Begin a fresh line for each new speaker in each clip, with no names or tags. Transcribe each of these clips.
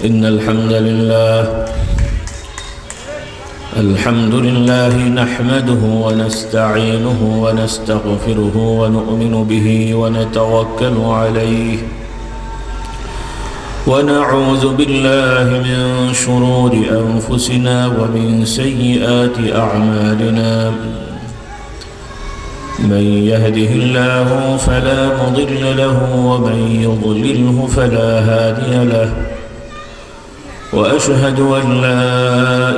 إن الحمد لله نحمده ونستعينه ونستغفره ونؤمن به ونتوكل عليه ونعوذ بالله من شرور أنفسنا ومن سيئات أعمالنا من يهده الله فلا مضل له ومن يضلله فلا هادي له وأشهد أن لا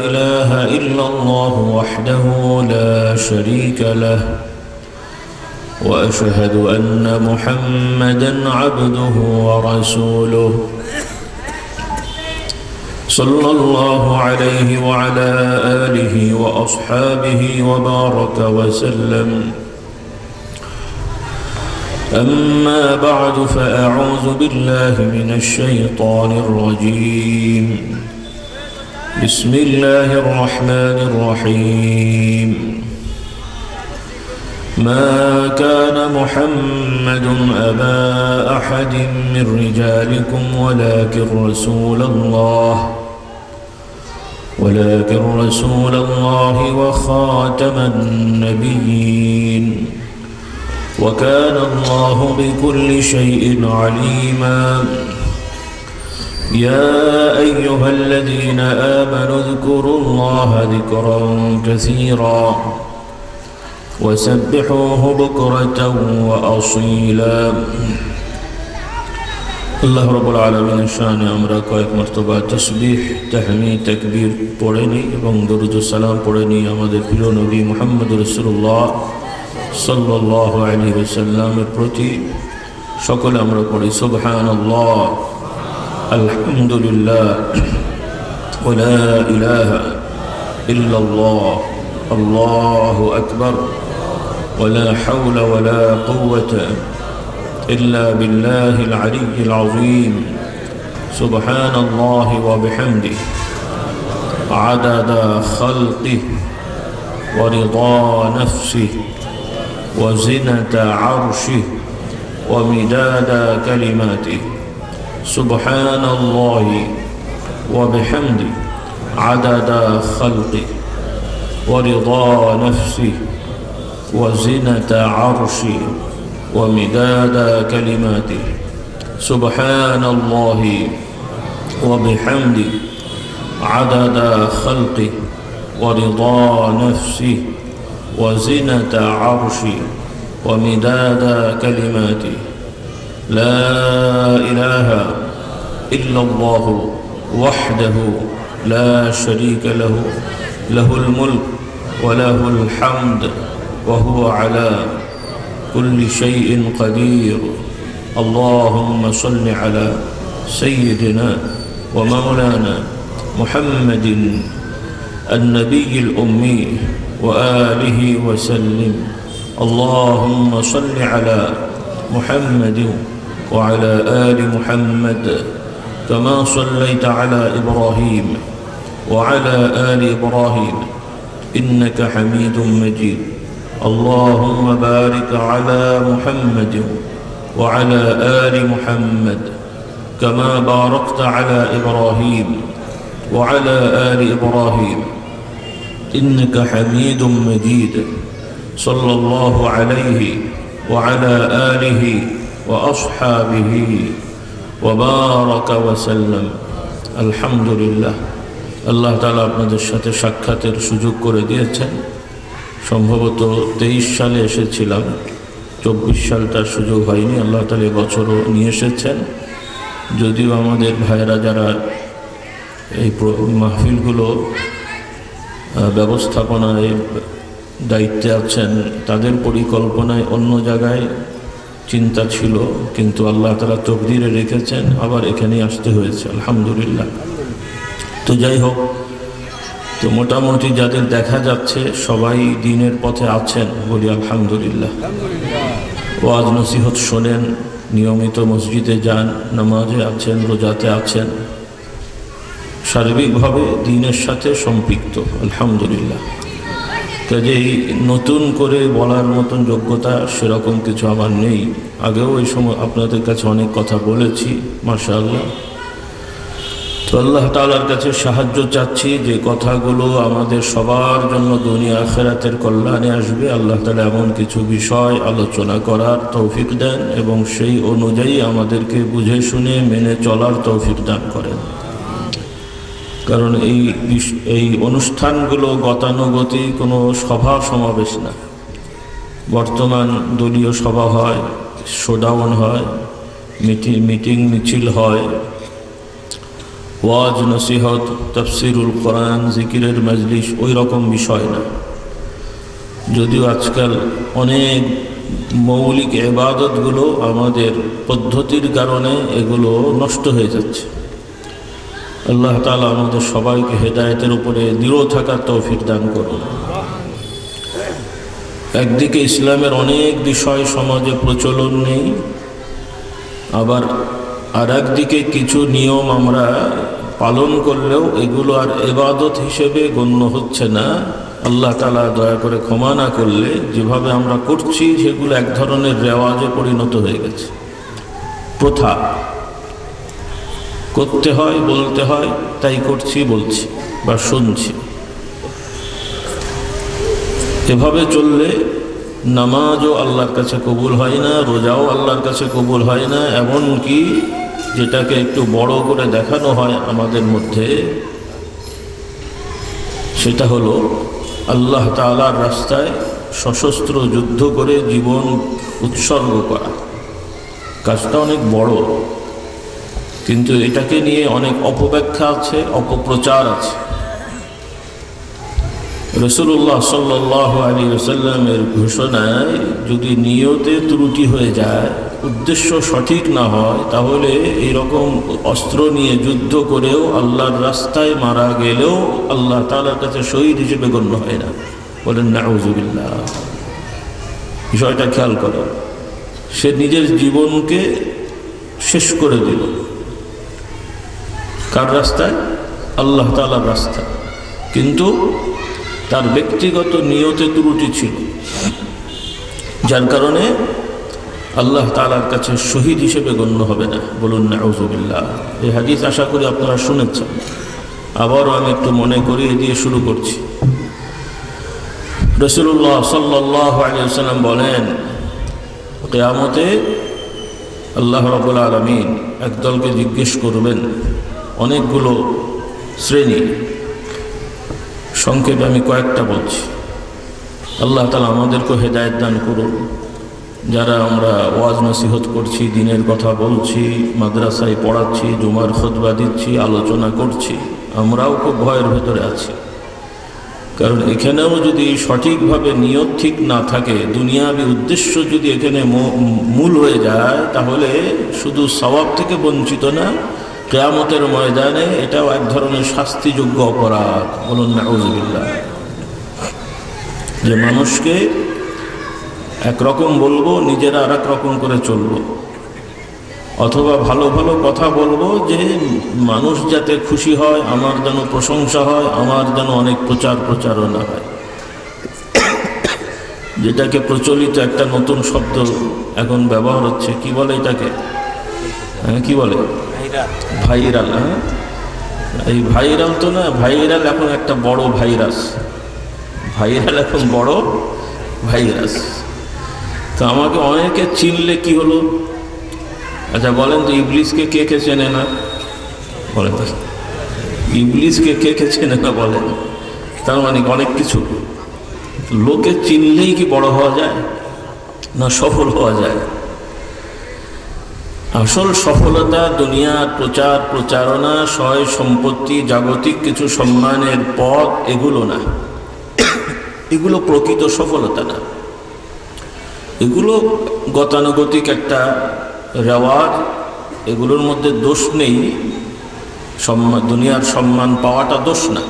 إله إلا الله وحده لا شريك له وأشهد أن محمدًا عبده ورسوله صلى الله عليه وعلى آله وأصحابه وبارك وسلم. أما بعد فأعوذ بالله من الشيطان الرجيم. بسم الله الرحمن الرحيم. ما كان محمد أبا أحد من رجالكم ولكن رسول الله وخاتم النبيين وكان الله بكل شيء عليما. يا أيها الذين آمنوا اذكروا الله ذكرا كثيرا وسبحوه بكرة وأصيلا. الله رب العالمين शान আমরা কয়েক মর্তবা তসবিহ তাহমিদ তাকবীর পড়ে নিই এবং দরুদ ও সালাম পড়ে নিই আমাদের প্রিয় নবী মুহাম্মদ রাসূলুল্লাহ সাল্লাল্লাহু আলাইহি ওয়াসাল্লামের প্রতি। সকলে আমরা পড়ি সুবহানাল্লাহ আলহামদুলিল্লাহ ওয়া লা ইলাহা ইল্লাল্লাহ আল্লাহু আকবার ওয়া লা হাওলা ওয়া লা কুওয়াতা إلا بالله العلي العظيم. سبحان الله وبحمده عدد خلقه ورضا نفسه وزنة عرشه ومداد كلماته. سبحان الله وبحمده عدد خلقه ورضا نفسه وزنة عرشه ومداد كلماته. سبحان الله وبحمده عدد خلقه ورضا نفسه وزنة عرشه ومداد كلماته. لا إله إلا الله وحده لا شريك له له الملك وله الحمد وهو على كل شيء قدير. اللهم صل على سيدنا ومولانا محمد النبي الأمي وآله وسلم. اللهم صل على محمد وعلى آل محمد كما صليت على إبراهيم وعلى آل إبراهيم إنك حميد مجيد. اللهم بارك على محمد وعلى آل محمد كما باركت على إبراهيم وعلى آل إبراهيم إنك حميد مجيد. صلى الله عليه وعلى آله وأصحابه وبارك وسلم. الحمد لله. আল্লাহ তাআলা আপনাদের সাথে সাক্ষাতের সুযোগ করে দিয়েছেন। সম্ভবত 23 সালে এসেছিলাম, 24 সালটার সুযোগ হয়নি। আল্লাহ তাআলা বছরও নিয়ে এসেছেন। যদিও আমাদের ভাইরা যারা এই মাহফিলগুলো ব্যবস্থাপনায় দায়িত্বে আছেন তাদের পরিকল্পনায় অন্য জায়গায় চিন্তা ছিল, কিন্তু আল্লাহ তাআলা তকদিরে রেখেছেন আবার এখানেই আসতে হয়েছে। আলহামদুলিল্লাহ। তো যাই হোক, তো মোটামুটি যাদের দেখা যাচ্ছে সবাই দ্বীনের পথে আছেন, বলি আলহামদুলিল্লাহ। ওয়াজ নসিহত শোনেন, নিয়মিত মসজিদে যান, নামাজে আছেন, রোজাতে আছেন, সার্বিকভাবে দ্বীনের সাথে সম্পৃক্ত, আলহামদুলিল্লাহ। কাজেই নতুন করে বলার মতন যোগ্যতা সেরকম কিছু আমার নেই। আগেও এই সময় আপনাদের কাছে অনেক কথা বলেছি, মাশাআল্লাহ। তো তো আল্লাহ তাআলার কাছে সাহায্য চাচ্ছি যে কথাগুলো আমাদের সবার জন্য দুনিয়া আখিরাতের কল্যাণে আসবে। আল্লাহ তাআলা এমন কিছু বিষয় আলোচনা করার তৌফিক দেন এবং সেই অনুযায়ী আমাদেরকে বুঝে শুনে মেনে চলার তৌফিক দান করেন। কারণ এই অনুষ্ঠানগুলো গতানুগতিক কোনো সভা সমাবেশ না। বর্তমান দলীয় সভা হয়, শোডাউন হয়, মিটিং মিছিল হয়, ওয়াজ নসিহত, তাফসিরুল কোরআন, জিকিরের মজলিস, ওই রকম বিষয় না। যদিও আজকাল অনেক মৌলিক ইবাদতগুলো আমাদের পদ্ধতির কারণে এগুলো নষ্ট হয়ে যাচ্ছে। আল্লাহ তাআলা আমাদের সবাইকে হেদায়েতের উপরে দৃঢ় থাকার তৌফিক দান করুন। একদিকে ইসলামের অনেক বিষয় সমাজে প্রচলন নেই, আবার আর একদিকে কিছু নিয়ম আমরা পালন করলেও এগুলো আর ইবাদত হিসেবে গণ্য হচ্ছে না। আল্লাহ তাআলা দয়া করে ক্ষমা না করলে যেভাবে আমরা করছি সেগুলো এক ধরনের রেওয়াজে পরিণত হয়ে গেছে, প্রথা। করতে হয়, বলতে হয়, তাই করছি, বলছি বা শুনছি। এভাবে চললে নামাজও আল্লাহর কাছে কবুল হয় না, রোজাও আল্লাহর কাছে কবুল হয় না। এমনকি যেটাকে একটু বড় করে দেখানো হয় আমাদের মধ্যে, সেটা হলো আল্লাহ তাআলার রাস্তায় সশস্ত্র যুদ্ধ করে জীবন উৎসর্গ করা। কাজটা অনেক বড়, কিন্তু এটাকে নিয়ে অনেক অপব্যাখ্যা আছে, অপপ্রচার আছে। রাসূলুল্লাহ সাল্লাল্লাহু আলাইহি ওয়াসাল্লামের ঘোষণায় যদি নিয়তে ত্রুটি হয়ে যায়, উদ্দেশ্য সঠিক না হয়, তাহলে এইরকম অস্ত্র নিয়ে যুদ্ধ করেও আল্লাহর রাস্তায় মারা গেলেও আল্লাহ তাআলার কাছে শহীদ হিসেবে গণ্য হয় না। বলেন নাউযুবিল্লাহ। বিষয়টা খেয়াল করো, সে নিজের জীবনকে শেষ করে দিল। কার রাস্তায়? আল্লাহ তাআলার রাস্তায়। কিন্তু তার ব্যক্তিগত নিয়তে ত্রুটি ছিল, যার কারণে আল্লাহ তাআলার কাছে শহীদ হিসেবে গণ্য হবে না। বলুন নাউযুবিল্লাহ। এই হাদিস আশা করি আপনারা শুনেছেন, আবারও আমি একটু মনে করিয়ে দিয়ে শুরু করছি। রাসূলুল্লাহ সাল্লাল্লাহু আলাইহি ওয়াসাল্লাম বলেন, কিয়ামতে আল্লাহ রাব্বুল আলামিন একদলকে জিজ্ঞেস করবেন, অনেকগুলো শ্রেণী, সংক্ষেপে আমি কয়েকটা বলছি। আল্লাহ তাআলা আমাদেরকে হেদায়েত দান করুন। যারা আমরা ওয়াজ নসিহত করছি, দিনের কথা বলছি, মাদ্রাসায় পড়াচ্ছি, জুমার খুতবা দিচ্ছি, আলোচনা করছি, আমরাও খুব ভয়ের ভেতরে আছি। কারণ এখানেও যদি সঠিকভাবে নিয়ত ঠিক না থাকে, দুনিয়াবি উদ্দেশ্য যদি এখানে মূল হয়ে যায়, তাহলে শুধু সওয়াব থেকে বঞ্চিত না, কিয়ামতের ময়দানে এটাও এক ধরনের শাস্তিযোগ্য অপরাধ। বলুন নাউযুবিল্লাহ। যে মানুষকে একরকম বলবো, নিজেরা আর এক রকম করে চলবো, অথবা ভালো ভালো কথা বলবো যে মানুষ যাতে খুশি হয়, আমার যেন প্রশংসা হয়, আমার যেন অনেক প্রচারণা হয়। যেটাকে প্রচলিত একটা নতুন শব্দ এখন ব্যবহার হচ্ছে, কি বলে এটাকে? হ্যাঁ, কি বলে? ভাইরাল। হ্যাঁ, এই ভাইরাল তো না, ভাইরাল এখন একটা বড় ভাইরাস। ভাইরাল এখন বড় ভাইরাস। তো আমাকে অনেকে চিনলে কি হলো? আচ্ছা বলেন তো, ইবলিসকে কে কে চেনে না? বলেন তো, ইবলিসকে কে কে চেনে না বলেন? তার মানে অনেক কিছু। লোকে চিনলেই কি বড় হওয়া যায় না সফল হওয়া যায়? আসল সফলতা দুনিয়ার প্রচারণা, সয় সম্পত্তি, জাগতিক কিছু সম্মানের পথ, এগুলো না। এগুলো প্রকৃত সফলতা না। এগুলো গতানুগতিক একটা রেওয়াজ, এগুলোর মধ্যে দোষ নেই। দুনিয়ার সম্মান পাওয়াটা দোষ না।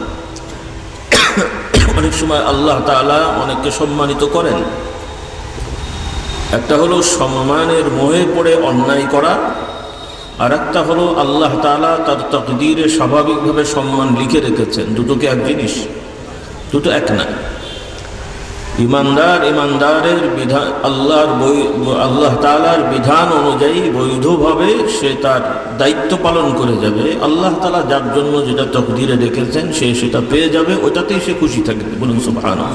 অনেক সময় আল্লাহ তাআলা অনেককে সম্মানিত করেন। একটা হলো সম্মানের মোহে পড়ে অন্যায় করা, আর একটা হলো আল্লাহ তাআলা তার তাকদীরে স্বাভাবিকভাবে সম্মান লিখে রেখেছেন। দুটোকে এক জিনিস, দুটো এক না। ইমানদারের বিধান আল্লাহ তাআলার বিধান অনুযায়ী বৈধভাবে সে তার দায়িত্ব পালন করে যাবে। আল্লাহ তাআলা যার জন্য যেটা তকদিরে রেখেছেন সে সেটা পেয়ে যাবে, ওটাতেই সে খুশি থাকবে। বলুন সুবহানাল্লাহ।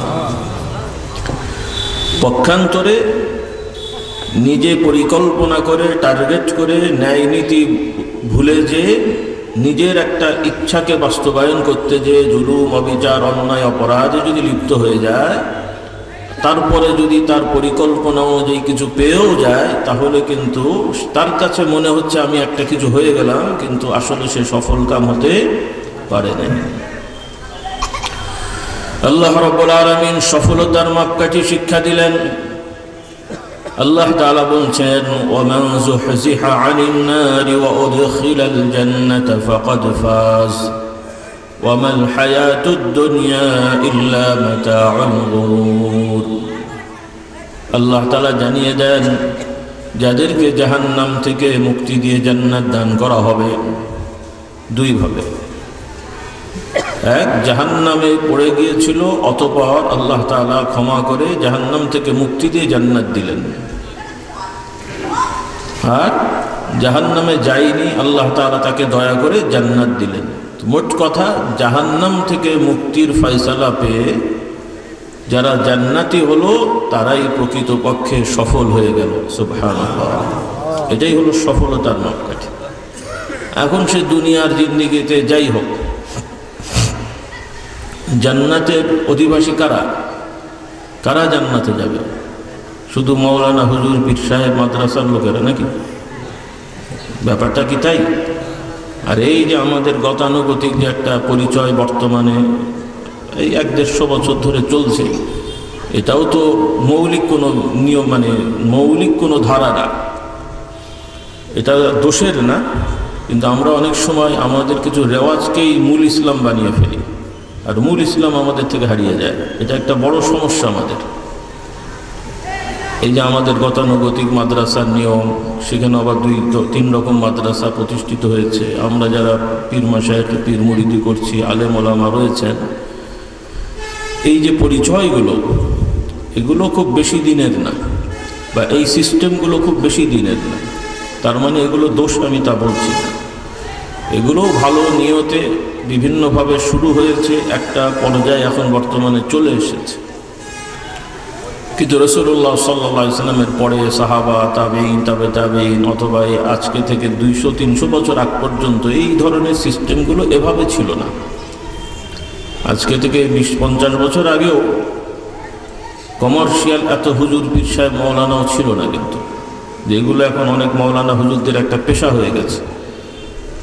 পক্ষান্তরে নিজে পরিকল্পনা করে, টার্গেট করে, ন্যায় নীতি ভুলে যে নিজের একটা ইচ্ছাকে বাস্তবায়ন করতে যে জুলুম, অবিচার, অন্যায়, অপরাধে যদি লিপ্ত হয়ে যায়, তারপরে যদি তার পরিকল্পনা অনুযায়ী কিছু পেয়েও যায়, তাহলে কিন্তু তার কাছে মনে হচ্ছে আমি একটা কিছু হয়ে গেলাম, কিন্তু আসলে সে সফল কাম হতে পারে না। আল্লাহ রাব্বুল আলামিন সফলতার মাপকাঠি শিক্ষা দিলেন। আল্লাহ তাআলা বলছেন, ওয়ামান যুহজিহা আনিন নারি ওয়া উদখিলাল জান্নাতা ফাকাদ ফাজ ওয়ামাল হায়াতুদ দুনিয়া ইল্লা মাতাউল গুরুর। আল্লাহ তাআলা জানিয়ে দেন, যাদেরকে জাহান্নাম থেকে মুক্তি দিয়ে জান্নাত দান করা হবে দুইভাবে। এক, জাহান্নামে পড়ে গিয়েছিল, অতঃপর আল্লাহ তাআলা ক্ষমা করে জাহান্নাম থেকে মুক্তি দিয়ে জান্নাত দিলেন। আর জাহান্নামে যায়নি, আল্লাহ তাআলা তাকে দয়া করে জান্নাত দিলেন। মোট কথা, জাহান্নাম থেকে মুক্তির ফয়সালা পেয়ে যারা জান্নাতি হলো তারাই প্রকৃতপক্ষে সফল হয়ে গেল। সুবহানাল্লাহ। এটাই হলো সফলতার মাপকাঠি। এখন সে দুনিয়ার জিন্দেগিতে যাই হোক, জান্নাতের অধিবাসী কারা? কারা জান্নাতে যাবে? শুধু মৌলানা, হুজুর, পীর সাহেব, মাদ্রাসার লোকেরা নাকি? ব্যাপারটা কি তাই? আর এই যে আমাদের গতানুগতিক যে একটা পরিচয় বর্তমানে এই 1-150 বছর ধরে চলছে, এটাও তো মৌলিক কোনো নিয়ম, মানে মৌলিক কোনো ধারা না। এটা দোষের না, কিন্তু আমরা অনেক সময় আমাদের কিছু রেওয়াজকেই মূল ইসলাম বানিয়ে ফেলি, আর মূল ইসলাম আমাদের থেকে হারিয়ে যায়। এটা একটা বড় সমস্যা আমাদের। এই যে আমাদের গতানুগতিক মাদ্রাসার নিয়ম, সেখানে আবার 2-3 রকম মাদ্রাসা প্রতিষ্ঠিত হয়েছে। আমরা যারা পীর মাশায়েখ, পীর মুরিদি করছি, আলেম ওলামা রয়েছেন, এই যে পরিচয়গুলো, এগুলো খুব বেশি দিনের না, বা এই সিস্টেমগুলো খুব বেশি দিনের না। তার মানে এগুলো দোষ আমি তা বলছি না। এগুলো ভালো নিয়তে বিভিন্নভাবে শুরু হয়েছে, একটা পর্যায়ে এখন বর্তমানে চলে এসেছে। কিন্তু রাসূলুল্লাহ সাল্লাল্লাহু আলাইহি ওয়াসাল্লামের পরে সাহাবা, তাবেঈন, তাবেঈন, অথবা আজকে থেকে 200-300 বছর আগ পর্যন্ত এই ধরনের সিস্টেমগুলো এভাবে ছিল না। আজকে থেকে 20-50 বছর আগেও কমার্শিয়াল এত হুজুর, পীর সাহেব, মৌলানাও ছিল না, কিন্তু যেগুলো এখন অনেক মৌলানা হুজুরদের একটা পেশা হয়ে গেছে।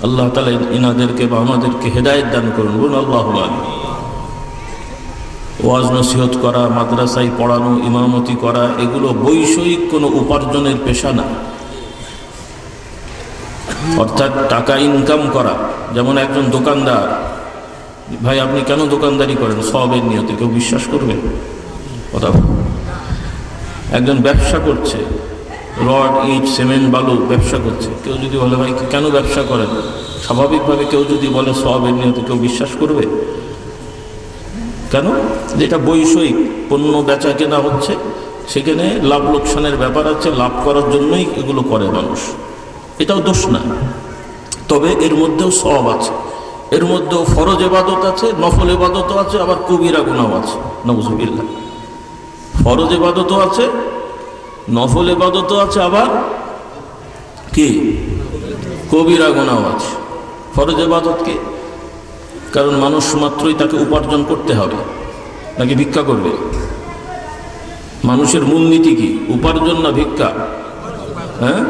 আল্লাহ তাআলা ইনাদেরকে বা আমাদেরকে হেদায়েত দান করুন। বলুন আল্লাহুম্মা আমিন। ওয়াজ নসিহত করা, মাদ্রাসায় পড়ানো, ইমামতি করা, এগুলো বৈষয়িক কোনো উপার্জনের পেশা না। অর্থাৎ টাকা ইনকাম করা। যেমন একজন দোকানদার, ভাই আপনি কেন দোকানদারি করেন? সওয়াবের নিয়তে। কেউ বিশ্বাস করবে কথা? একজন ব্যবসা করছে, রড, ইট, সিমেন্ট, বালু ব্যবসা করছে, কেউ যদি বলে ভাই কেন ব্যবসা করেন, স্বাভাবিকভাবে কেউ যদি বলে সওয়াবের নিয়তে, কেউ বিশ্বাস করবে? কেন? যেটা বৈষয়িক পণ্য বেচা কেনা হচ্ছে, সেখানে লাভ লোকসানের ব্যাপার আছে, লাভ করার জন্যই এগুলো করে মানুষ। এটাও দোষ না, তবে এর মধ্যেও সওয়াব আছে, এর মধ্যেও ফরজ ইবাদত আছে, নফল ইবাদতও আছে, আবার কবিরা গুনাহ আছে। নাউযুবিল্লাহ। ফরজ ইবাদতও আছে, নফল ইবাদতও আছে, আবার কি কবিরা গুনাহ আছে। ফরজ ইবাদত কি? কারণ মানুষ মাত্রই তাকে উপার্জন করতে হবে, নাকি ভিক্ষা করবে? মানুষের মূলনীতি কি? উপার্জন না ভিক্ষা? হ্যাঁ,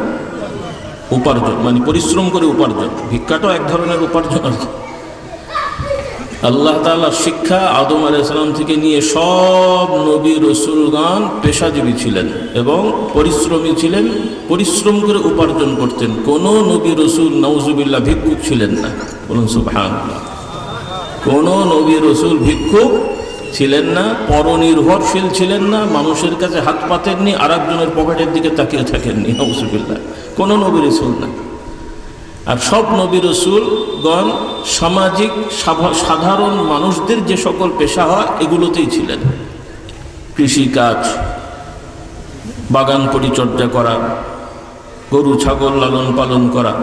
উপার্জন, মানে পরিশ্রম করে উপার্জন। ভিক্ষাটাও এক ধরনের উপার্জন আছে। আল্লাহ তাআলার শিক্ষা, আদম আলাইহিস সালাম থেকে নিয়ে সব নবী রাসূলগণ পেশাজীবী ছিলেন এবং পরিশ্রমী ছিলেন, পরিশ্রম করে উপার্জন করতেন। কোনো নবী রাসূল নাউযুবিল্লাহ ভিক্ষুক ছিলেন না। বলুন সুবহানাল্লাহ। কোনো নবী রাসূল ভিক্ষুক ছিলেন না, পরনির্ভরশীল ছিলেন না, মানুষের কাছে হাত পাতেননি, আর একজনের পকেটের দিকে তাকিয়ে থাকেননি। নাউযুবিল্লাহ। কোনো নবী রাসূল না। আর সব নবী রাসূলগণ সামাজিক সাধারণ মানুষদের যে সকল পেশা হয় এগুলোতেই ছিলেন। কৃষিকাজ, বাগান পরিচর্যা করা, গরু ছাগল লালন পালন করা।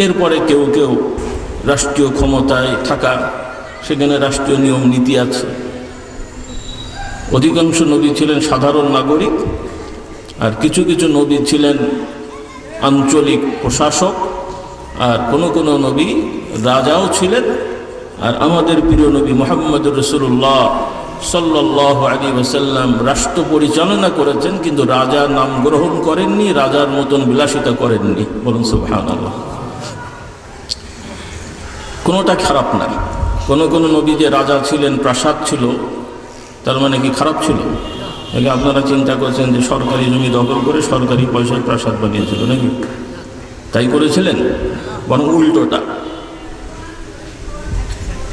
এরপরে কেউ কেউ রাষ্ট্রীয় ক্ষমতায় থাকা, সেখানে রাষ্ট্রীয় নিয়ম নীতি আছে। অধিকাংশ নবী ছিলেন সাধারণ নাগরিক, আর কিছু কিছু নবী ছিলেন আঞ্চলিক প্রশাসক, আর কোনো কোনো নবী রাজাও ছিলেন। আর আমাদের প্রিয় নবী মুহাম্মদুর রাসূলুল্লাহ সাল্লাল্লাহু আলাইহি ওয়াসাল্লাম রাষ্ট্র পরিচালনা করেছেন, কিন্তু রাজার নাম গ্রহণ করেননি, রাজার মতন বিলাসিতা করেননি। বলুন সুবহানাল্লাহ। কোনোটা খারাপ না। কোনো কোনো নবী যে রাজা ছিলেন, প্রাসাদ ছিল, তার মানে কি খারাপ ছিল? আগে আপনারা চিন্তা করছেন যে সরকারি জমি দখল করে সরকারি পয়সায় প্রাসাদ বানিয়েছিল নাকি? তাই করেছিলেন? বরং উল্টোটা।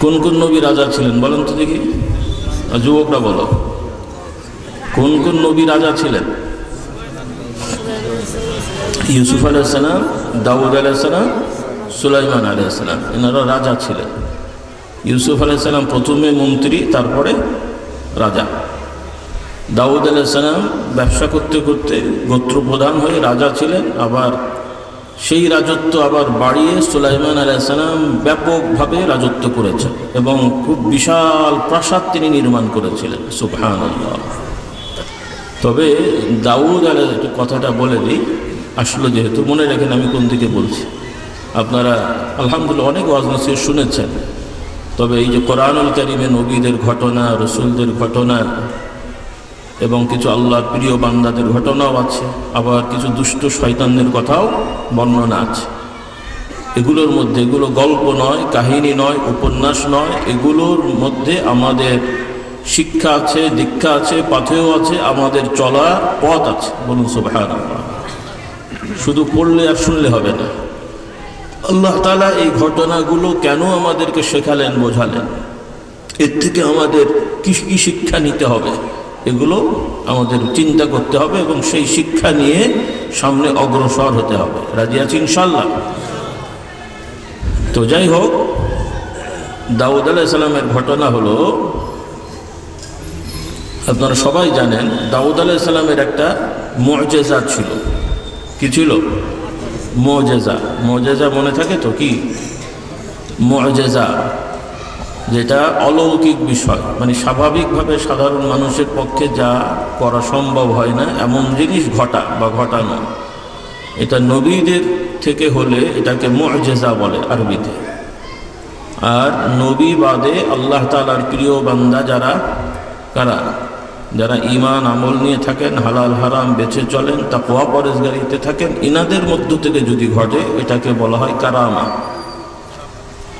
কোন কোন নবী রাজা ছিলেন বলেন তো দেখি, যুবকরা বলো, কোন কোন নবী রাজা ছিলেন? ইউসুফ আলাইহিস সালাম, দাউদ আলাইহিস সালাম, সুলাইমান আলাইহিস সালাম, এনারা রাজা ছিলেন। ইউসুফ আলাইহিস সালাম প্রথমে মন্ত্রী, তারপরে রাজা। দাউদ আলাইহিস সালাম ব্যবসা করতে করতে গোত্রপ্রধান হয়ে রাজা ছিলেন, আবার সেই রাজত্ব আবার বাড়িয়ে সুলাইমান আলাইহিস সালাম ব্যাপকভাবে রাজত্ব করেছেন এবং খুব বিশাল প্রাসাদ তিনি নির্মাণ করেছিলেন। সুবহানাল্লাহ। তবে দাউদ আলাইহিস কথাটা বলে দিই, আসলে যেহেতু মনে রাখেন আমি কোন দিকে বলছি। আপনারা আলহামদুলিল্লাহ অনেক ওয়াজ নসিহত শুনেছেন, তবে এই যে কোরআনুল কারীমে নবীদের ঘটনা, রসুলদের ঘটনা এবং কিছু আল্লাহর প্রিয় বান্দাদের ঘটনাও আছে, আবার কিছু দুষ্ট শয়তানদের কথাও বর্ণনা আছে। এগুলোর মধ্যে, এগুলো গল্প নয়, কাহিনী নয়, উপন্যাস নয়, এগুলোর মধ্যে আমাদের শিক্ষা আছে, দীক্ষা আছে, পাথেয় আছে, আমাদের চলার পথ আছে। বলুন সুবহানাল্লাহ। শুধু পড়লে আর শুনলে হবে না। আল্লাহ তাআলা এই ঘটনাগুলো কেন আমাদেরকে শেখালেন, বোঝালেন, এর থেকে আমাদের কি কি শিক্ষা নিতে হবে, এগুলো আমাদের চিন্তা করতে হবে এবং সেই শিক্ষা নিয়ে সামনে অগ্রসর হতে হবে। রাজি আছি ইনশাআল্লাহ? তো যাই হোক, দাউদ আলাইহিস সালামের ঘটনা হলো, আপনারা সবাই জানেন দাউদ আলাইহিস সালামের একটা মুআজিজা ছিল। কি ছিল? মুআজিজা। মুআজিজা মনে থাকে তো? কি মুআজিজা? যেটা অলৌকিক বিষয়, মানে স্বাভাবিকভাবে সাধারণ মানুষের পক্ষে যা করা সম্ভব হয় না এমন জিনিস ঘটা বা ঘটানো, এটা নবীদের থেকে হলে এটাকে মুআজিজা বলে আরবিতে। আর নবী বাদে আল্লাহ তাআলার প্রিয় বান্দা যারা, কারা? যারা ঈমান আমল নিয়ে থাকেন, হালাল হারাম বেঁচে চলেন, তাকওয়া পরহেজগারিতে থাকেন, ইনাদের মধ্য থেকে যদি ঘটে এটাকে বলা হয় কারামা।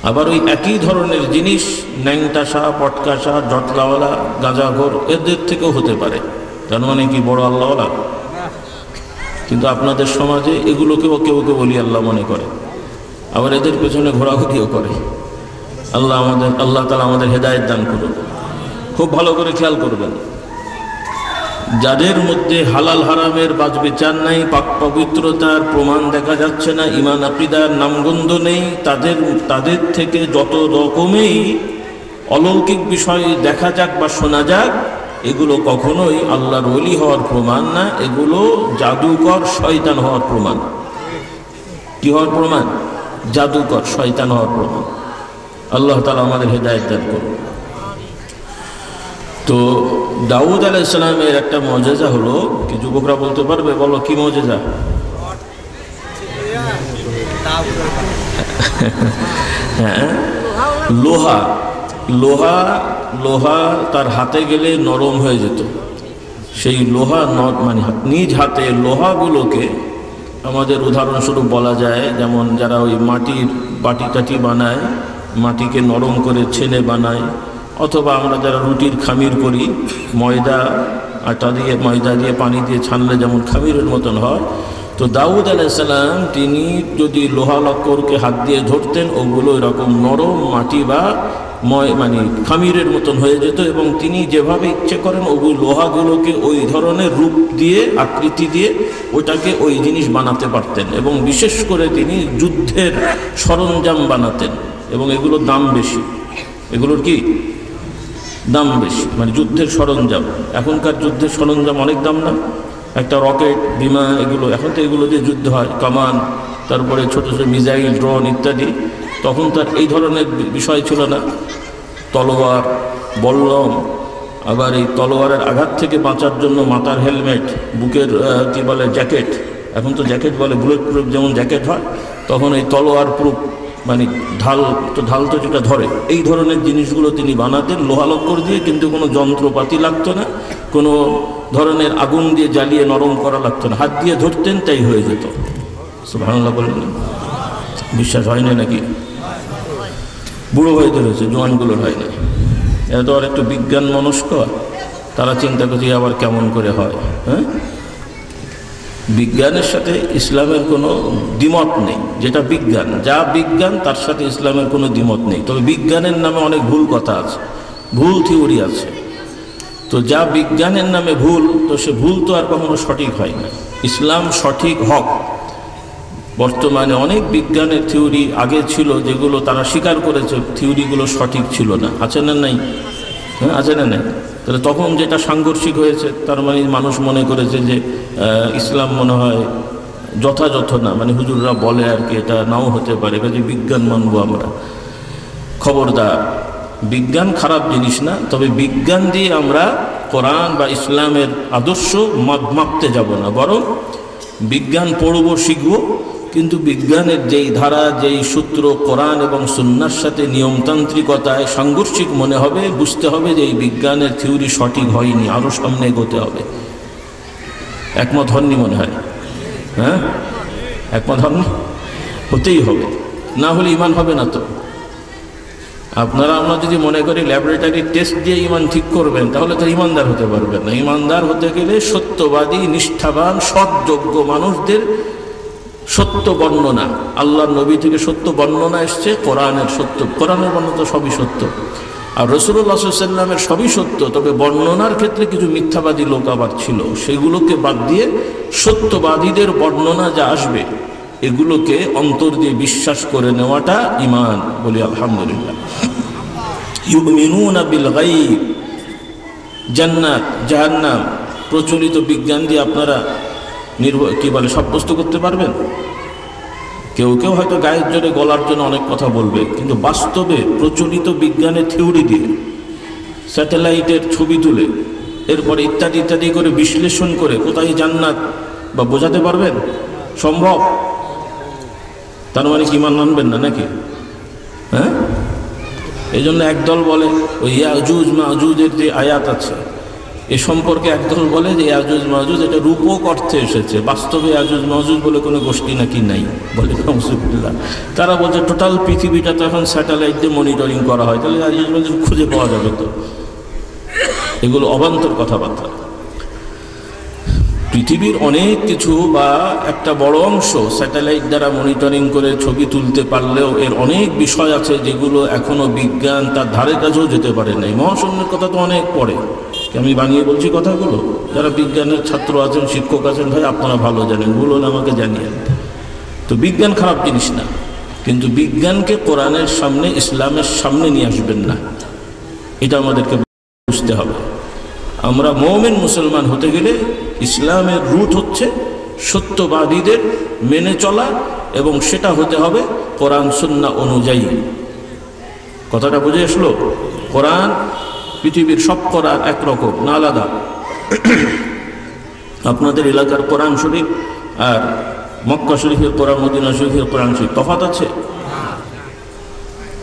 আবার ওই একই ধরনের জিনিস ন্যাংটাসা, পটকাসা, জটলাওয়ালা, গাঁজাঘোর এদের থেকেও হতে পারে। তার মানে কি বড় আল্লাহওয়ালা? কিন্তু আপনাদের সমাজে এগুলোকেও কেউ কেউ বলি আল্লাহ মনে করে, আবার এদের পেছনে ঘোরাঘুরিও করে। আল্লাহ তাআলা আমাদের হেদায়েত দান করুন। খুব ভালো করে খেয়াল করবেন, যাদের মধ্যে হালাল হারামের বাজ বিচার নাই, পাক পবিত্রতার প্রমাণ দেখা যাচ্ছে না, ঈমান আকীদার নামগন্ধ নেই, তাদের থেকে যত রকমেই অলৌকিক বিষয় দেখা যাক বা শোনা যাক, এগুলো কখনোই আল্লাহর ওলি হওয়ার প্রমাণ না, এগুলো জাদুকর শয়তান হওয়ার প্রমাণ। কি হওয়ার প্রমাণ? জাদুকর শয়তান হওয়ার প্রমাণ। আল্লাহ তাআলা আমাদের হেদায়েত দান করুন। তো দাউদ আলাইহিস সালামের একটা মুআজিজা হলো, কি যুবকরা বলতে পারবে? বলো কি মুআজিজা? হ্যাঁ, লোহা। লোহা লোহা তার হাতে গেলে নরম হয়ে যেত। সেই লোহা মানে নিজ হাতে লোহাগুলোকে, আমাদের উদাহরণস্বরূপ বলা যায়, যেমন যারা ওই মাটির বাটি টাটি বানায়, মাটিকে নরম করে ছেনে বানায়, অথবা আমরা যারা রুটির খামির করি, আটা দিয়ে ময়দা দিয়ে পানি দিয়ে ছানলে যেমন খামিরের মতন হয়, তো দাউদ আলাইহিস সালাম তিনি যদি লোহা লক্করকে হাত দিয়ে ধরতেন, ওগুলো এরকম নরম মাটি বা মানে খামিরের মতন হয়ে যেত, এবং তিনি যেভাবে ইচ্ছে করেন ওগুলো লোহাগুলোকে ওই ধরনের রূপ দিয়ে, আকৃতি দিয়ে ওটাকে ওই জিনিস বানাতে পারতেন। এবং বিশেষ করে তিনি যুদ্ধের সরঞ্জাম বানাতেন, এবং এগুলোর দাম বেশি। এগুলোর কি দাম বেশি, মানে যুদ্ধের সরঞ্জাম। এখনকার যুদ্ধের সরঞ্জাম অনেক দাম না? একটা রকেট, বিমা, এগুলো এখন তো এগুলো দিয়ে যুদ্ধ হয়, কামান, তারপরে ছোট ছোট মিসাইল, ড্রোন ইত্যাদি। তখন তার এই ধরনের বিষয় ছিল না, তলোয়ার, বল্লম, আবার এই তলোয়ারের আঘাত থেকে বাঁচার জন্য মাথার হেলমেট, বুকের কী বলে জ্যাকেট, এখন তো জ্যাকেট বলে, বুলেট প্রুফ যেমন জ্যাকেট হয়, তখন এই তলোয়ার প্রুফ, মানে ঢাল তো যেটা ধরে, এই ধরনের জিনিসগুলো তিনি বানাতেন লোহালক্কর দিয়ে, কিন্তু কোনো যন্ত্রপাতি লাগতো না, কোনো ধরনের আগুন দিয়ে জ্বালিয়ে নরম করা লাগতো না, হাত দিয়ে ধরতেন তাই হয়ে যেত। সুবহানাল্লাহ বলেন। বিশ্বাস হয় না নাকি? বুড়ো ভাইদের হয়েছে, জোয়ানগুলোর হয় না। এরা তো আর একটু বিজ্ঞান মনস্ক, তারা চিন্তা করছে আবার কেমন করে হয়। হ্যাঁ, বিজ্ঞানের সাথে ইসলামের কোনো দ্বিমত নেই। যেটা বিজ্ঞান, যা বিজ্ঞান তার সাথে ইসলামের কোনো দ্বিমত নেই। তবে বিজ্ঞানের নামে অনেক ভুল কথা আছে, ভুল থিওরি আছে। তো যা বিজ্ঞানের নামে ভুল, তো সে ভুল তো আর কখনো সঠিক হয় না। ইসলাম সঠিক হক। বর্তমানে অনেক বিজ্ঞানের থিওরি আগে ছিল, যেগুলো তারা স্বীকার করেছে থিওরিগুলো সঠিক ছিল না। আছে না নাই? হ্যাঁ, আছে না নাই? তাহলে তখন যেটা সাংঘর্ষিক হয়েছে, তার মানে মানুষ মনে করেছে যে ইসলাম মনে হয় যথাযথ না, মানে হুজুররা বলে আর কি, এটা নাও হতে পারে, কাজে বিজ্ঞান মানবো আমরা। খবরদার, বিজ্ঞান খারাপ জিনিস না, তবে বিজ্ঞান দিয়ে আমরা কোরআন বা ইসলামের আদর্শ মাপতে যাব না, বরং বিজ্ঞান পড়ব, শিখব, কিন্তু বিজ্ঞানের যেই ধারা, যেই সূত্র কোরআন এবং সুন্নাহর সাথে নিয়মতান্ত্রিকতায় সাংঘর্ষিক মনে হবে, বুঝতে হবে যে এই বিজ্ঞানের থিওরি সঠিক হয়নি, আরও সামনে এগোতে হবে। একমত হননি মনে হয়? হ্যাঁ, একমত হননি? হতেই হবে, না হলে ইমান হবে না। তো আমরা যদি মনে করি ল্যাবরেটরি টেস্ট দিয়ে ইমান ঠিক করবেন, তাহলে তো ইমানদার হতে পারবেন না। ইমানদার হতে গেলে সত্যবাদী, নিষ্ঠাবান, সৎযোগ্য মানুষদের সত্য বর্ণনা, আল্লাহর নবী থেকে সত্য বর্ণনা এসছে, কোরআনের সত্য, কোরআনের বর্ণনা তো সবই সত্য, আর রাসূলুল্লাহ সাল্লাল্লাহু আলাইহি ওয়াসাল্লামের সবই সত্য। তবে বর্ণনার ক্ষেত্রে কিছু মিথ্যাবাদী লোক আবার ছিল, সেগুলোকে বাদ দিয়ে সত্যবাদীদের বর্ণনা যা আসবে এগুলোকে অন্তর দিয়ে বিশ্বাস করে নেওয়াটা ঈমান। বলি আলহামদুলিল্লাহ। ইউমিনুনা বিল গায়ব, জান্নাত, জাহান্নাম, প্রচলিত বিজ্ঞান দিয়ে আপনারা সাব্যস্ত করতে পারবেন? কেউ কেউ হয়তো গায়ের জোরে গলার জন্য অনেক কথা বলবে, কিন্তু বাস্তবে প্রচলিত বিজ্ঞানের থিওরি দিয়ে, স্যাটেলাইটের ছবি তুলে, এরপরে ইত্যাদি ইত্যাদি করে বিশ্লেষণ করে কোথায় জান্নাত বা বোঝাতে পারবেন? সম্ভব? তার মানে কি ঈমান আনবেন না নাকি? হ্যাঁ, এই জন্য একদল বলে ওই ইয়াজুজ মাজুজের যে আয়াত আছে এ সম্পর্কে, একদল বলে যে ইয়াজুজ মাজুজ এটা রূপক অর্থে এসেছে, বাস্তবে ইয়াজুজ মাজুজ বলে কোনো গোষ্ঠী নাকি নাই, বলে নাউজুবিল্লাহ। তারা বলছে টোটাল পৃথিবীটা তো এখন স্যাটেলাইট দিয়ে মনিটরিং করা হয়, তাহলে ইয়াজুজ মাজুজ খুঁজে পাওয়া যাবে তো? এগুলো অবান্তর কথাবার্তা। পৃথিবীর অনেক কিছু বা একটা বড় অংশ স্যাটেলাইট দ্বারা মনিটরিং করে ছবি তুলতে পারলেও এর অনেক বিষয় আছে যেগুলো এখনো বিজ্ঞান তার ধারে কাছেও যেতে পারে নাই। মহাশূন্যের কথা তো অনেক পড়ে, আমি বানিয়ে বলছি কথাগুলো। যারা বিজ্ঞানের ছাত্র আছেন, শিক্ষক আছেন, ভাই আপনারা ভালো জানেন, ভুল হলে আমাকে জানিয়েন। তো বিজ্ঞান খারাপ জিনিস না, কিন্তু বিজ্ঞানকে কোরআনের সামনে, ইসলামের সামনে নিয়ে আসবেন না, এটা আমাদেরকে বুঝতে হবে। আমরা মুমিন মুসলমান হতে গেলে ইসলামের রুট হচ্ছে সত্যবাদীদের মেনে চলা, এবং সেটা হতে হবে কোরআন সুন্নাহ অনুযায়ী। কথাটা বুঝে আসলো? কোরআন পৃথিবীর সব কোরআন একরকম না, আলাদা। আপনাদের এলাকার কোরআন শরীফ আর মক্কা শরীফের কোরআন, মদিনা শরীফের কোরআন শরীফ তফাৎ আছে?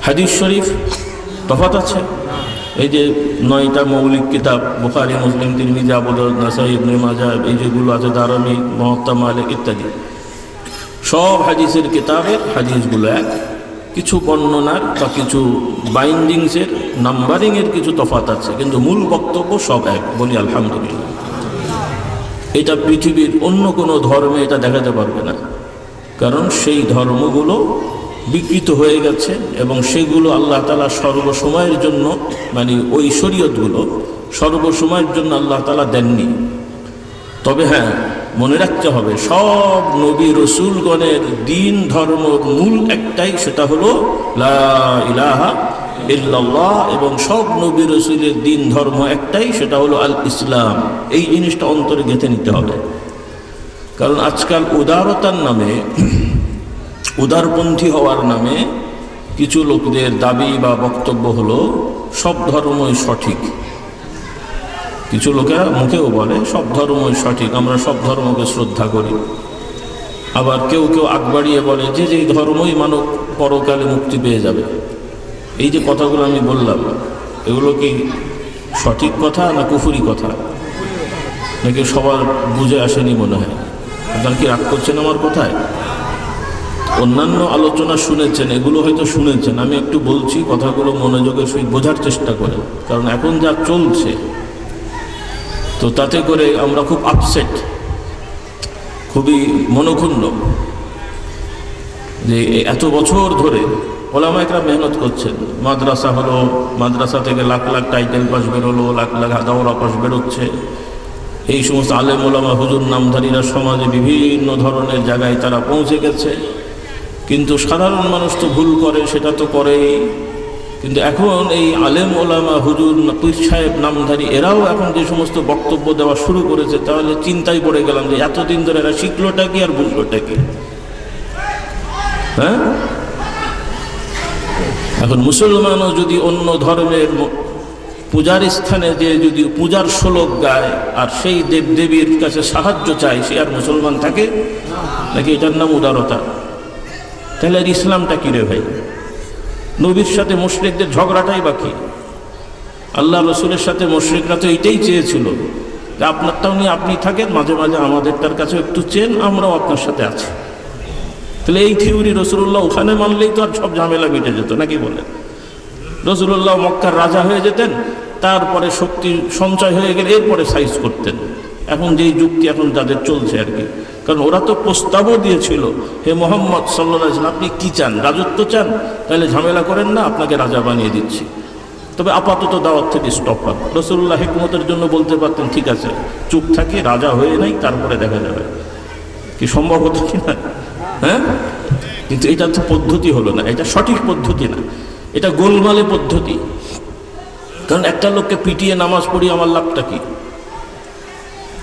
হাদিস শরীফ তফাৎ আছে? এই যে 9টা মৌলিক কিতাব, বুখারী, মুসলিম, তিরমিজি, আবু দাউদ, নাসাঈ, ইবনে মাজাহ, এই যেগুলো আছে, দারমি, মুওয়াত্তা মালিক ইত্যাদি, সব হাদিসের কিতাবের হাদিসগুলো এক। কিছু বর্ণনার বা কিছু বাইন্ডিংসের, নাম্বারিংয়ের কিছু তফাৎ আছে, কিন্তু মূল বক্তব্য সব এক। বলি আলহামদুলিল্লাহ। এটা পৃথিবীর অন্য কোনো ধর্মে এটা দেখাতে পারবে না, কারণ সেই ধর্মগুলো বিকৃত হয়ে গেছে, এবং সেগুলো আল্লাহ তাআলা সর্বসময়ের জন্য, মানে ওই শরীয়তগুলো সর্বসময়ের জন্য আল্লাহ তাআলা দেননি। তবে হ্যাঁ, মনে রাখতে হবে সব নবী রাসূলগণের দিন, ধর্ম মূল একটাই, সেটা হলো লা ইলাহা ইল্লাল্লাহ, এবং সব নবী রাসূলের দিন ধর্ম একটাই, সেটা হলো আল ইসলাম। এই জিনিসটা অন্তরে গেঁথে নিতে হবে। কারণ আজকাল উদারতার নামে, উদারপন্থী হওয়ার নামে কিছু লোকদের দাবি বা বক্তব্য হলো সব ধর্মই সঠিক। কিছু লোকেরা মুখেও বলে সব ধর্মই সঠিক, আমরা সব ধর্মকে শ্রদ্ধা করি। আবার কেউ কেউ আগ বাড়িয়ে বলে যে যেই ধর্মই মানব পরকালে মুক্তি পেয়ে যাবে। এই যে কথাগুলো আমি বললাম, এগুলো কি সঠিক কথা না কুফরি কথা, নাকি সবার বুঝে আসেনি মনে হয়? আপনারা কি রাগ করছেন আমার কথায়? অন্যান্য আলোচনা শুনেছেন, এগুলো হয়তো শুনেছেন, আমি একটু বলছি, কথাগুলো মনোযোগের সহিত বোঝার চেষ্টা করেন। কারণ এখন যা চলছে, তো তাতে করে আমরা খুব আপসেট, খুবই মনক্ষুণ্ণ যে এত বছর ধরে ওলামা একরাম মেহনত করছেন। মাদ্রাসা হলো, মাদ্রাসা থেকে লাখ লাখ টাইটেল পাস বেরোলো, লাখ লাখ দাওরা পাস বেরোচ্ছে। এই সমস্ত আলেম ওলামা হুজুর নামধারীরা সমাজে বিভিন্ন ধরনের জায়গায় তারা পৌঁছে গেছে। কিন্তু সাধারণ মানুষ তো ভুল করে, সেটা তো করেই। কিন্তু এখন এই আলেম ওলামা হুজুর পীর সাহেব নামধারী এরাও এখন যে সমস্ত বক্তব্য দেওয়া শুরু করেছে, তাহলে চিন্তায় পড়ে গেলাম যে এতদিন ধরে এরা শিখলোটা কি আর বুঝলোটা কি? হ্যাঁ, এখন মুসলমানও যদি অন্য ধর্মের পূজার স্থানে যে যদি পূজার শ্লোক গায় আর সেই দেবদেবীর কাছে সাহায্য চায়, সে আর মুসলমান থাকে নাকি? এটার নাম উদারতা? তাহলে আর ইসলামটা কি রে ভাই? নবীর সাথে মুশরিকদের ঝগড়াটাই বাকি। আল্লাহ রসুলের সাথে মুশরিকরা তো এইটাই চেয়েছিল যে আপনারটাও নিয়ে আপনি থাকেন, মাঝে মাঝে আমাদেরটার কাছে একটু চেন, আমরাও আপনার সাথে আছি। তাহলে এই থিওরি রসুল্লাহ ওখানে মানলেই তো আর সব ঝামেলা মিটে যেত, নাকি বলেন? রসুল্লাহ মক্কার রাজা হয়ে যেতেন, তারপরে শক্তি সঞ্চয় হয়ে গেলে এরপরে সাইজ করতেন। এখন যেই যুক্তি এখন তাদের চলছে আর কি। কারণ ওরা তো প্রস্তাবও দিয়েছিল, হে মোহাম্মদ সাল্লাল্লাহু আলাইহি ওয়াসাল্লাম, আপনি কি চান? রাজত্ব চান? তাহলে ঝামেলা করেন না, আপনাকে রাজা বানিয়ে দিচ্ছি, তবে আপাতত দাওয়াত থেকে স্টপ পান। রসুল্লাহ হিকমতের জন্য বলতে পারতেন ঠিক আছে, চুপ থাকি, রাজা হয়ে নাই, তারপরে দেখা যাবে। কি সম্ভব হতো কিনা? হ্যাঁ, কিন্তু এটা তো পদ্ধতি হলো না, এটা সঠিক পদ্ধতি না, এটা গোলমালে পদ্ধতি। কারণ একটা লোককে পিটিয়ে নামাজ পড়ি আমার লাভটা কি?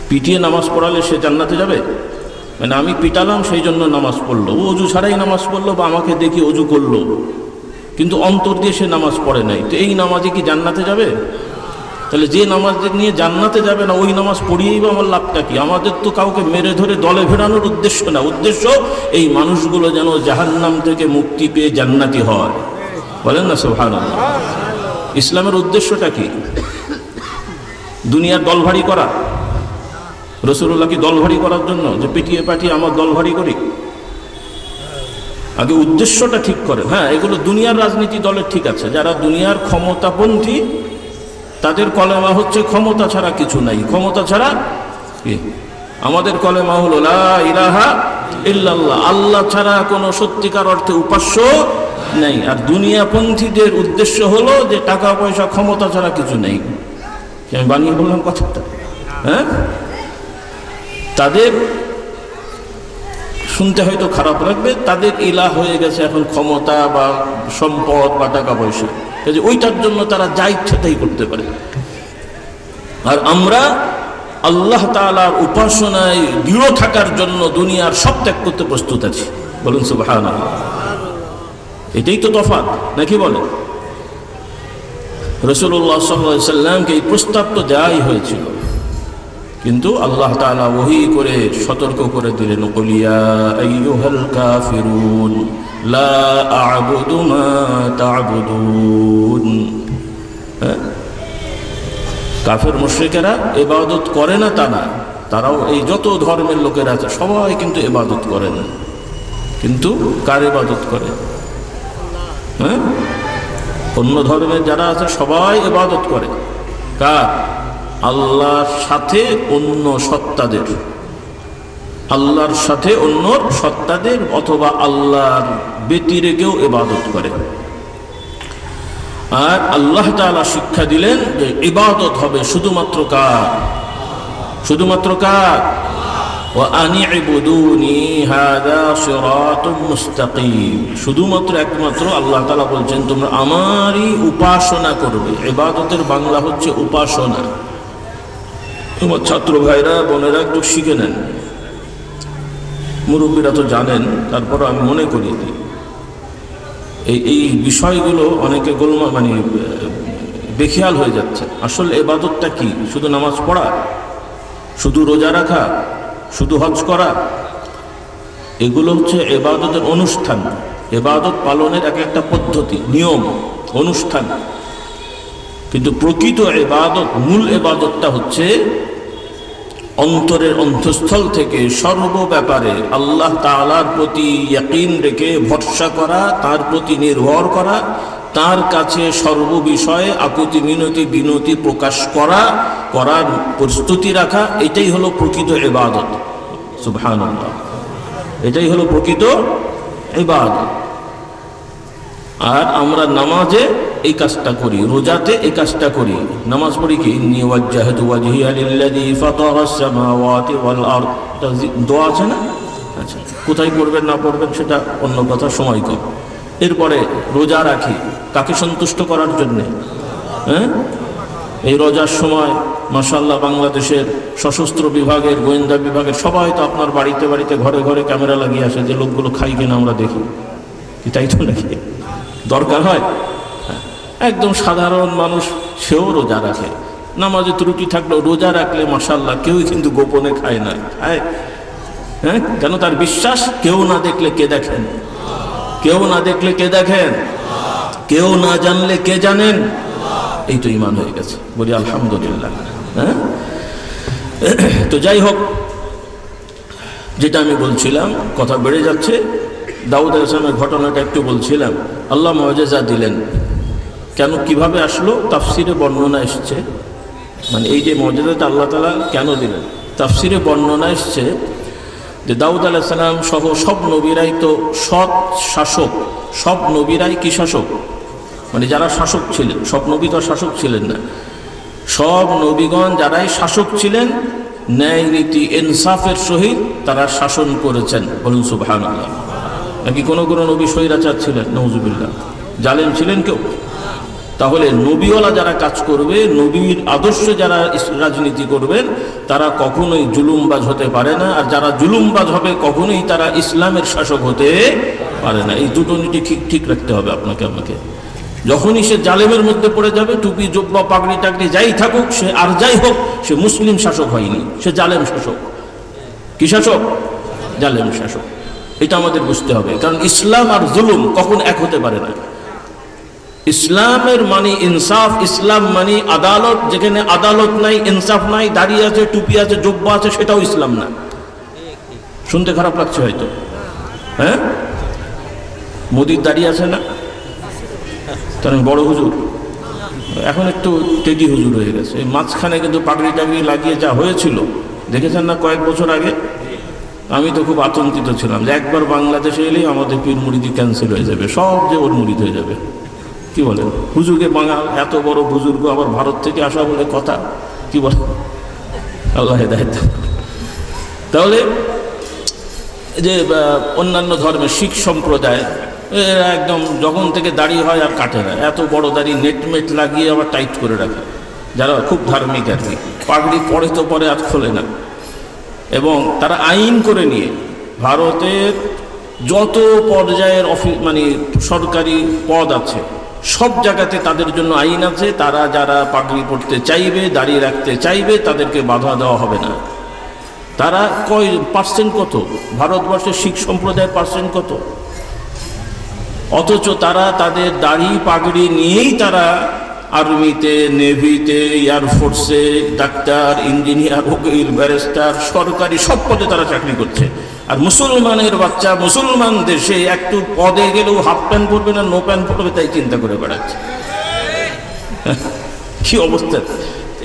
পিটিয়ে নামাজ পড়ালে সে জান্নাতে যাবে? মানে আমি পিটালাম সেই জন্য নামাজ পড়লো, ও অজু ছাড়াই নামাজ পড়লো, বা আমাকে দেখি অজু করলো, কিন্তু অন্তর দিয়ে সে নামাজ পড়ে নাই, তো এই নামাজে কি জান্নাতে যাবে? তাহলে যে নামাজ নিয়ে জান্নাতে যাবে না, ওই নামাজ পড়িয়েই বা আমার লাভটা কি? আমাদের তো কাউকে মেরে ধরে দলে ভেড়ানোর উদ্দেশ্য না, উদ্দেশ্য এই মানুষগুলো যেন জাহান্নাম থেকে মুক্তি পেয়ে জান্নাতি হয়। বলেন না সুবহানাল্লাহ? ইসলামের উদ্দেশ্যটা কি? দুনিয়ার দল ভারী করা? রাসূলুল্লাহ কি দল ভারী করার জন্য যে পিটিয়ে পাঠিয়ে আমার দল ভারী করি? আগে উদ্দেশ্যটা ঠিক করেন। হ্যাঁ, এগুলো দুনিয়ার রাজনীতি দলের ঠিক আছে, যারা দুনিয়ার ক্ষমতাপন্থী তাদের কলেমা হচ্ছে ক্ষমতা ছাড়া কিছু নাই, ক্ষমতা ছাড়া কি? আমাদের কলেমা হলো লা ইলাহা ইল্লাল্লাহ, আল্লাহ ছাড়া কোনো সত্যিকার অর্থে উপাস্য নেই। আর দুনিয়াপন্থীদের উদ্দেশ্য হলো যে টাকা পয়সা ক্ষমতা ছাড়া কিছু নেই। আমি বানিয়ে বললাম কথাটা? হ্যাঁ, তাদের শুনতে হয়তো খারাপ লাগবে, তাদের ইলাহ হয়ে গেছে এখন ক্ষমতা বা সম্পদ বা টাকা পয়সা, ওইটার জন্য তারা যা ইচ্ছা তাই করতে পারে। আর আমরা আল্লাহ তাআলার উপাসনায় দৃঢ় থাকার জন্য দুনিয়ার সব ত্যাগ করতে প্রস্তুত আছি। বলুন সুবহানাল্লাহ। এটাই তো তফাৎ, নাকি বলেন? রাসূলুল্লাহ সাল্লাল্লাহু আলাইহি ওয়াসাল্লামকে এই প্রস্তাব তো দেওয়াই হয়েছিল, কিন্তু আল্লাহ তাআলা ওহী করে সতর্ক করে দিলেন, কুল ইয়া আইয়ুহাল কাফিরুন লা আ'বুদু মা তা'বুদুন। কাফের মুশরিকেরা ইবাদত করে না তা না, তারাও এই যত ধর্মের লোকেরা আছে সবাই কিন্তু ইবাদত করে না। কিন্তু কার ইবাদত করে? হ্যাঁ, অন্য ধর্মের যারা আছে সবাই ইবাদত করে কার? আল্লাহর সাথে অন্য সত্তাদের, আল্লাহর সাথে অন্য সত্তাদের, অথবা আল্লাহর ব্যতিরেকেও ইবাদত করে। আর আল্লাহ তাআলা শিক্ষা দিলেন যে ইবাদত হবে শুধুমাত্র কার? শুধুমাত্র কার? ওয়া আনি'বুদুনি হাযা সিরাতুম মুস্তাকিম, শুধুমাত্র একমাত্র আল্লাহ তাআলা বলছেন তোমরা আমারই উপাসনা করবে। ইবাদতের বাংলা হচ্ছে উপাসনা। তোমার ছাত্র ভাইরা বোনেরা একটু শিখে নেন, মুরব্বীরা তো জানেন, তারপরও আমি মনে করিয়ে দিই, এই বিষয়গুলো অনেকে গোলমাল মানে বেখেয়াল হয়ে যাচ্ছে। আসল ইবাদতটা কি? শুধু নামাজ পড়া, শুধু রোজা রাখা, শুধু হজ করা? এগুলো হচ্ছে ইবাদতের অনুষ্ঠান, ইবাদত পালনের এক একটা পদ্ধতি, নিয়ম, অনুষ্ঠান। কিন্তু প্রকৃত ইবাদত, মূল ইবাদতটা হচ্ছে অন্তরের অন্তঃস্থল থেকে সর্ব ব্যাপারে আল্লাহ তাআলার প্রতি ইয়াকিন রেখে ভরসা করা, তার প্রতি নির্ভর করা, তার কাছে সর্ববিষয়ে আকুতি মিনতি বিনতি প্রকাশ করার প্রস্তুতি রাখা, এটাই হলো প্রকৃত ইবাদত। সুবহানাল্লাহ, এটাই হলো প্রকৃত ইবাদত। আর আমরা নামাজে এই কাজটা করি, রোজাতে এই কাজটা করি। নামাজ পড়ি কি? ইন্নী ওয়াজ্জাহতু ওয়াজহিয়া লিল্লাযী ফাতারাস সামাওয়াতি ওয়াল আরদ, দোয়া আছে না? আচ্ছা, কোথায় পড়বেন না পড়বেন সেটা অন্য কথা, সময় কম। এরপরে রোজা রাখি কাকে সন্তুষ্ট করার জন্যে? হ্যাঁ, এই রোজার সময় মাশাআল্লাহ বাংলাদেশের সশস্ত্র বিভাগের, গোয়েন্দা বিভাগের সবাই তো আপনার বাড়িতে বাড়িতে ঘরে ঘরে ক্যামেরা লাগিয়ে আসে যে লোকগুলো খাই কিনা আমরা দেখি, কি তাই তো নাকি? দরকার হয়? একদম সাধারণ মানুষ সেও রোজা রাখে, নামাজে ত্রুটি থাকলেও রোজা রাখলে মাশাআল্লাহ কেউই কিন্তু গোপনে খায় না, খায়। হ্যাঁ, কেন? তার বিশ্বাস কেউ না দেখলে কে দেখেন, কেউ না দেখলে কে দেখেন, কেউ না জানলে কে জানেন। এই তো ঈমান হয়ে গেছে, বলি আলহামদুলিল্লাহ। হ্যাঁ, তো যাই হোক, যেটা আমি বলছিলাম, কথা বেড়ে যাচ্ছে। দাউদ আলাইহিস সালামের ঘটনাটা একটু বলছিলাম। আল্লাহ মুআজিজা দিলেন, কেন কিভাবে আসলো? তাফসিরে বর্ণনা এসছে, মানে এই যে মুআজিজাটা আল্লাহ তাআলা কেন দিলেন, তাফসিরে বর্ণনা এসছে যে দাউদ আলাইহিস সালাম সহ সব নবীরাই তো সৎ শাসক। সব নবীরাই কি শাসক? মানে যারা শাসক ছিলেন, সব নবী তো শাসক ছিলেন না, সব নবীগণ যারাই শাসক ছিলেন, ন্যায় নীতি ইনসাফের সহিত তারা শাসন করেছেন। বলুন সুবহানাল্লাহ। নাকি কোনো কোনো নবী স্বৈরাচার ছিলেন? নাউজুবিল্লাহ। জালেম ছিলেন কেউ? তাহলে নবীওয়ালা যারা কাজ করবে, নবীর আদর্শে যারা রাজনীতি করবেন, তারা কখনোই জুলুমবাজ হতে পারে না। আর যারা জুলুমবাজ হবে কখনোই তারা ইসলামের শাসক হতে পারে না। এই দুটো নীতি ঠিক রাখতে হবে আপনাকে আমাকে। যখনই সে জালেমের মধ্যে পড়ে যাবে, টুপি জব্বা পাগড়ি টাগড়ি যাই থাকুক, সে আর যাই হোক, সে মুসলিম শাসক হয়নি, সে জালেম শাসক। কি শাসক? জালেম শাসক। এটা আমাদের বুঝতে হবে, কারণ ইসলাম আর জুলুম কখন এক হতে পারে না। ইসলামের মানে ইনসাফ, ইসলাম মানে আদালত। যেখানে আদালত নাই, ইনসাফ নাই, দাড়ি আছে, টুপি আছে, জব্বা আছে, সেটাও ইসলাম না। শুনতে খারাপ লাগছে হয়তো। হ্যাঁ, মোদির দাড়ি আছে না? তার বড় হুজুর, এখন একটু টেডি হুজুর হয়ে গেছে। এই মাঝখানে কিন্তু পাগড়ি টাগড়ি লাগিয়ে যা হয়েছিল দেখেছেন না কয়েক বছর আগে? আমি তো খুব আতঙ্কিত ছিলাম যে একবার বাংলাদেশে এলেই আমাদের পীর মুরিদি ক্যান্সেল হয়ে যাবে, সব যে ওর মুরিদ হয়ে যাবে। কি বলেন? হুজুরকে বাঙাল, এত বড় বুজুর্গ, আবার ভারত থেকে আসা বলে কথা। কি বলে? আল্লাহ হেদায়েত। তাহলে যে অন্যান্য ধর্মের শিখ সম্প্রদায়, এরা একদম যখন থেকে দাড়ি হয় আর কাটে না, এত বড় দাড়ি নেটমেট লাগিয়ে আবার টাইট করে রাখে, যারা খুব ধার্মিক আর কি। পাগড়ি পরে তো পরে আর খোলে না। এবং তারা আইন করে নিয়ে ভারতের যত পর্যায়ের মানে সরকারি পদ আছে, সব জায়গাতে তাদের জন্য আইন আছে। তারা যারা পাগড়ি পড়তে চাইবে, দাড়ি রাখতে চাইবে, তাদেরকে বাধা দেওয়া হবে না। তারা পার্সেন্ট কত? ভারতবর্ষের শিখ সম্প্রদায়ের পার্সেন্ট কত? অথচ তারা তাদের দাড়ি পাগড়ি নিয়েই তারা আর্মিতে, নেভিতে, এয়ারফোর্সে, ডাক্তার, ইঞ্জিনিয়ার, উকিল, ব্যারিস্টার, সরকারি সব পদে তারা চাকরি করছে। আর মুসলমানের বাচ্চা মুসলমান দেশে একটু পদে গেলেও হাফ প্যান্ট পরবে না, নো প্যান্ট পরবে, তাই চিন্তা করে বেড়াচ্ছে। কি অবস্থা!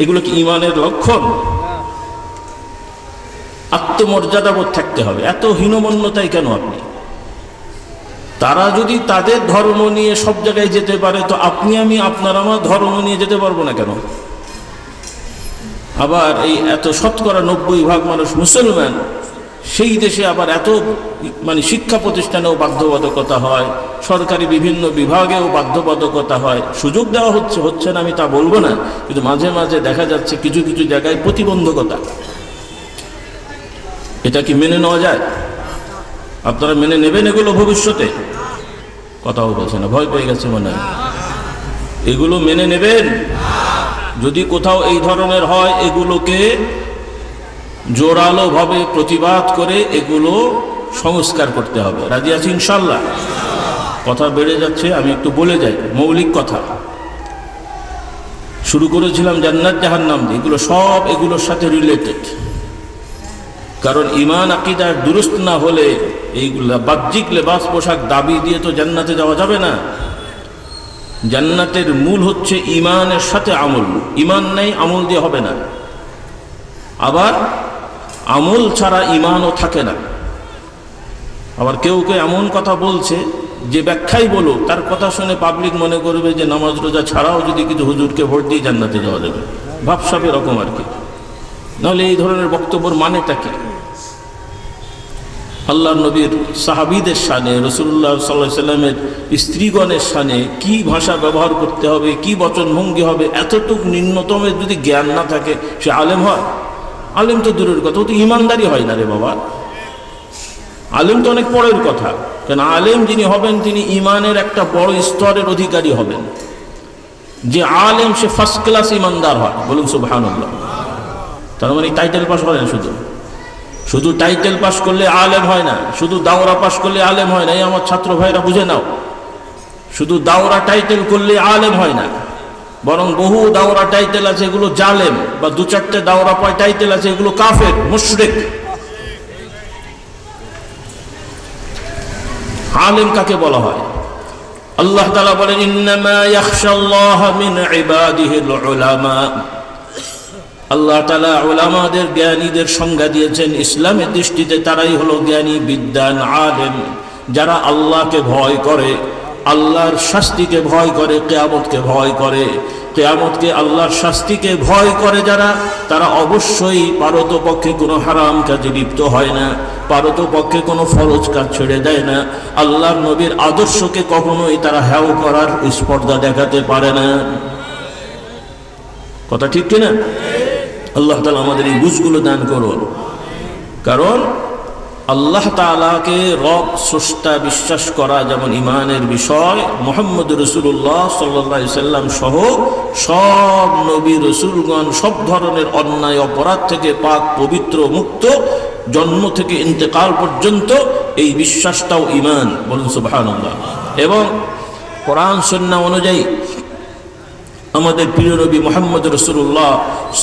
এগুলো কি ঈমানের লক্ষণ? আত্মমর্যাদাবোধ থাকতে হবে। এত হীনমন্যতাই কেন আপনি? তারা যদি তাদের ধর্ম নিয়ে সব জায়গায় যেতে পারে, তো আপনি আমি আপনার আমার ধর্ম নিয়ে যেতে পারবো না কেন? আবার এই এত শতকরা 90% মানুষ মুসলমান, সেই দেশে আবার এত মানে শিক্ষা প্রতিষ্ঠানেও বাধ্যবাধকতা হয়, সরকারি বিভিন্ন বিভাগেও বাধ্যবাধকতা হয়। সুযোগ দেওয়া হচ্ছে না আমি তা বলবো না, কিন্তু মাঝে মাঝে দেখা যাচ্ছে কিছু কিছু জায়গায় প্রতিবন্ধকতা। এটা কি মেনে নেওয়া যায়? আপনারা মেনে নেবেন এগুলো ভবিষ্যতে? কথাও বলছে না, ভয় পেয়ে গেছে মনে হয়। এগুলো মেনে নেবেন? যদি কোথাও এই ধরনের হয় এগুলোকে জোরালোভাবে প্রতিবাদ করে এগুলো সংস্কার করতে হবে। রাজি আছি ইনশাল্লাহ? কথা বেড়ে যাচ্ছে, আমি একটু বলে যাই মৌলিক কথা। শুরু করেছিলাম জান্নাত জাহান্নাম দিয়ে, এগুলো সব এগুলোর সাথে রিলেটেড। কারণ ঈমান আকীদা দুরুস্ত না হলে এইগুলা বাহ্যিক লেবাস পোশাক দাবি দিয়ে তো জান্নাতে যাওয়া যাবে না। জান্নাতের মূল হচ্ছে ঈমানের সাথে আমল। ঈমান নেই, আমল দিয়ে হবে না। আবার আমল ছাড়া ঈমানও থাকে না। আবার কেউ কেউ এমন কথা বলছে যে ব্যাখ্যাই বলুক, তার কথা শুনে পাবলিক মনে করবে যে নামাজ রোজা ছাড়াও যদি কিছু হুজুরকে ভোট দিয়ে জান্নাতে যাওয়া যাবে। ভাবসাব এরকম আর কি। নাহলে এই ধরনের বক্তব্যের মানেটা কি? আল্লাহ নবীর সাহাবীদের শানে, রাসূলুল্লাহ সাল্লাল্লাহু আলাইহি সাল্লামের স্ত্রীগণের শানে কি ভাষা ব্যবহার করতে হবে, কি বচনভঙ্গি হবে, এতটুকু ন্যূনতমের যদি জ্ঞান না থাকে সে আলেম হয়? আলেম তো দূরের কথা, ও তো ইমানদারি হয় না রে বাবা। আলেম তো অনেক পরের কথা। কেন আলেম যিনি হবেন তিনি ইমানের একটা বড় স্তরের অধিকারী হবেন। যে আলেম সে ফার্স্ট ক্লাস ইমানদার হয়, বলুন সুবহানাল্লাহ। তার মানে টাইটেল পাস হয় না, শুধু টাইটেল পাস করলে আলেম হয় না, শুধু দাওরা পাস করলে আলেম হয় না। এই আমার ছাত্র ভাইরা বুঝে নাও, শুধু দাওরা টাইটেল করলে আলেম হয় না, বরং বহু দাওরা টাইটেল আছে এগুলো জালেম, বা দু চারটে দাওরা পায় টাইটেল আছে এগুলো কাফের, মুশরিক। আলেম কাকে বলা হয়? আল্লাহ তাআলা বলেন ইন্নামা ইয়াখশাল্লাহ মিন ইবাদিহিল উলামা। আল্লাহ তাআলা উলামাদের, জ্ঞানীদের সংজ্ঞা দিয়েছেন ইসলামের দৃষ্টিতে তারাই হলো জ্ঞানী, বিদ্বান, আলেম, যারা আল্লাহকে ভয় করে, আল্লাহর শাস্তিকে ভয় করে, কিয়ামতকে ভয় করে। কিয়ামতকে, আল্লাহর শাস্তিকে ভয় করে যারা, তারা অবশ্যই পারতপক্ষে কোনো হারাম কাজে লিপ্ত হয় না, পারতপক্ষে কোনো ফরজ কাজ ছেড়ে দেয় না, আল্লাহর নবীর আদর্শকে কখনোই তারা হেয় করার স্পর্ধা দেখাতে পারে না। কথা ঠিক কিনা? আল্লাহ তাআলা আমাদের এই বুঝগুলো দান করুন। কারণ আল্লাহ তাআলাকে রব, স্রষ্টা বিশ্বাস করা যেমন ঈমানের বিষয়, মুহাম্মদ রাসূলুল্লাহ সাল্লাল্লাহু আলাইহি সাল্লাম সহ সব নবী রাসূলগণ সব ধরনের অন্যায় অপরাধ থেকে পাক পবিত্র মুক্ত, জন্ম থেকে ইন্তেকাল পর্যন্ত এই বিশ্বাসটাও ঈমান, বলুন সুবহানাল্লাহ। এবং কোরআন সুন্নাহ অনুযায়ী আমাদের প্রিয় নবী মুহাম্মদ রাসূলুল্লাহ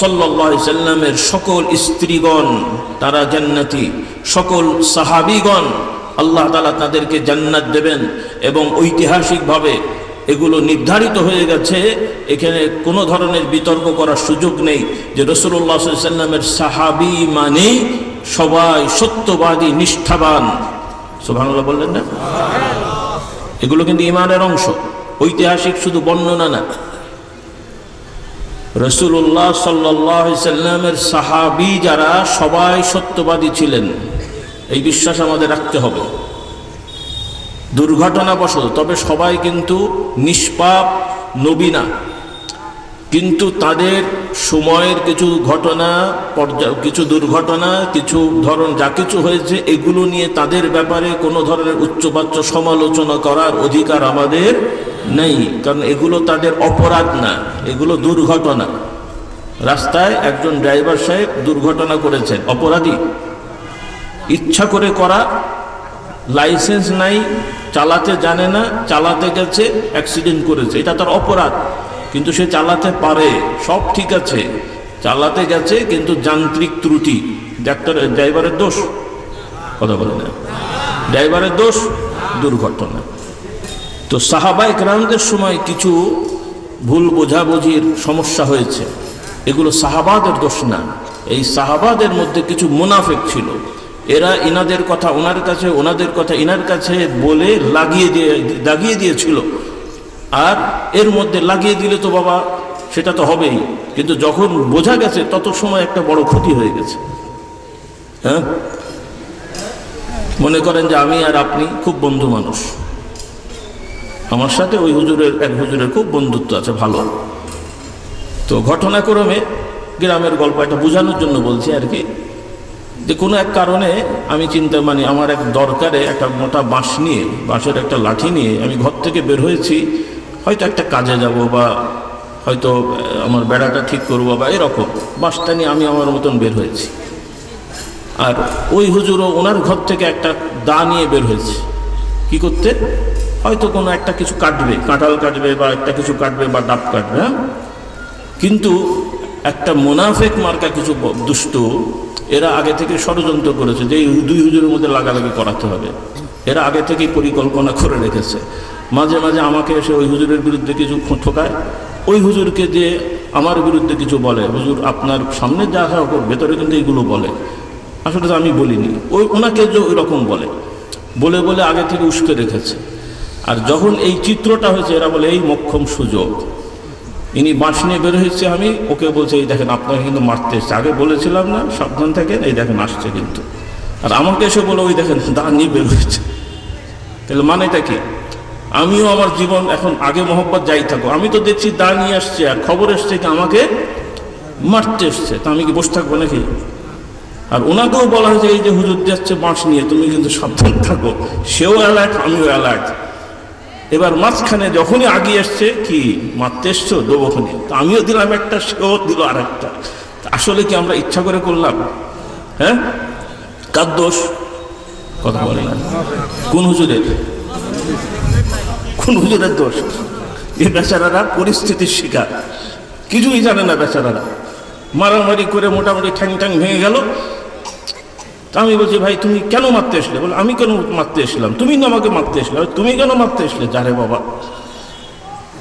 সাল্লাল্লাহু আলাইহি সাল্লামের সকল স্ত্রীগণ তারা জান্নাতি, সকল সাহাবীগণ আল্লাহ তাআলা তাদেরকে জান্নাত দেবেন। এবং ঐতিহাসিকভাবে এগুলো নির্ধারিত হয়ে গেছে, এখানে কোনো ধরনের বিতর্ক করার সুযোগ নেই যে রাসূলুল্লাহ সাল্লাল্লাহু আলাইহি সাল্লামের সাহাবী মানেই সবাই সত্যবাদী, নিষ্ঠাবান। সুবহানাল্লাহ বললেন না? এগুলো কিন্তু ঈমানের অংশ, ঐতিহাসিক শুধু বর্ণনা না। রাসূলুল্লাহ সাল্লাল্লাহু আলাইহি সাল্লামের সাহাবী যারা সবাই সত্যবাদী ছিলেন, এই বিশ্বাস আমাদের রাখতে হবে। দুর্ঘটনাবশত, তবে সবাই কিন্তু নিষ্পাপ নবী না, কিন্তু তাদের সময়ের কিছু ঘটনা, কিছু দুর্ঘটনা, কিছু ধরন যা কিছু হয়েছে এগুলো নিয়ে তাদের ব্যাপারে কোনো ধরনের উচ্চবাচ্য সমালোচনা করার অধিকার আমাদের নেই। কারণ এগুলো তাদের অপরাধ না, এগুলো দুর্ঘটনা। রাস্তায় একজন ড্রাইভার সাহেব দুর্ঘটনা করেছেন, অপরাধী, ইচ্ছা করে করা, লাইসেন্স নাই, চালাতে জানে না, চালাতে গেছে, অ্যাক্সিডেন্ট করেছে, এটা তার অপরাধ। কিন্তু সে চালাতে পারে, সব ঠিক আছে, চালাতে গেছে কিন্তু যান্ত্রিক ত্রুটি, ড্রাইভারের দোষ? কথা বলে না, ড্রাইভারের দোষ, দুর্ঘটনা। তো সাহাবায়ে কেরামদের সময় কিছু ভুল বোঝাবুঝির সমস্যা হয়েছে, এগুলো সাহাবাদের দোষ না। এই সাহাবাদের মধ্যে কিছু মুনাফিক ছিল, এরা ইনাদের কথা ওনার কাছে, ওনাদের কথা ইনার কাছে বলে লাগিয়ে দিয়েছিল। আর এর মধ্যে লাগিয়ে দিলে তো বাবা সেটা তো হবেই, কিন্তু যখন বোঝা গেছে তত সময় একটা বড় ক্ষতি হয়ে গেছে। হ্যাঁ, মনে করেন যে আমি আর আপনি খুব বন্ধু মানুষ, আমার সাথে ওই এক হুজুরের খুব বন্ধুত্ব আছে, ভালো। তো ঘটনাক্রমে গ্রামের গল্প একটা বোঝানোর জন্য বলছি আর কি, যে কোনো এক কারণে আমি আমার এক দরকারে একটা মোটা বাঁশের একটা লাঠি নিয়ে আমি ঘর থেকে বের হয়েছি, হয়তো একটা কাজে যাব বা হয়তো আমার বেড়াটা ঠিক করবো বা এরকম বাঁশটা নিয়ে আমি আমার মতন বের হয়েছি। আর ওই হুজুরও ওনার ঘর থেকে একটা দা নিয়ে বের হয়েছে, কি করতে, হয়তো কোনো একটা কিছু কাটবে, কাঁঠাল কাটবে বা একটা কিছু কাটবে বা ডাব কাটবে। হ্যাঁ, কিন্তু একটা মুনাফিক মার্কা কিছু দুষ্ট এরা আগে থেকে ষড়যন্ত্র করেছে যে এই দুই হুজুরের মধ্যে লাগালাগি করাতে হবে। এরা আগে থেকেই পরিকল্পনা করে রেখেছে। মাঝে মাঝে আমাকে এসে ওই হুজুরের বিরুদ্ধে কিছু ঠোকায়, ওই হুজুরকে যে আমার বিরুদ্ধে কিছু বলে, হুজুর আপনার সামনে যা হোক ভেতরে কিন্তু এইগুলো বলে, আসলে তো আমি বলিনি, ওনাকে যে ওই রকম বলে বলে আগে থেকে উস্কে রেখেছে। আর যখন এই চিত্রটা হয়েছে এরা বলে এই মোক্ষম সুযোগ, ইনি বাঁশ নিয়ে বের হয়েছে, আমি ওকে বলছি এই দেখেন আপনাকে কিন্তু মারতে এসছে, আগে বলেছিলাম না সাবধান থাকেন, এই দেখেন আসছে কিন্তু। আর আমাকে এসে বলে ওই দেখেন দা নিয়ে বের হয়েছে। তাহলে মানেটা কি, আমিও আমার জীবন এখন আগে মোহব্বত যাই থাকো, আমি তো দেখছি দা নিয়ে আসছে আর খবর এসছে কি আমাকে মারতে এসছে, তা আমি কি বসে থাকবো নাকি? আর ওনাকেও বলা হয়েছে এই যে হুজুর যাচ্ছে বাঁশ নিয়ে, তুমি কিন্তু সাবধান থাকো, সেও অ্যালার্ট আমিও অ্যালার্ট। এবার মাঝখানে যখনই আগিয়ে আসছে কি মারতে এসছো দেবোখানে, তো আমিও দিলাম একটা, সেও দিল আর একটা। আসলে কি আমরা ইচ্ছা করে করলাম? হ্যাঁ, কার দোষ? কথা বলে না, কোন হুজুরের দোষ? এই বেচারারা পরিস্থিতির শিকার, কিছুই জানে না বেচারারা, মারামারি করে মোটামুটি ঠ্যাং ভেঙে গেল। তা আমি বলছি ভাই তুমি কেন মারতে আসলে? বলে আমি কেন মারতে এসলাম, তুমি না আমাকে মারতে আসলে, তুমি কেন মারতে আসলে? যারে বাবা।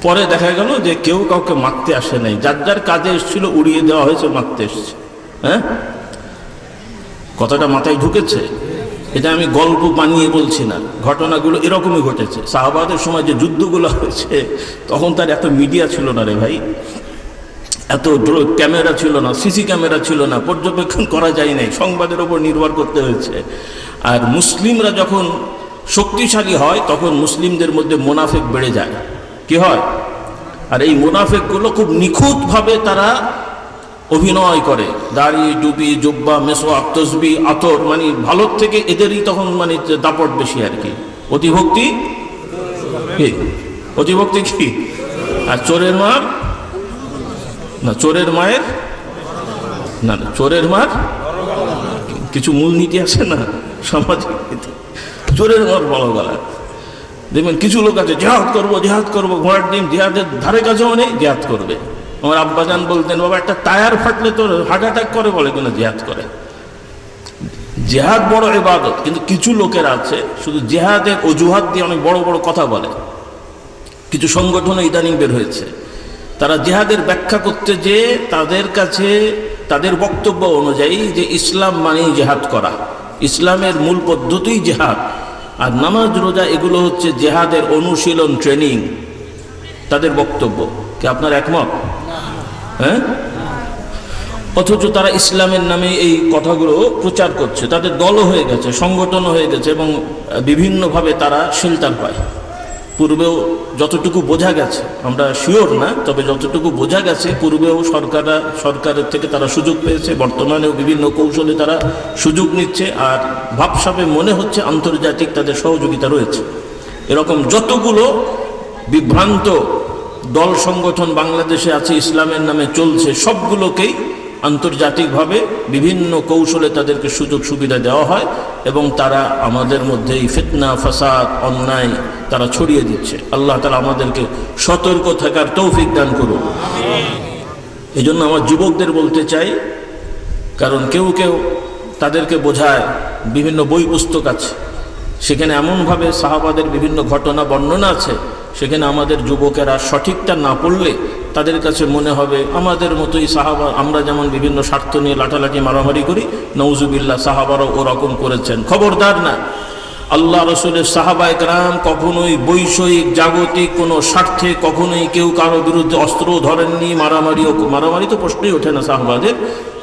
পরে দেখা গেল যে কেউ কাউকে মারতে আসে নাই, যার যার কাজে এসেছিল উড়িয়ে দেওয়া হয়েছে, মারতে এসছে। হ্যাঁ, কথাটা মাথায় ঢুকেছে? এটা আমি গল্প বানিয়ে বলছি না, ঘটনাগুলো এরকমই ঘটেছে। সাহাবাদের সময় যে যুদ্ধগুলো হয়েছে তখন তার এত মিডিয়া ছিল না রে ভাই, এত ক্যামেরা ছিল না, সিসি ক্যামেরা ছিল না, পর্যবেক্ষণ করা যায় নাই, সংবাদের ওপর নির্ভর করতে হয়েছে। আর মুসলিমরা যখন শক্তিশালী হয় তখন মুসলিমদের মধ্যে মুনাফিক বেড়ে যায়, কি হয়? আর এই মুনাফিকগুলো খুব নিখুঁতভাবে তারা অভিনয় করে, দাড়ি টুপি জুব্বা মেসওয়াক তসবি আতর, মানে ভালোর থেকে এদেরই তখন মানে দাপট বেশি আর কি। অতিভক্তি কি? আর চোরের মার না, চোরের মার কিছু মূলনীতি আছে না সামাজিক নীতি, চোরের মার বড় গলা। দেখবেন কিছু লোক আছে জিহাদ করবো, ঘোড়ার ডিম, জিহাদের ধারে কাছেও নেই, জিহাদ করবে। আমার আব্বাজান বলতেন বাবা একটা টায়ার ফাটলে তোর হার্ট অ্যাটাক করে, বলে কিনা জিহাদ করে। জিহাদ বড় ইবাদত, কিন্তু কিছু লোকের আছে শুধু জিহাদের অজুহাত দিয়ে অনেক বড় বড় কথা বলে। কিছু সংগঠন ইদানিং বের হয়েছে, তারা জিহাদের ব্যাখ্যা করতে যে তাদের কাছে তাদের বক্তব্য অনুযায়ী যে ইসলাম মানেই জিহাদ করা, ইসলামের মূল পদ্ধতি জিহাদ, আর নামাজ রোজা এগুলো হচ্ছে জিহাদের অনুশীলন ট্রেনিং, তাদের বক্তব্য। কি আপনার একমত? হ্যাঁ, অথচ তারা ইসলামের নামে এই কথাগুলো প্রচার করছে, তাদের দলও হয়ে গেছে, সংগঠনও হয়ে গেছে এবং বিভিন্নভাবে তারা শেল্টার পায়। পূর্বেও যতটুকু বোঝা গেছে, আমরা শিওর না, তবে যতটুকু বোঝা গেছে পূর্বেও সরকারের থেকে তারা সুযোগ পেয়েছে, বর্তমানেও বিভিন্ন কৌশলে তারা সুযোগ নিচ্ছে। আর ভাবসাবে মনে হচ্ছে আন্তর্জাতিক তাদের সহযোগিতা রয়েছে। এরকম যতগুলো বিভ্রান্ত দল সংগঠন বাংলাদেশে আছে ইসলামের নামে চলছে, সবগুলোকেই আন্তর্জাতিকভাবে বিভিন্ন কৌশলে তাদেরকে সুযোগ সুবিধা দেওয়া হয় এবং তারা আমাদের মধ্যে এই ফিতনা ফাসাদ অন্যায় তারা ছড়িয়ে দিচ্ছে। আল্লাহ তাআলা আমাদেরকে সতর্ক থাকার তৌফিক দান করুন। এই জন্য আমার যুবকদের বলতে চাই, কারণ কেউ তাদেরকে বোঝায়, বিভিন্ন বই পুস্তক আছে, সেখানে এমনভাবে সাহাবাদের বিভিন্ন ঘটনা বর্ণনা আছে, সেখানে আমাদের যুবকেরা সঠিকটা না পড়লে তাদের কাছে মনে হবে আমাদের মতোই সাহাবা, আমরা যেমন বিভিন্ন স্বার্থ নিয়ে লাঠালাঠি মারামারি করি, নওজুবিল্লাহ সাহাবারাও ওরকম করেছেন। খবরদার না, আল্লাহ রসুলের সাহাবায়ে কেরাম কখনোই বৈষয়িক জাগতিক কোনো স্বার্থে কখনোই কেউ কারো বিরুদ্ধে অস্ত্র ধরেননি, মারামারি তো প্রশ্নই ওঠে না সাহাবাদের।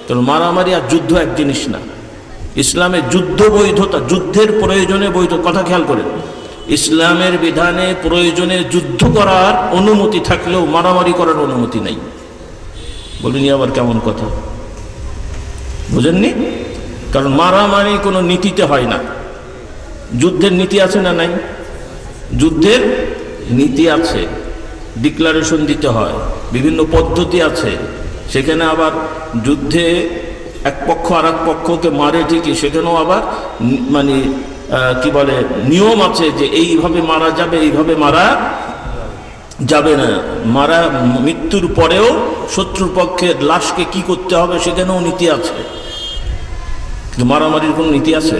কারণ মারামারি আর যুদ্ধ এক জিনিস না, ইসলামে যুদ্ধ বৈধতা, যুদ্ধের প্রয়োজনে বৈধ, কথা খেয়াল করেন, ইসলামের বিধানে প্রয়োজনে যুদ্ধ করার অনুমতি থাকলেও মারামারি করার অনুমতি নেই। বলিনি আবার কেমন কথা, বুঝেননি? কারণ মারামারি কোনো নীতিতে হয় না। যুদ্ধের নীতি আছে না নাই? যুদ্ধের নীতি আছে, ডিক্লারেশন দিতে হয়, বিভিন্ন পদ্ধতি আছে। সেখানে আবার যুদ্ধে এক পক্ষ আর এক পক্ষকে মারে ঠিকই, সেখানেও আবার মানে কি বলে নিয়ম আছে যে এইভাবে মারা যাবে, এইভাবে মারা যাবে না। মারা মৃত্যুর পরেও শত্রুর পক্ষের লাশকে কি করতে হবে সেখানেও নীতি আছে। কিন্তু মারামারির কোনো নীতি আছে?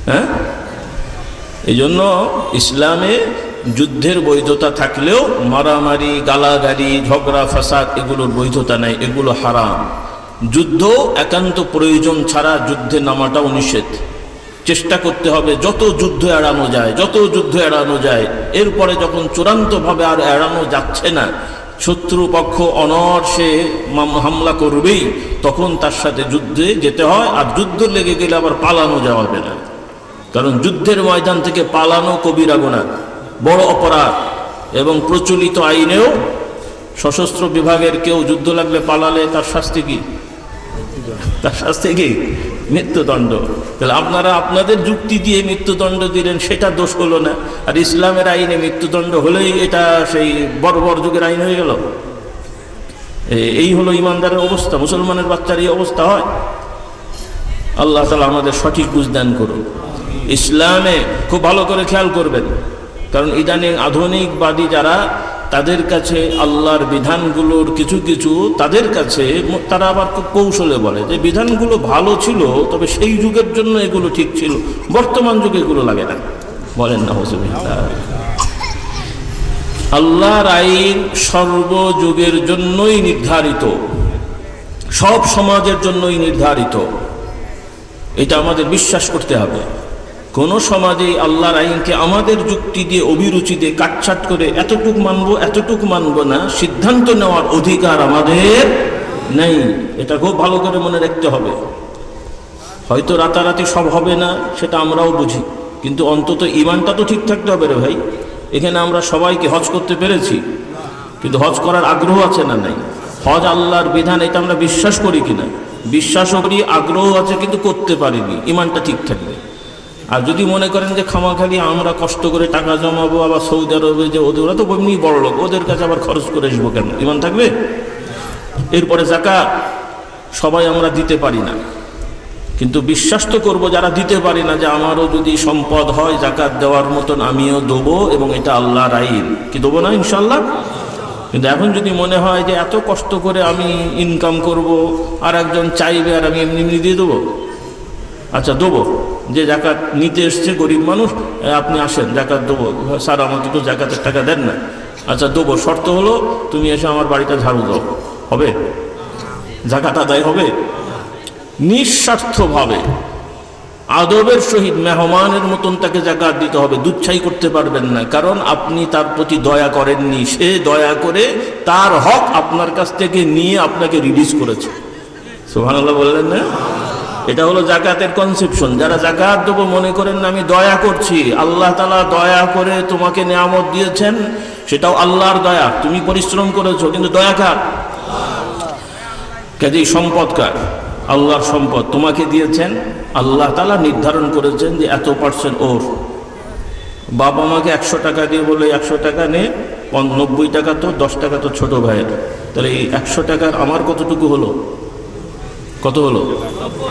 হ্যাঁ, এই জন্য ইসলামে যুদ্ধের বৈধতা থাকলেও মারামারি, গালাগালি, ঝগড়া ফাসাদ এগুলোর বৈধতা নেই, এগুলো হারাম। যুদ্ধ একান্ত প্রয়োজন ছাড়া যুদ্ধে নামাটাও নিষেধ। চেষ্টা করতে হবে যত যুদ্ধ এড়ানো যায়, যত যুদ্ধ এড়ানো যায়। এরপরে যখন চূড়ান্তভাবে আর এড়ানো যাচ্ছে না, শত্রুপক্ষ অনর্ষে হামলা করবেই, তখন তার সাথে যুদ্ধে যেতে হয়। আর যুদ্ধ লেগে গেলে আবার পালানো যাবে না, কারণ যুদ্ধের ময়দান থেকে পালানো কবিরা গুনাহ, বড় অপরাধ। এবং প্রচলিত আইনেও সশস্ত্র বিভাগের কেউ যুদ্ধ লাগলে পালালে তার শাস্তি কি? তার শাস্তি কি? মৃত্যুদণ্ড। তাহলে আপনারা আপনাদের যুক্তি দিয়ে মৃত্যুদণ্ড দিলেন, সেটা দোষ হলো না। আর ইসলামের আইনে মৃত্যুদণ্ড হলেই এটা সেই বর্বর যুগের আইন হয়ে গেল। এই হলো ইমানদারের অবস্থা। মুসলমানের বাচ্চার এই অবস্থা হয়। আল্লাহ তাআলা আমাদের সঠিক বুঝ দান করুন। ইসলামে খুব ভালো করে খেয়াল করবেন, কারণ ইদানিং আধুনিকবাদী যারা, তাদের কাছে আল্লাহর বিধানগুলোর কিছু কিছু তাদের কাছে তারা আবার খুব কৌশলে বলে যে বিধানগুলো ভালো ছিল, তবে সেই যুগের জন্য এগুলো ঠিক ছিল, বর্তমান যুগে এগুলো লাগে না। বলেন না হুজুবিল্লাহ। আল্লাহর আইন সর্বযুগের জন্যই নির্ধারিত, সব সমাজের জন্যই নির্ধারিত। এটা আমাদের বিশ্বাস করতে হবে। কোন সমাজে আল্লাহর আইনকে আমাদের যুক্তি দিয়ে, অভিরুচি দিয়ে কাটছাট করে এতটুক মানবো এতটুক মানবো না, সিদ্ধান্ত নেওয়ার অধিকার আমাদের নেই। এটা খুব ভালো করে মনে রাখতে হবে। হয়তো রাতারাতি সব হবে না, সেটা আমরাও বুঝি, কিন্তু অন্তত ঈমানটা তো ঠিক থাকতে হবে রে ভাই। এখানে আমরা সবাইকে হজ করতে পেরেছি, কিন্তু হজ করার আগ্রহ আছে না নাই? হজ আল্লাহর বিধান, এটা আমরা বিশ্বাস করি কিনা? বিশ্বাসও করি, আগ্রহ আছে, কিন্তু করতে পারিনি। ঈমানটা ঠিক থাকবে। আর যদি মনে করেন যে খামাখালি আমরা কষ্ট করে টাকা জমাবো, আবার সৌদি আরবে যে ওরা তো এমনি বড় লোক, ওদের কাছে আবার খরচ করে আসবো কেন? ঈমান থাকবে? এরপরে যাকাত সবাই আমরা দিতে পারি না, কিন্তু বিশ্বাস তো করবো যারা দিতে পারি না, যে আমারও যদি সম্পদ হয় যাকাত দেওয়ার মতন আমিও দেবো, এবং এটা আল্লাহর আইন, কি দেবো না ইনশাল্লাহ? কিন্তু এখন যদি মনে হয় যে এত কষ্ট করে আমি ইনকাম করব, আর একজন চাইবে আর আমি এমনি এমনি দিয়ে দেবো, আচ্ছা দেবো। যে জাকাত নিতে এসছে গরিব মানুষ, আপনি আসেন জাকাত দেবো, স্যার আমাকে তো জাকাতের টাকা দেন না, আচ্ছা দেবো, শর্ত হলো তুমি এসে আমার বাড়িটা ঝাড়ু দাও, হবে? জাকাত আদায় হবে? নিঃস্বার্থভাবে আদবের সহিত মেহমানের মতন তাকে জাকাত দিতে হবে। দুচ্ছাই করতে পারবেন না, কারণ আপনি তার প্রতি দয়া করেননি। সে দয়া করে তার হক আপনার কাছ থেকে নিয়ে আপনাকে রিলিজ করেছে। সুবহানাল্লাহ বললেন না? এটা হলো জাকাতের কনসেপশন। যারা জাকাত দেবো মনে করেন না আমি দয়া করছি, আল্লাহ তাআলা দয়া করে তোমাকে নিয়ামত দিয়েছেন, সেটাও আল্লাহর দয়া, তুমি পরিশ্রম করেছো, কিন্তু দয়া কার? কাজেই সম্পদ কার? আল্লাহর সম্পদ তোমাকে দিয়েছেন, আল্লাহ তাআলা নির্ধারণ করেছেন যে এত % ওর। বাবা মাকে 100 টাকা দিয়ে বলে 100 টাকা নে, 90 টাকা তো, 10 টাকা তো ছোট ভাইয়ের, তাহলে এই 100 টাকার আমার কতটুকু হলো? কত হলো?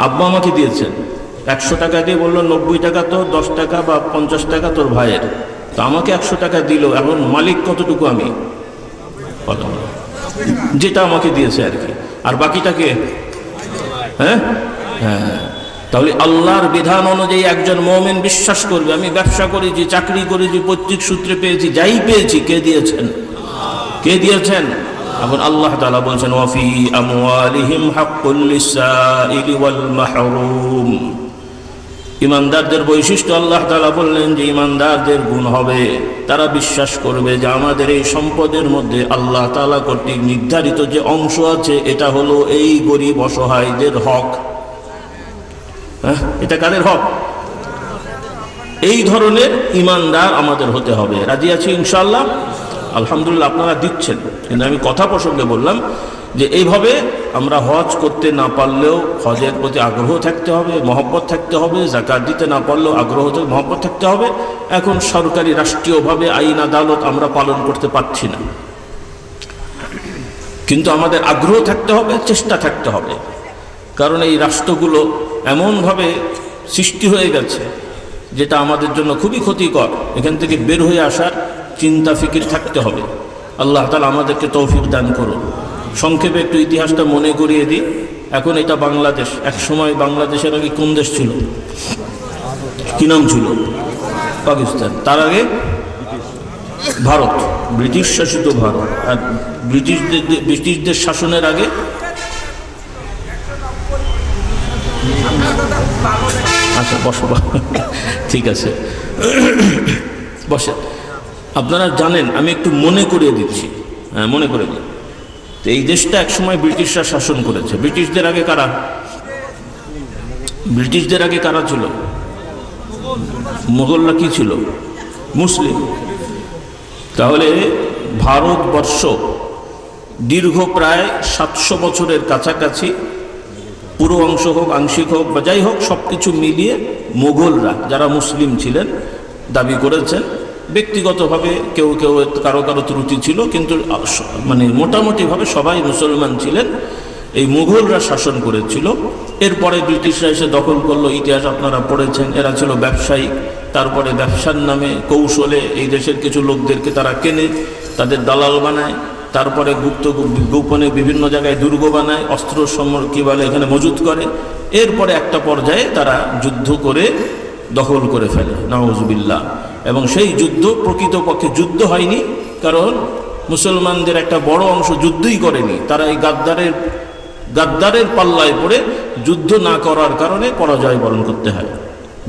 আব্বা আমাকে দিয়েছেন 100 টাকা দিয়ে, বললো 90 টাকা তো, 10 টাকা বা 50 টাকা তোর ভাইয়ের, তো আমাকে 100 টাকা দিল। এখন মালিক কতটুকু? আমি, যেটা আমাকে দিয়েছে আর কি, আর বাকিটাকে। হ্যাঁ হ্যাঁ, তাহলে আল্লাহর বিধান অনুযায়ী একজন মুমিন বিশ্বাস করবে, আমি ব্যবসা করেছি, চাকরি করেছি, পৈতৃক সূত্রে পেয়েছি, যাই পেয়েছি, কে দিয়েছেন? কে দিয়েছেন? এখন আল্লাহ তাআলা বলছেন ওয়াফি আমওয়ালিহিম হাক্কুল লিসাইলি ওয়াল মাহরুম। ইমানদারদের বৈশিষ্ট্য আল্লাহ তাআলা বললেন যে ইমানদারদের গুণ হবে তারা বিশ্বাস করবে যে আমাদের এই সম্পদের মধ্যে আল্লাহ তাআলা কর্তৃক নির্ধারিত যে অংশ আছে, এটা হলো এই গরিব অসহায়দের হক। হ্যাঁ, এটা কাদের হক? এই ধরনের ইমানদার আমাদের হতে হবে। রাজি আছি ইনশাআল্লাহ? আলহামদুলিল্লাহ, আপনারা দিচ্ছেন। কিন্তু আমি কথা প্রসঙ্গে বললাম যে এইভাবে আমরা হজ করতে না পারলেও হজের প্রতি আগ্রহ থাকতে হবে, মহব্বত থাকতে হবে। যাকাত দিতে না পারলেও আগ্রহ মহব্বত থাকতে হবে। এখন সরকারি রাষ্ট্রীয়ভাবে আইন আদালত আমরা পালন করতে পারছি না, কিন্তু আমাদের আগ্রহ থাকতে হবে, চেষ্টা থাকতে হবে। কারণ এই রাষ্ট্রগুলো এমনভাবে সৃষ্টি হয়ে গেছে যেটা আমাদের জন্য খুবই ক্ষতিকর। এখান থেকে বের হয়ে আসার চিন্তা ফিকির থাকতে হবে। আল্লাহ তাআলা আমাদেরকে তৌফিক দান করুন। সংক্ষেপে একটু ইতিহাসটা মনে করিয়ে দিই। এখন এটা বাংলাদেশ, এক সময় বাংলাদেশের আগে কোন দেশ ছিল? কি নাম ছিল? পাকিস্তান। তার আগে ভারত, ব্রিটিশ শাসিত ভারত। আর ব্রিটিশদের শাসনের আগে আচ্ছা বসো, ঠিক আছে বসেন। আপনারা জানেন, আমি একটু মনে করিয়ে দিচ্ছি। হ্যাঁ, মনে করে দিই। তো এই দেশটা একসময় ব্রিটিশরা শাসন করেছে। ব্রিটিশদের আগে কারা? ব্রিটিশদের আগে কারা ছিল? মোগলরা কি ছিল? মুসলিম। তাহলে ভারতবর্ষ দীর্ঘ প্রায় 700 বছরের কাছাকাছি, পুরো অংশ হোক আংশিক হোক বা যাই হোক, সব কিছু মিলিয়ে মোগলরা যারা মুসলিম ছিলেন দাবি করেছেন। ব্যক্তিগতভাবে কেউ কেউ কারো কারো ত্রুটি ছিল, কিন্তু মানে মোটামুটিভাবে সবাই মুসলমান ছিলেন। এই মুঘলরা শাসন করেছিল। এরপরে ব্রিটিশরা এসে দখল করলো। ইতিহাস আপনারা পড়েছেন। এরা ছিল ব্যবসায়ী। তারপরে ব্যবসার নামে কৌশলে এই দেশের কিছু লোকদেরকে তারা কেনে, তাদের দালাল বানায়। তারপরে গোপনে বিভিন্ন জায়গায় দুর্গ বানায়, অস্ত্র কি বলে এখানে মজুত করে। এরপরে একটা পর্যায়ে তারা যুদ্ধ করে দখল করে ফেলে, নাউজুবিল্লাহ। এবং সেই যুদ্ধ প্রকৃতপক্ষে যুদ্ধ হয়নি, কারণ মুসলমানদের একটা বড় অংশ যুদ্ধই করেনি। তারা এই গাদ্দারের পাল্লায় পড়ে যুদ্ধ না করার কারণে পরাজয় বরণ করতে হয়।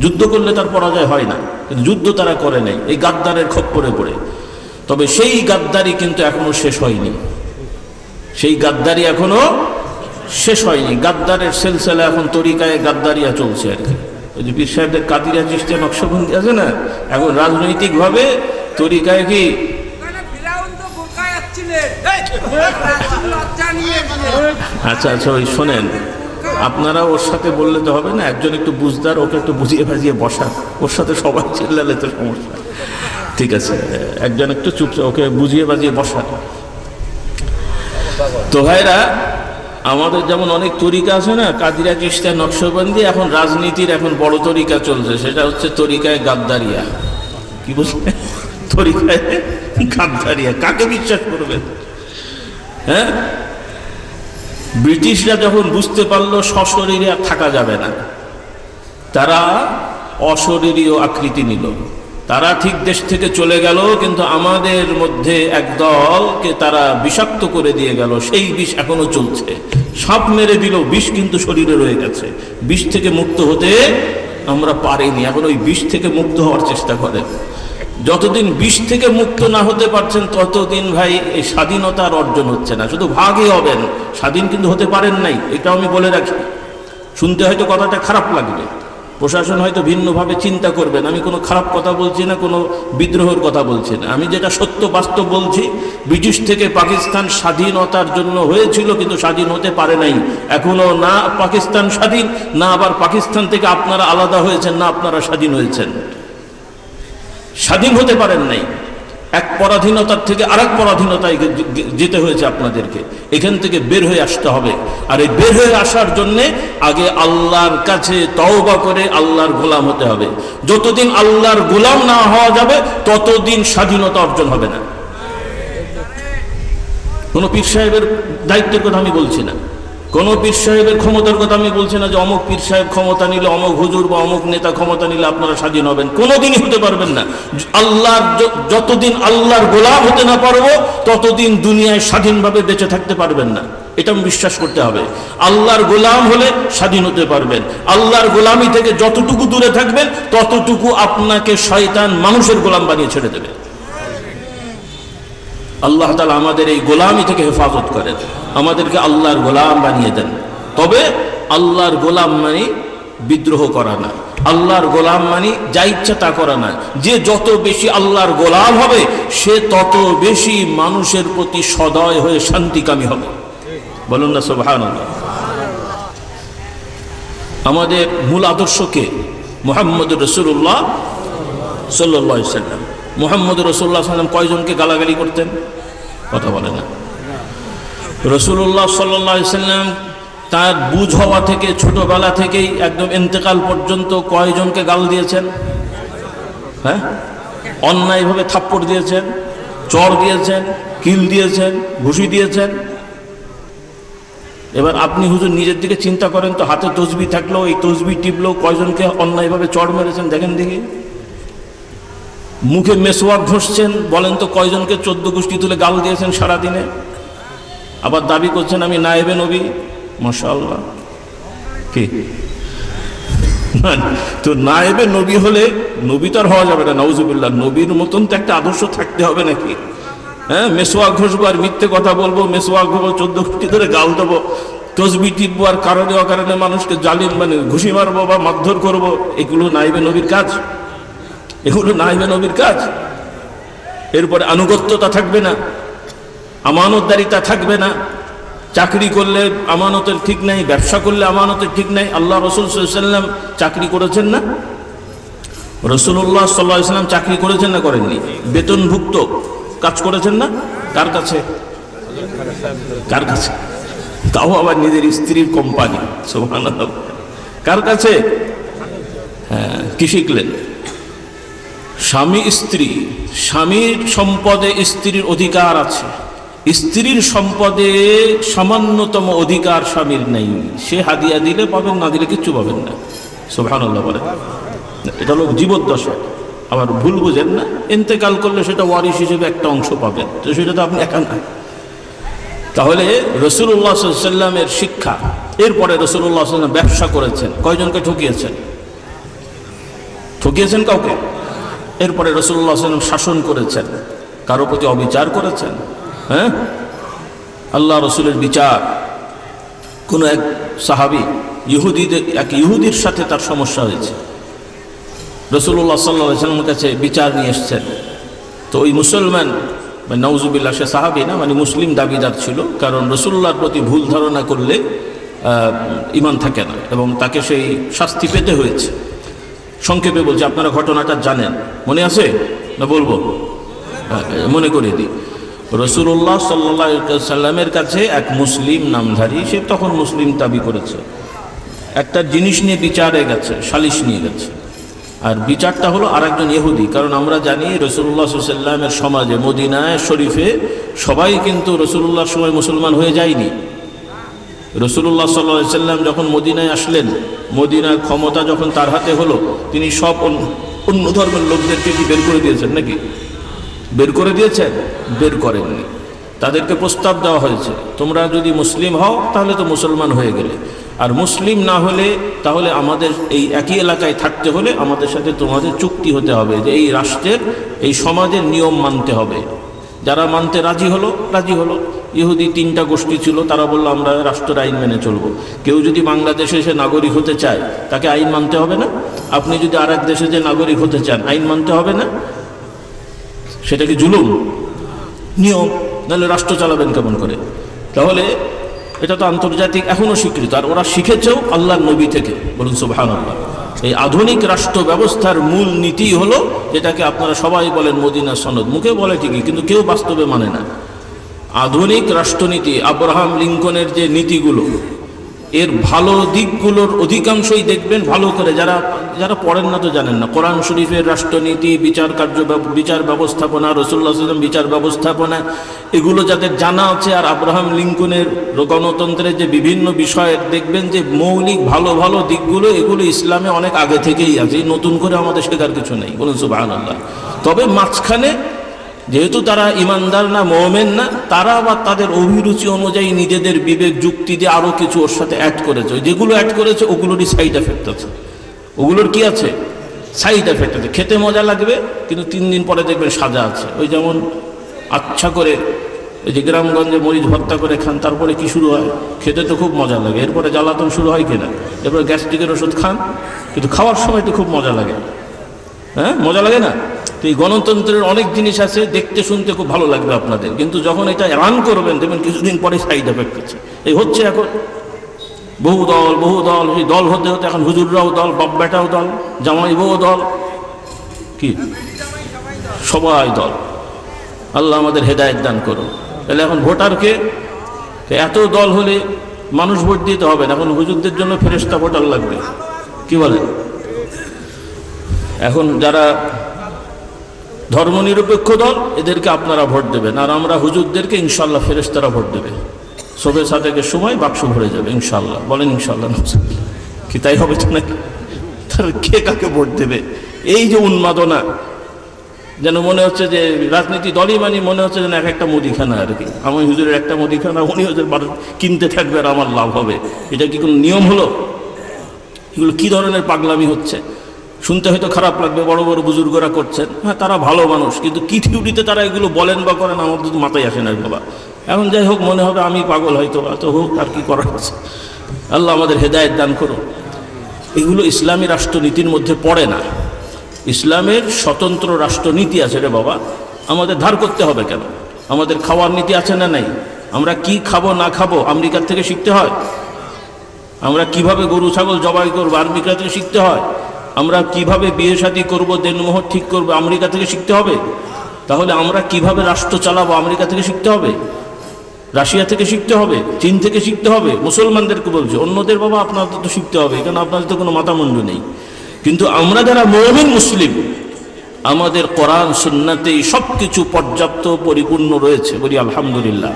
যুদ্ধ করলে তার পরাজয় হয় না, কিন্তু যুদ্ধ তারা করে নাই এই গাদ্দারের খপ্পরে পড়ে। তবে সেই গাদ্দারি কিন্তু এখনো শেষ হয়নি। সেই গাদ্দারি এখনো শেষ হয়নি। গাদ্দারের সিলসিলা এখন তরিকায় গাদ্দারিয়া চলছে আর কি। ওই যে পীর সাহেবদের কাদিরিয়া চিশতিয়া নকশবন্দি আছে না, এখন রাজনৈতিকভাবে তরিকায় কি আচ্ছা আচ্ছা ওই শোনেন, আপনারা ওর সাথে বললে তো হবে না। একজন একটু বুঝদার, ওকে একটু বুঝিয়ে ভাজিয়ে বসান। ওর সাথে সবাই চিল্লালে তো সমস্যা। ঠিক আছে, একজন একটু চুপচাপ ওকে বুঝিয়ে বাজিয়ে বসান। তো ভাইরা, আমাদের যেমন অনেক তরিকা আছে না, কাদিরা চিশতিয়া নকশবন্দি, এখন রাজনীতির এখন বড় তরিকা চলছে, সেটা হচ্ছে তরিকায় গাদ্দারিয়া। কি বুঝলেন? তরিকায় গাদ্দারিয়া। কাকে বিশ্বাস করবেন? হ্যাঁ, ব্রিটিশরা যখন বুঝতে পারলো সশরীরে আর থাকা যাবে না, তারা অশরীরীয় আকৃতি নিল। তারা ঠিক দেশ থেকে চলে গেল, কিন্তু আমাদের মধ্যে এক দলকে তারা বিষাক্ত করে দিয়ে গেল। সেই বিষ এখনো চলছে। সাপ মেরে দিল, বিষ কিন্তু শরীরে রয়ে গেছে। বিষ থেকে মুক্ত হতে আমরা পারিনি। এখন ওই বিষ থেকে মুক্ত হওয়ার চেষ্টা করেন। যতদিন বিষ থেকে মুক্ত না হতে পারছেন, ততদিন ভাই এই স্বাধীনতার অর্জন হচ্ছে না। শুধু ভাগই হবেন, স্বাধীন কিন্তু হতে পারেন নাই। এটাও আমি বলে রাখি। শুনতে হয়তো কথাটা খারাপ লাগবে, প্রশাসন হয়তো ভিন্নভাবে চিন্তা করবেন। আমি কোনো খারাপ কথা বলছি না, কোনো বিদ্রোহের কথা বলছি না। আমি যেটা সত্য বাস্তব বলছি। ব্রিটিশ থেকে পাকিস্তান স্বাধীনতার জন্য হয়েছিল, কিন্তু স্বাধীন হতে পারে নাই। এখনো না পাকিস্তান স্বাধীন, না আবার পাকিস্তান থেকে আপনারা আলাদা হয়েছেন, না আপনারা স্বাধীন হয়েছেন। স্বাধীন হতে পারেন নাই। এক পরাধীনতার থেকে আরেক পরাধীনতায় যেতে হয়েছে আপনাদেরকে। এখান থেকে বের হয়ে আসতে হবে। আর এই বের হয়ে আসার জন্যে আগে আল্লাহর কাছে তওবা করে আল্লাহর গোলাম হতে হবে। যতদিন আল্লাহর গোলাম না হওয়া যাবে, ততদিন স্বাধীনতা অর্জন হবে না। কোনো পীর সাহেবের দায়িত্বের কথা আমি বলছি না, কোনো পীর সাহেবের ক্ষমতার কথা আমি বলছি না যে অমুক পীর সাহেব ক্ষমতা নিলে, অমুক হুজুর বা অমুক নেতা ক্ষমতা নিলে আপনারা স্বাধীন হবেন। কোনোদিনই হতে পারবেন না। আল্লাহর যতদিন আল্লাহর গোলাম হতে না পারবো, ততদিন দুনিয়ায় স্বাধীনভাবে বেঁচে থাকতে পারবেন না। এটা বিশ্বাস করতে হবে। আল্লাহর গোলাম হলে স্বাধীন হতে পারবেন। আল্লাহর গোলামি থেকে যতটুকু দূরে থাকবেন, ততটুকু আপনাকে শয়তান মানুষের গোলাম বানিয়ে ছেড়ে দেবে। আল্লাহ তাআলা আমাদের এই গোলামি থেকে হেফাজত করেন, আমাদেরকে আল্লাহর গোলাম বানিয়ে দেন। তবে আল্লাহর গোলাম মানে বিদ্রোহ করা না, আল্লাহর গোলাম মানি যা ইচ্ছা তা করা না। যে যত বেশি আল্লাহর গোলাম হবে সে তত বেশি মানুষের প্রতি সদয় হয়ে শান্তিকামী হবে। বলুন না সুবহানাল্লাহ। আমাদের মূল আদর্শকে মুহাম্মদ রাসূলুল্লাহ সাল্লাল্লাহু আলাইহি সাল্লাম। মুহাম্মদ রাসূলুল্লাহ সাল্লাল্লাহু আলাইহি সাল্লাম কয়জনকে গালাগালি করতেন? কথা বলে না। রাসূলুল্লাহ সাল্লাল্লাহু আলাইহি সাল্লাম তার বুঝ হওয়া থেকে ছোটবেলা থেকেই একদম ইন্তেকাল পর্যন্ত কয়জনকে গাল দিয়েছেন? হ্যাঁ, অন্যায়ভাবে থাপ্পড় দিয়েছেন, চড় দিয়েছেন, কিল দিয়েছেন, ঘুষি দিয়েছেন। এবার আপনি হুজুর নিজের দিকে চিন্তা করেন তো, হাতে তসবিহ থাকলেও এই তসবিহ টিপলেও কয়জনকে অন্যায়ভাবে চড় মেরেছেন দেখেন দেখি। মুখে মেসওয়াক ঘষছেন, বলেন তো কয়জনকে 14 গোষ্ঠী তুলে গাল দিয়েছেন সারাদিনে। আবার দাবি করছেন আমি নায়েবে নবী। মাশাআল্লাহ। কি তো নায়েবে নবী হলে নবী তো আর হওয়া যাবে না, নাউজুবিল্লাহ। নবীর মতন তো একটা আদর্শ থাকতে হবে নাকি? হ্যাঁ, মেসওয়াক ঘষবো আর মিথ্যে কথা বলবো, মেসওয়াক ঘষবো 14 গোষ্ঠী ধরে গাল দেবো, তসবিহ টিপবো আর কারণে অকারণে মানুষকে জালিম মানে ঘুষি মারবো বা মারধর করবো, এগুলো নায়েবে নবীর কাজ? এগুলো নায়েবে নবীর কাজ? এরপরে আনুগত্যতা থাকবে না, আমানতদারিতা থাকবে না। চাকরি করলে আমানতের ঠিক নাই, ব্যবসা করলে আমানতের ঠিক নাই। আল্লাহ রাসূল সাল্লাল্লাহু আলাইহি সাল্লাম চাকরি করেছেন না? রাসূলুল্লাহ সাল্লাল্লাহু আলাইহি সাল্লাম চাকরি করেছেন না করেননি? বেতনভুক্ত কাজ করেছেন না? কার কাছে? কার কাছে? তাও আবার নিজের স্ত্রীর কোম্পানি। সুবহানাল্লাহ। কার কাছে? হ্যাঁ, কি শিখলেন? স্বামী স্ত্রী, স্বামীর সম্পদে স্ত্রীর অধিকার আছে, স্ত্রীর সম্পদে সামান্যতম অধিকার স্বামীর নেই। সে হাদিয়া দিলে পাবেন, না দিলে কিচ্ছু পাবেন না। সুবহানাল্লাহ বলেন। এটা হলো জীবদ্দশা। আবার ভুল বুঝেন না, ইন্তেকাল করলে সেটা ওয়ারিশ হিসেবে একটা অংশ পাবেন, তো সেটা তো আপনি একা না। তাহলে রাসূলুল্লাহ সাল্লাল্লাহু আলাইহি সাল্লামের শিক্ষা। এরপরে রাসূলুল্লাহ সাল্লাল্লাহু আলাইহি সাল্লাম ব্যবসা করেছেন, কয়জনকে ঠকিয়েছেন? ঠকিয়েছেন কাউকে? এরপরে রাসূলুল্লাহ সাল্লাল্লাহু আলাইহি সাল্লাম শাসন করেছেন, কারো প্রতি অবিচার করেছেন? হ্যাঁ, আল্লাহ রসুলের বিচার। কোনো এক সাহাবী এক ইহুদির সাথে তার সমস্যা হয়েছে, রাসূলুল্লাহ সাল্লাল্লাহু আলাইহি ওয়াসাল্লামের কাছে বিচার নিয়ে এসেছেন। তো ওই মুসলমান মানে নাউজুবিল্লাহ, সে সাহাবী না, মানে মুসলিম দাবিদার ছিল, কারণ রাসূলুল্লাহর প্রতি ভুল ধারণা করলে ঈমান থাকে না এবং তাকে সেই শাস্তি পেতে হয়েছে। সংক্ষেপে বলছি, আপনারা ঘটনাটা জানেন, মনে আছে না? বলবো, মনে করে দিই। রাসূলুল্লাহ সাল্লাল্লাহু আলাইহি সাল্লামের কাছে এক মুসলিম নামধারী, সে তখন মুসলিম দাবি করেছে, একটা জিনিস নিয়ে বিচারে গেছে, সালিশ নিয়ে গেছে। আর বিচারটা হলো আরেকজন ইহুদি। কারণ আমরা জানি রাসূলুল্লাহ সাল্লাল্লাহু আলাইহি সাল্লামের সমাজে মদিনায় শরীফে সবাই কিন্তু রাসূলুল্লাহর সময় মুসলমান হয়ে যায়নি। রাসূলুল্লাহ সাল্লাল্লাহু আলাইহি সাল্লাম যখন মদিনায় আসলেন, মদিনার ক্ষমতা যখন তার হাতে হলো, তিনি সব অন্য ধর্মের লোকদেরকে কি বের করে দিয়েছেন নাকি? বের করে দিয়েছেন? বের করেননি। তাদেরকে প্রস্তাব দেওয়া হয়েছে, তোমরা যদি মুসলিম হও তাহলে তো মুসলমান হয়ে গেলে, আর মুসলিম না হলে তাহলে আমাদের এই একই এলাকায় থাকতে হলে আমাদের সাথে তোমাদের চুক্তি হতে হবে যে এই রাষ্ট্রের, এই সমাজের নিয়ম মানতে হবে। যারা মানতে রাজি হলো, রাজি হলো। ইহুদি 3টা গোষ্ঠী ছিল, তারা বললো আমরা রাষ্ট্রের আইন মেনে চলবো। কেউ যদি বাংলাদেশে এসে নাগরিক হতে চায় তাকে আইন মানতে হবে না? আপনি যদি আর এক দেশে যে নাগরিক হতে চান আইন মানতে হবে না? সেটা কি জুলুম? নিয়ম, নাহলে রাষ্ট্র চালাবেন কেমন করে? তাহলে এটা তো আন্তর্জাতিক এখনো স্বীকৃত, আর ওরা শিখেছেও আল্লাহর নবী থেকে। বলুন সুবহানাল্লাহ। এই আধুনিক রাষ্ট্র ব্যবস্থার মূল নীতি হলো যেটাকে আপনারা সবাই বলেন মদিনা সনদ, মুখে বলে ঠিকই কিন্তু কেউ বাস্তবে মানে না। আধুনিক রাষ্ট্রনীতি, আব্রাহাম লিঙ্কনের যে নীতিগুলো, এর ভালো দিকগুলোর অধিকাংশই দেখবেন ভালো করে, যারা যারা পড়েন না তো জানেন না। কোরআন শরীফের রাষ্ট্রনীতি, বিচার ব্যবস্থাপনা, রাসূলুল্লাহ সাল্লাল্লাহু আলাইহি ওয়াসাল্লাম বিচার ব্যবস্থাপনা, এগুলো যাদের জানা আছে, আর আব্রাহাম লিঙ্কনের গণতন্ত্রের যে বিভিন্ন বিষয়ের দেখবেন যে মৌলিক ভালো ভালো দিকগুলো, এগুলো ইসলামে অনেক আগে থেকেই আছে, নতুন করে আমাদের শেখার কিছু নেই। বলুন সুবহানাল্লাহ। তবে মাঝখানে যেহেতু তারা ইমানদার না, মুমিন না, তারা আবার তাদের অভিরুচি অনুযায়ী নিজেদের বিবেক যুক্তি দিয়ে আরও কিছু ওর সাথে অ্যাড করেছে। যেগুলো অ্যাড করেছে ওগুলোরই সাইড এফেক্ট আছে। ওগুলোর কি আছে? সাইড এফেক্ট আছে। খেতে মজা লাগবে কিন্তু 3 দিন পরে দেখবেন সাজা আছে। ওই যেমন আচ্ছা করে এই যে গ্রামগঞ্জে মরিচ ভর্তা করে খান, তারপরে কি শুরু হয়? খেতে তো খুব মজা লাগে, এরপরে জ্বালাতন শুরু হয় কিনা, এরপরে গ্যাস্ট্রিকের ওষুধ খান, কিন্তু খাওয়ার সময় তো খুব মজা লাগে। হ্যাঁ, মজা লাগে না? তো এই গণতন্ত্রের অনেক জিনিস আছে, দেখতে শুনতে খুব ভালো লাগবে আপনাদের, কিন্তু যখন এটা রান করবেন দেখবেন কিছুদিন পরে সাইড এফেক্ট হচ্ছে। এই হচ্ছে এখন বহু দল, সেই দল হতে হতে এখন হুজুররাও দল, বাপ বেটাও দল, জামাই বউ দল, কি সবাই দল। আল্লাহ আমাদের হেদায়েত দান করুন। তাহলে এখন ভোটারকে এত দল হলে মানুষ ভোট দিতে হবে না, এখন হুজুরদের জন্য ফেরেশতা ভোটার লাগবে, কি বলেন? এখন যারা ধর্মনিরপেক্ষ দল এদেরকে আপনারা ভোট দেবেন, আর আমরা হুজুরদেরকে ইনশাল্লাহ ফেরেশতারা ভোট দেবে। সবে সাদেকের সময় বাক্স ভরে যাবে ইনশাল্লাহ। বলেন ইনশাল্লাহ? কি তাই হবে তো নাকি? তার কে কাকে ভোট দেবে? এই যে উন্মাদনা, যেন মনে হচ্ছে যে রাজনীতি দলই মানে মনে হচ্ছে যেন এক একটা মুদিখানা আর কি। আমার হুজুরের একটা মুদিখানা, উনি হুজুর কিনতে থাকবে আর আমার লাভ হবে। এটা কি কোনো নিয়ম হলো? এগুলো কি ধরনের পাগলামি হচ্ছে? শুনতে হয়তো খারাপ লাগবে, বড় বড় বুজুর্গরা করছেন, হ্যাঁ তারা ভালো মানুষ, কিন্তু কি থিউরিতে তারা এগুলো বলেন বা করেন আমার তো মাথায় আসে না বাবা। এখন যাই হোক, মনে হবে আমি পাগল, হয়তো তো হোক, আর কি করার আছে। আল্লাহ আমাদের হেদায়েত দান করুন। এগুলো ইসলামী রাষ্ট্রনীতির মধ্যে পড়ে না। ইসলামের স্বতন্ত্র রাষ্ট্রনীতি আছে রে বাবা, আমাদের ধার করতে হবে কেন? আমাদের খাওয়ার নীতি আছে না নাই? আমরা কি খাবো না খাবো আমেরিকার থেকে শিখতে হয়? আমরা কিভাবে গরু ছাগল জবাই করবো আমেরিকা থেকে শিখতে হয়? আমরা কিভাবে বিয়ে শাদী করবো, দেনমোহর ঠিক করবো আমেরিকা থেকে শিখতে হবে? তাহলে আমরা কিভাবে রাষ্ট্র চালাবো আমেরিকা থেকে শিখতে হবে, রাশিয়া থেকে শিখতে হবে, চীন থেকে শিখতে হবে। মুসলমানদেরকে বলছে, অন্যদের বাবা আপনাদের তো শিখতে হবে, কারণ আপনাদের তো কোনো মাথামুন্ডু নেই। কিন্তু আমরা যারা মুমিন মুসলিম, আমাদের কোরআন সুন্নাতেই সব কিছু পর্যাপ্ত পরিপূর্ণ রয়েছে, বলি আলহামদুলিল্লাহ।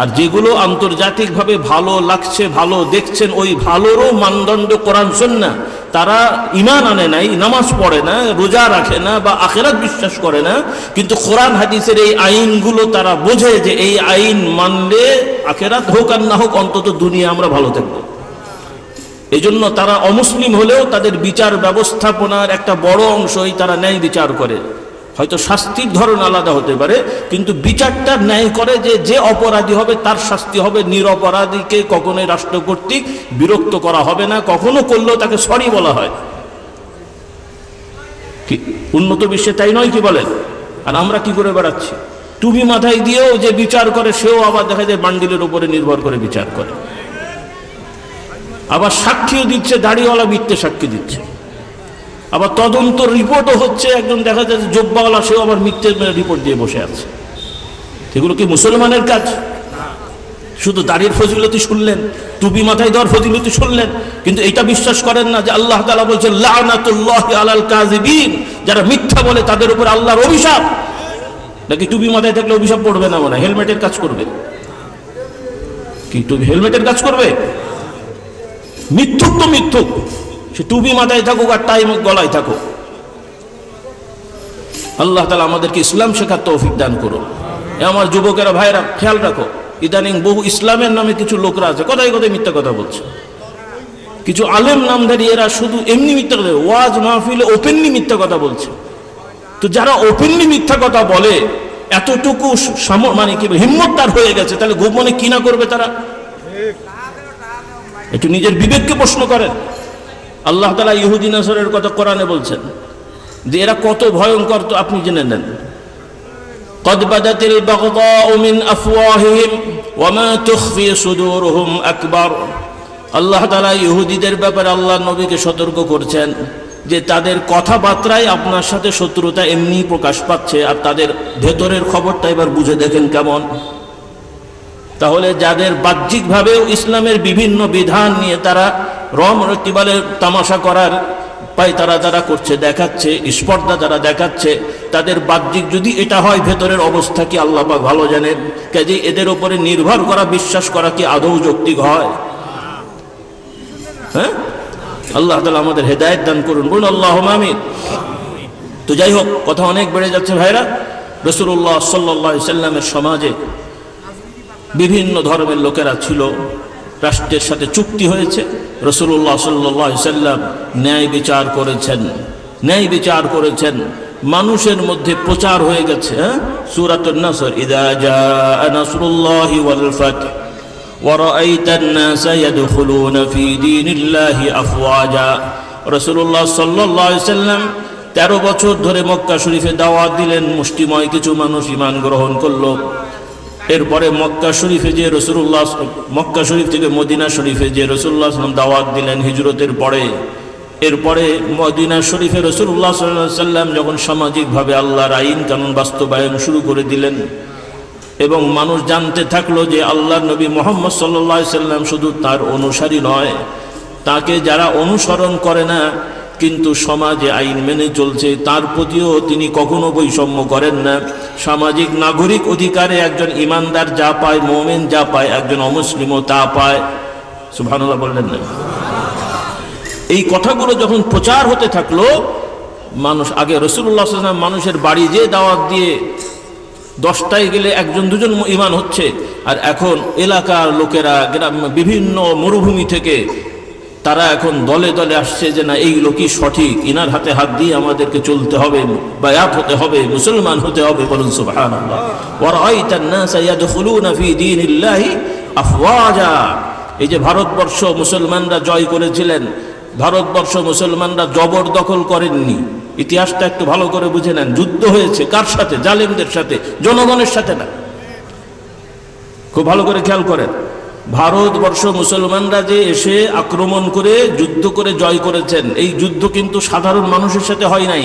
আর যেগুলো আন্তর্জাতিকভাবে ভালো লাগছে, ভালো দেখছেন, ওই ভালোরও মানদণ্ড কোরআন সুন্নাহ। তারা ঈমান আনে নাই, নামাজ পড়ে না, রোজা রাখে না, বা আখিরাত বিশ্বাস করে না, কিন্তু কোরআন হাদিসের এই আইনগুলো তারা বোঝে যে এই আইন মানলে আখিরাত হোক আর না হোক অন্তত দুনিয়া আমরা ভালো থাকবো। এজন্য তারা অমুসলিম হলেও তাদের বিচার ব্যবস্থাপনার একটা বড় অংশই তারা ন্যায় বিচার করে। হয়তো শাস্তির ধরন আলাদা হতে পারে, কিন্তু বিচারটা ন্যায় করে যে যে অপরাধী হবে তার শাস্তি হবে, নিরপরাধীকে কখনোই রাষ্ট্র কর্তৃক বিরক্ত করা হবে না, কখনো করলেও তাকে সরি বলা হয়। কি উন্নত বিশ্বে তাই নয় কি বলেন? আর আমরা কি করে বেড়াচ্ছি? টুপি মাথায় দিয়েও যে বিচার করে সেও আবার দেখা যায় বান্ডিলের উপরে নির্ভর করে বিচার করে, আবার সাক্ষীও দিচ্ছে, দাড়িওয়ালা মিথ্যে সাক্ষী দিচ্ছে, আবার তদন্ত রিপোর্টও হচ্ছে, একজন দেখা যাচ্ছে জব্বাওয়ালা, সেও আবার মিথ্যে রিপোর্ট দিয়ে বসে আছে। এগুলো কি মুসলমানের কাজ? শুধু দাড়ির ফজিলতি শুনলেন, টুপি মাথায় দেওয়ার ফজিলতি শুনলেন, কিন্তু এটা বিশ্বাস করেন না যে আল্লাহ তাআলা বলছেন লানাতুল্লাহি আলাল কাযিবিন, যারা মিথ্যা বলে তাদের উপর আল্লাহর অভিশাপ। নাকি টুপি মাথায় থাকলে অভিশাপ পড়বে না? মনে হেলমেটের কাজ করবে কি? টুপি হেলমেটের কাজ করবে? মিথ্যুক তো মিথ্যুক, সে টুপি মাথায় থাকুক আর টাই গলায় থাকুক। আল্লাহ তাআলা আমাদেরকে ইসলাম শেখার তৌফিক দান করুন। আমার যুবকেরা, ভাইরা, খেয়াল রাখো, ইদানিং বহু ইসলামের নামে কিছু লোকরা আছে, কথায় কথায় মিথ্যা কথা বলছে। কিছু আলেম নামধারী এরা শুধু এমনি মিথ্যা কথা, ওয়াজ মাহফিলে ওপেনলি মিথ্যা কথা বলছে। তো যারা ওপেনলি মিথ্যা কথা বলে, এতটুকু মানে কি হিম্মত তার হয়ে গেছে, তাহলে গোপনে কি না করবে তারা? একটু নিজের বিবেককে প্রশ্ন করেন। আল্লাহ তাআলা ইহুদি নাসারার কথা কোরআনে বলছেন যে এরা কত ভয়ঙ্কর, তো আপনি জেনে নেন। قد بدت البغضاء من أفواههم وما تخفي صدورهم أكبر। আল্লাহ তাআলা ইহুদিদের ব্যাপারে আল্লাহ নবীকে সতর্ক করছেন যে তাদের কথাবার্তায় আপনার সাথে শত্রুতা এমনি প্রকাশ পাচ্ছে, আর তাদের ভেতরের খবরটা এবার বুঝে দেখেন কেমন। তাহলে যাদের বাহ্যিকভাবেও ইসলামের বিভিন্ন বিধান নিয়ে তারা রমরতিবালের তামাশা করার পাই তারা করছে, দেখাচ্ছে, স্পর্ধা যারা দেখাচ্ছে, তাদের বাহ্যিক যদি এটা হয়, ভেতরের অবস্থা কি আল্লাহ পাক ভালো জানেন। কাজে এদের উপরে নির্ভর করা, বিশ্বাস করা কি আদৌ যৌক্তিক হয়? হ্যাঁ, আল্লাহ তাআলা আমাদের হেদায়েত দান করুন, বলুন আল্লাহুম্মা আমিন। তো যাই হোক, কথা অনেক বেড়ে যাচ্ছে ভাইরা। রাসূলুল্লাহ সাল্লাল্লাহু আলাইহি সাল্লামের সমাজে বিভিন্ন ধর্মের লোকেরা ছিল, রাষ্ট্রের সাথে চুক্তি হয়েছে, রাসূলুল্লাহ সাল্লাল্লাহু আলাইহি সাল্লাম ন্যায় বিচার করেছেন, মানুষের মধ্যে প্রচার হয়ে গেছে। সূরাতুন নাসর, ইযা জাআ নাসরুল্লাহি ওয়াল ফাত ওয়া রাআইতান নাসা ইয়াদখুলুনা ফি দীনিল্লাহি আফওয়াজা। রাসূলুল্লাহ সাল্লাল্লাহু আলাইহি সাল্লাম 13 বছর ধরে মক্কা শরীফে দাওয়াত দিলেন, মুষ্টিময় কিছু মানুষ ঈমান গ্রহণ করলো। এরপরে মক্কা শরীফে যে রাসূলুল্লাহ, মক্কা শরীফ থেকে মদিনা শরীফে যে রাসূলুল্লাহ সাল্লাল্লাহু আলাইহি ওয়াসাল্লাম দাওয়াত দিলেন হিজরতের পরে, এরপরে মদিনা শরীফে রাসূলুল্লাহ সাল্লাল্লাহু আলাইহি ওয়াসাল্লাম যখন সামাজিকভাবে আল্লাহর আইন কানুন বাস্তবায়ন শুরু করে দিলেন এবং মানুষ জানতে থাকলো যে আল্লাহর নবী মুহাম্মদ সাল্লাল্লাহু আলাইহি ওয়াসাল্লাম শুধু তার অনুসারী নয়, তাকে যারা অনুসরণ করে না কিন্তু সমাজে আইন মেনে চলছে তার প্রতিও তিনি কখনো বৈষম্য করেন না। সামাজিক নাগরিক অধিকারে একজন ইমানদার যা পায়, মুমিন যা পায়, একজন অমুসলিমও তা পায়। সুবহানাল্লাহ বললেন না? এই কথাগুলো যখন প্রচার হতে থাকলো, মানুষ আগে রাসূলুল্লাহ সাল্লাল্লাহু আলাইহি ওয়াসাল্লাম মানুষের বাড়ি যেয়ে দাওয়াত দিয়ে 10টায় গেলে একজন দুজন ঈমান হচ্ছে, আর এখন এলাকার লোকেরা বিভিন্ন মরুভূমি থেকে তারা এখন দলে দলে আসছে যে না এই লোকই সঠিক, ইনার হাতে হাত দিয়ে আমাদেরকে চলতে হবে, বায়াত হতে হবে, মুসলমান হতে হবে। বলুন সুবহানাল্লাহ। ওয়া রাআইতান নাসা ইয়াদখুলুনা ফি দীনিল্লাহি আফওয়াজা। এই যে ভারতবর্ষ মুসলমানরা জয় করেছিলেন, ভারতবর্ষ মুসলমানরা জবরদখল করেননি। ইতিহাসটা একটু ভালো করে বুঝে নেন। যুদ্ধ হয়েছে কার সাথে? জালেমদের সাথে, জনগণের সাথে না। খুব ভালো করে খেয়াল করেন। ভারতবর্ষ মুসলমানরা যে এসে আক্রমণ করে যুদ্ধ করে জয় করেছেন, এই যুদ্ধ কিন্তু সাধারণ মানুষের সাথে হয় নাই।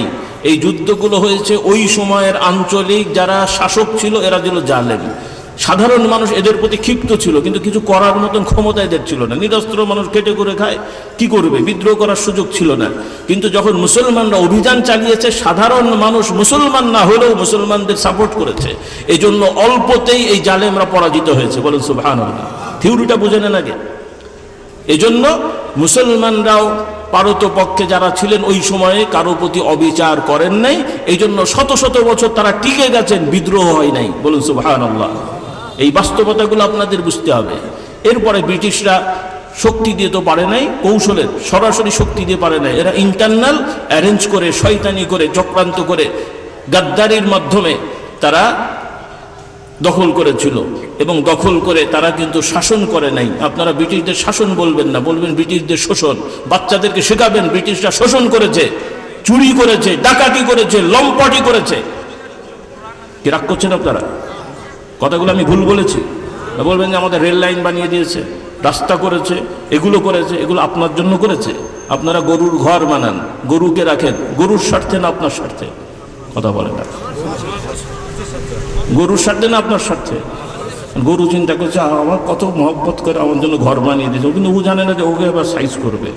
এই যুদ্ধগুলো হয়েছে ওই সময়ের আঞ্চলিক যারা শাসক ছিল, এরা ছিল জালেম। সাধারণ মানুষ এদের প্রতি ক্ষিপ্ত ছিল, কিন্তু কিছু করার মতন ক্ষমতা এদের ছিল না। নিরস্ত্র মানুষ কেটে করে খায়, কি করবে? বিদ্রোহ করার সুযোগ ছিল না। কিন্তু যখন মুসলমানরা অভিযান চালিয়েছে, সাধারণ মানুষ মুসলমান না হলেও মুসলমানদের সাপোর্ট করেছে। এই জন্য অল্পতেই এই জালেমরা পরাজিত হয়েছে। বলুন সুবহানাল্লাহ। থিওরিটা বুঝে নেন আগে। এই জন্য মুসলমানরাও পারতপক্ষে যারা ছিলেন ওই সময়ে কারো প্রতি অবিচার করেন নাই। এই জন্য শত শত বছর তারা টিকে গেছেন, বিদ্রোহ হয় নাই। বলুন সুবহানাল্লাহ। এই বাস্তবতাগুলো আপনাদের বুঝতে হবে। এরপরে ব্রিটিশরা শক্তি দিয়ে তো পারে নাই, কৌশলের সরাসরি শক্তি দিয়ে পারে নাই। এরা ইন্টারনাল অ্যারেঞ্জ করে, শয়তানি করে, চক্রান্ত করে, গাদ্দারির মাধ্যমে তারা দখল করেছিল। এবং দখল করে তারা কিন্তু শাসন করে নাই। আপনারা ব্রিটিশদের শাসন বলবেন না, বলবেন ব্রিটিশদের শোষণ। বাচ্চাদেরকে শেখাবেন ব্রিটিশরা শোষণ করেছে, চুরি করেছে, ডাকাতি করেছে, লম্পটি করেছে। কি রাগ করছেন আপনারা? কথাগুলো আমি ভুল বলেছি? বলবেন যে আমাদের রেল লাইন বানিয়ে দিয়েছে, রাস্তা করেছে, এগুলো করেছে। এগুলো আপনার জন্য করেছে। আপনারা গরুর ঘর বানান, গরুকে রাখেন, গরুর স্বার্থে না আপনার স্বার্থে? কথা বলেন না। গরুর স্বার্থে না আপনার স্বার্থে? গরু চিন্তা করছে আমার কত মহব্বত করে আমার জন্য ঘর বানিয়ে দিয়েছে, কিন্তু ও জানে না যে ওকে এবার সাইজ করবে।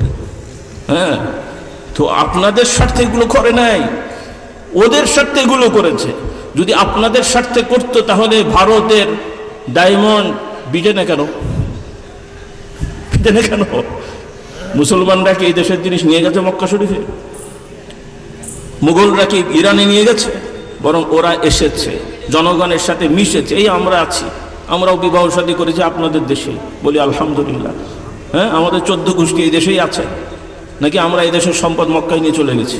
হ্যাঁ, তো আপনাদের স্বার্থে এগুলো করে নাই, ওদের স্বার্থে এগুলো করেছে। যদি আপনাদের স্বার্থে করতো তাহলে ভারতের ডায়মন্ড বিটে না কেন? বিটে না কেন? মুসলমানরা কি এই দেশের জিনিস নিয়ে গেছে মক্কা শরীফে? মুঘলরা কি ইরানে নিয়ে গেছে? বরং ওরা এসেছে, জনগণের সাথে মিশেছে। এই আমরা আছি, আমরাও বিবাহ শাদী করেছি আপনাদের দেশে, বলি আলহামদুলিল্লাহ। হ্যাঁ, আমাদের 14 গোষ্ঠী এই দেশেই আছে, নাকি আমরা এই দেশের সম্পদ মক্কায় নিয়ে চলে গেছি?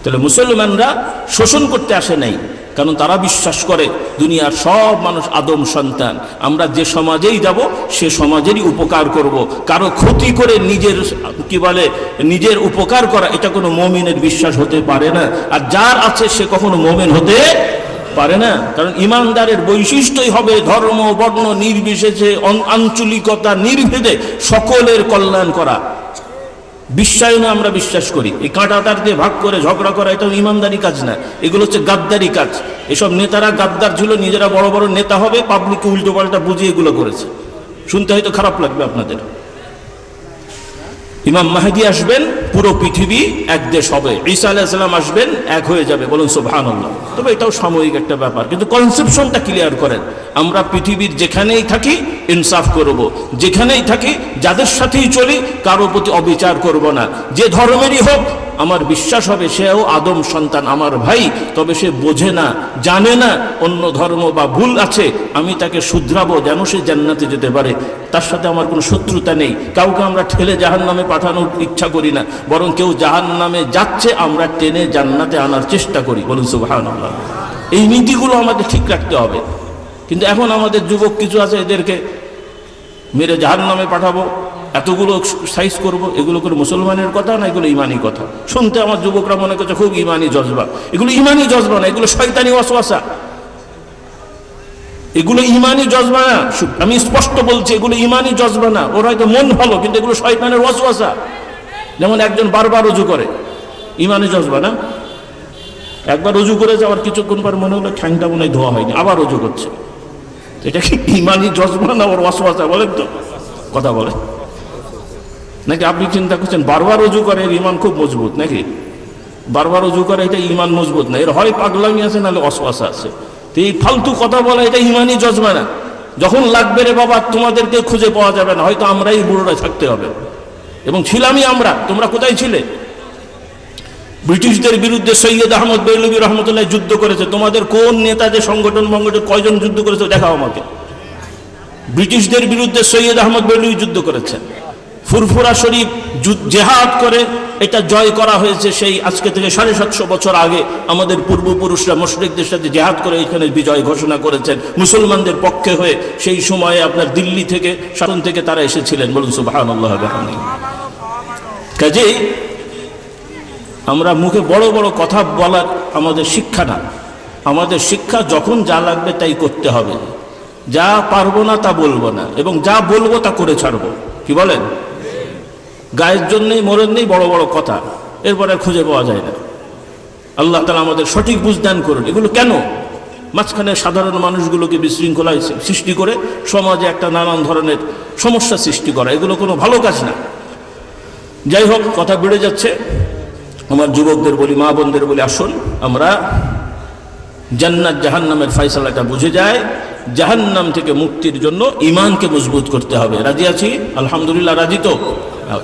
তাহলে মুসলমানরা শোষণ করতে আসে নাই, কারণ তারা বিশ্বাস করে দুনিয়ার সব মানুষ আদম সন্তান। আমরা যে সমাজেই যাব সে সমাজেরই উপকার করব। কারো ক্ষতি করে নিজের কি বলে নিজের উপকার করা, এটা কোনো মুমিনের বিশ্বাস হতে পারে না। আর যার আছে সে কখনো মুমিন হতে পারে না। কারণ ইমানদারের বৈশিষ্ট্যই হবে ধর্ম বর্ণ নির্বিশেষে, আঞ্চলিকতা নির্ভেদে সকলের কল্যাণ করা। বিশ্বায়নে আমরা বিশ্বাস করি। এই কাঁটাতার দিয়ে ভাগ করে ঝগড়া করা এটা ইমানদারি কাজ না, এগুলো হচ্ছে গাদ্দারি কাজ। এসব নেতারা গাদ্দার ছিল, নিজেরা বড় বড় নেতা হবে, পাবলিককে উল্টো পাল্টা বুঝিয়ে এগুলো করেছে। শুনতে হয়তো খারাপ লাগবে আপনাদের। ইমাম মাহদী আসবেন, পুরো পৃথিবী এক দেশ হবে। ঈসা আলাইহিস সালাম আসবেন, এক হয়ে যাবে। বলুন সুবহানাল্লাহ। তবে এটাও সাময়িক একটা ব্যাপার, কিন্তু কনসেপশনটা ক্লিয়ার করেন। আমরা পৃথিবীর যেখানেই থাকি ইনসাফ করব, যেখানেই থাকি যাদের সাথেই চলি কারো প্রতি অবিচার করব না। যে ধর্মেরই হোক আমার বিশ্বাস হবে সেও আদম সন্তান, আমার ভাই। তবে সে বোঝে না, জানে না অন্য ধর্ম বা ভুল আছে, আমি তাকে শুধরাবো যেন সে জান্নাতে যেতে পারে। তার সাথে আমার কোনো শত্রুতা নেই, কাউকে আমরা ঠেলে জাহান্নামে পাঠানোর ইচ্ছা করি না। বরং কেউ জাহান্নামে যাচ্ছে, আমরা টেনে জান্নাতে আনার চেষ্টা করি। বলুন সুবহানাল্লাহ। এই নীতিগুলো আমাদের ঠিক রাখতে হবে। কিন্তু এখন আমাদের যুবক কিছু আছে, এদেরকে মেরে জাহান্নামে পাঠাবো, এতগুলো সাইজ করব, এগুলো করে মুসলমানের কথা না, এগুলো ইমানি কথা। শুনতে আমার যুবকরা মনে করছে খুব ইমানি জজবা। এগুলো ইমানি জজবা না, এগুলো শয়তানি ওয়াসওয়াসা। এগুলো ইমানি জজবা না, আমি স্পষ্ট বলছি, এগুলো ইমানি জজবা না। ওর হয়তো মন ভালো, কিন্তু এগুলো শয়তানের ওয়াসওয়াসা। যেমন একজন বারবার রুজু করে, ইমানি জজবা না। একবার রুজু করে যাওয়ার কিছুক্ষণ পর মনে হলো ঠ্যাংটা মনে হয় ধোয়া হয়নি, আবার রুজু করছে। এটা কি ইমানি জজবা না ওর ওয়াসওয়াসা? বলেন তো, কথা বলে নাকি? আপনি চিন্তা করছেন বারবার রুজু করে এর ইমান খুব মজবুত নাকি? বারবার রুজু করে এটা ইমান মজবুত না, এর হয় পাগলামি আছে নাহলে ওয়াসওয়াসা আছে। তো এই ফালতু কথা বলা এটা ইমানি জজবা না। যখন লাগবে রে বাবা তোমাদেরকে খুঁজে পাওয়া যাবে না, হয়তো আমরাই বুড়োরা থাকতে হবে, এবং ছিলামই আমরা। তোমরা কোথায় ছিলে? ব্রিটিশদের বিরুদ্ধে সৈয়দ আহমদ বেরলভী রহমতুল্লাহ যুদ্ধ করেছে। তোমাদের কোন নেতা যে সংগঠন কয়জন যুদ্ধ করেছে দেখাও আমাকে। ব্রিটিশদের বিরুদ্ধে সৈয়দ আহমদ বেরলভী যুদ্ধ করেছেন। ফুরফুরা শরীফ জেহাদ করে এটা জয় করা হয়েছে। সেই আজকে থেকে 750 বছর আগে আমাদের পূর্বপুরুষরা মুশরিকদের সাথে জেহাদ করে এখানে বিজয় ঘোষণা করেছেন মুসলমানদের পক্ষে হয়ে। সেই সময়ে আপনার দিল্লি থেকে, শাসন থেকে তারা এসেছিলেন। বলুন সুবহানাল্লাহ। কাজেই আমরা মুখে বড় বড় কথা বলার আমাদের শিক্ষা না। আমাদের শিক্ষা যখন যা লাগবে তাই করতে হবে, যা পারবো না তা বলবো না, এবং যা বলবো তা করে ছাড়বো। কি বলেন? গায়ের জন্যই মরেন নেই বড় বড় কথা, এরপরে খুঁজে পাওয়া যায় না। আল্লাহ তাআলা আমাদের সঠিক বুঝদান করুন। এগুলো কেন মাঝখানে সাধারণ মানুষগুলোকে বিশৃঙ্খলায় সৃষ্টি করে সমাজে একটা নানান ধরনের সমস্যা সৃষ্টি করা, এগুলো কোনো ভালো কাজ না। যাই হোক, কথা বেড়ে যাচ্ছে। আমার যুবকদের বলি, মা বোনদের বলি, আসুন আমরা জান্নাত জাহান্নামের ফয়সালাটা বুঝে যায়। জাহান্নাম থেকে মুক্তির জন্য ঈমানকে মজবুত করতে হবে। রাজি আছি? আলহামদুলিল্লাহ, রাজি তো?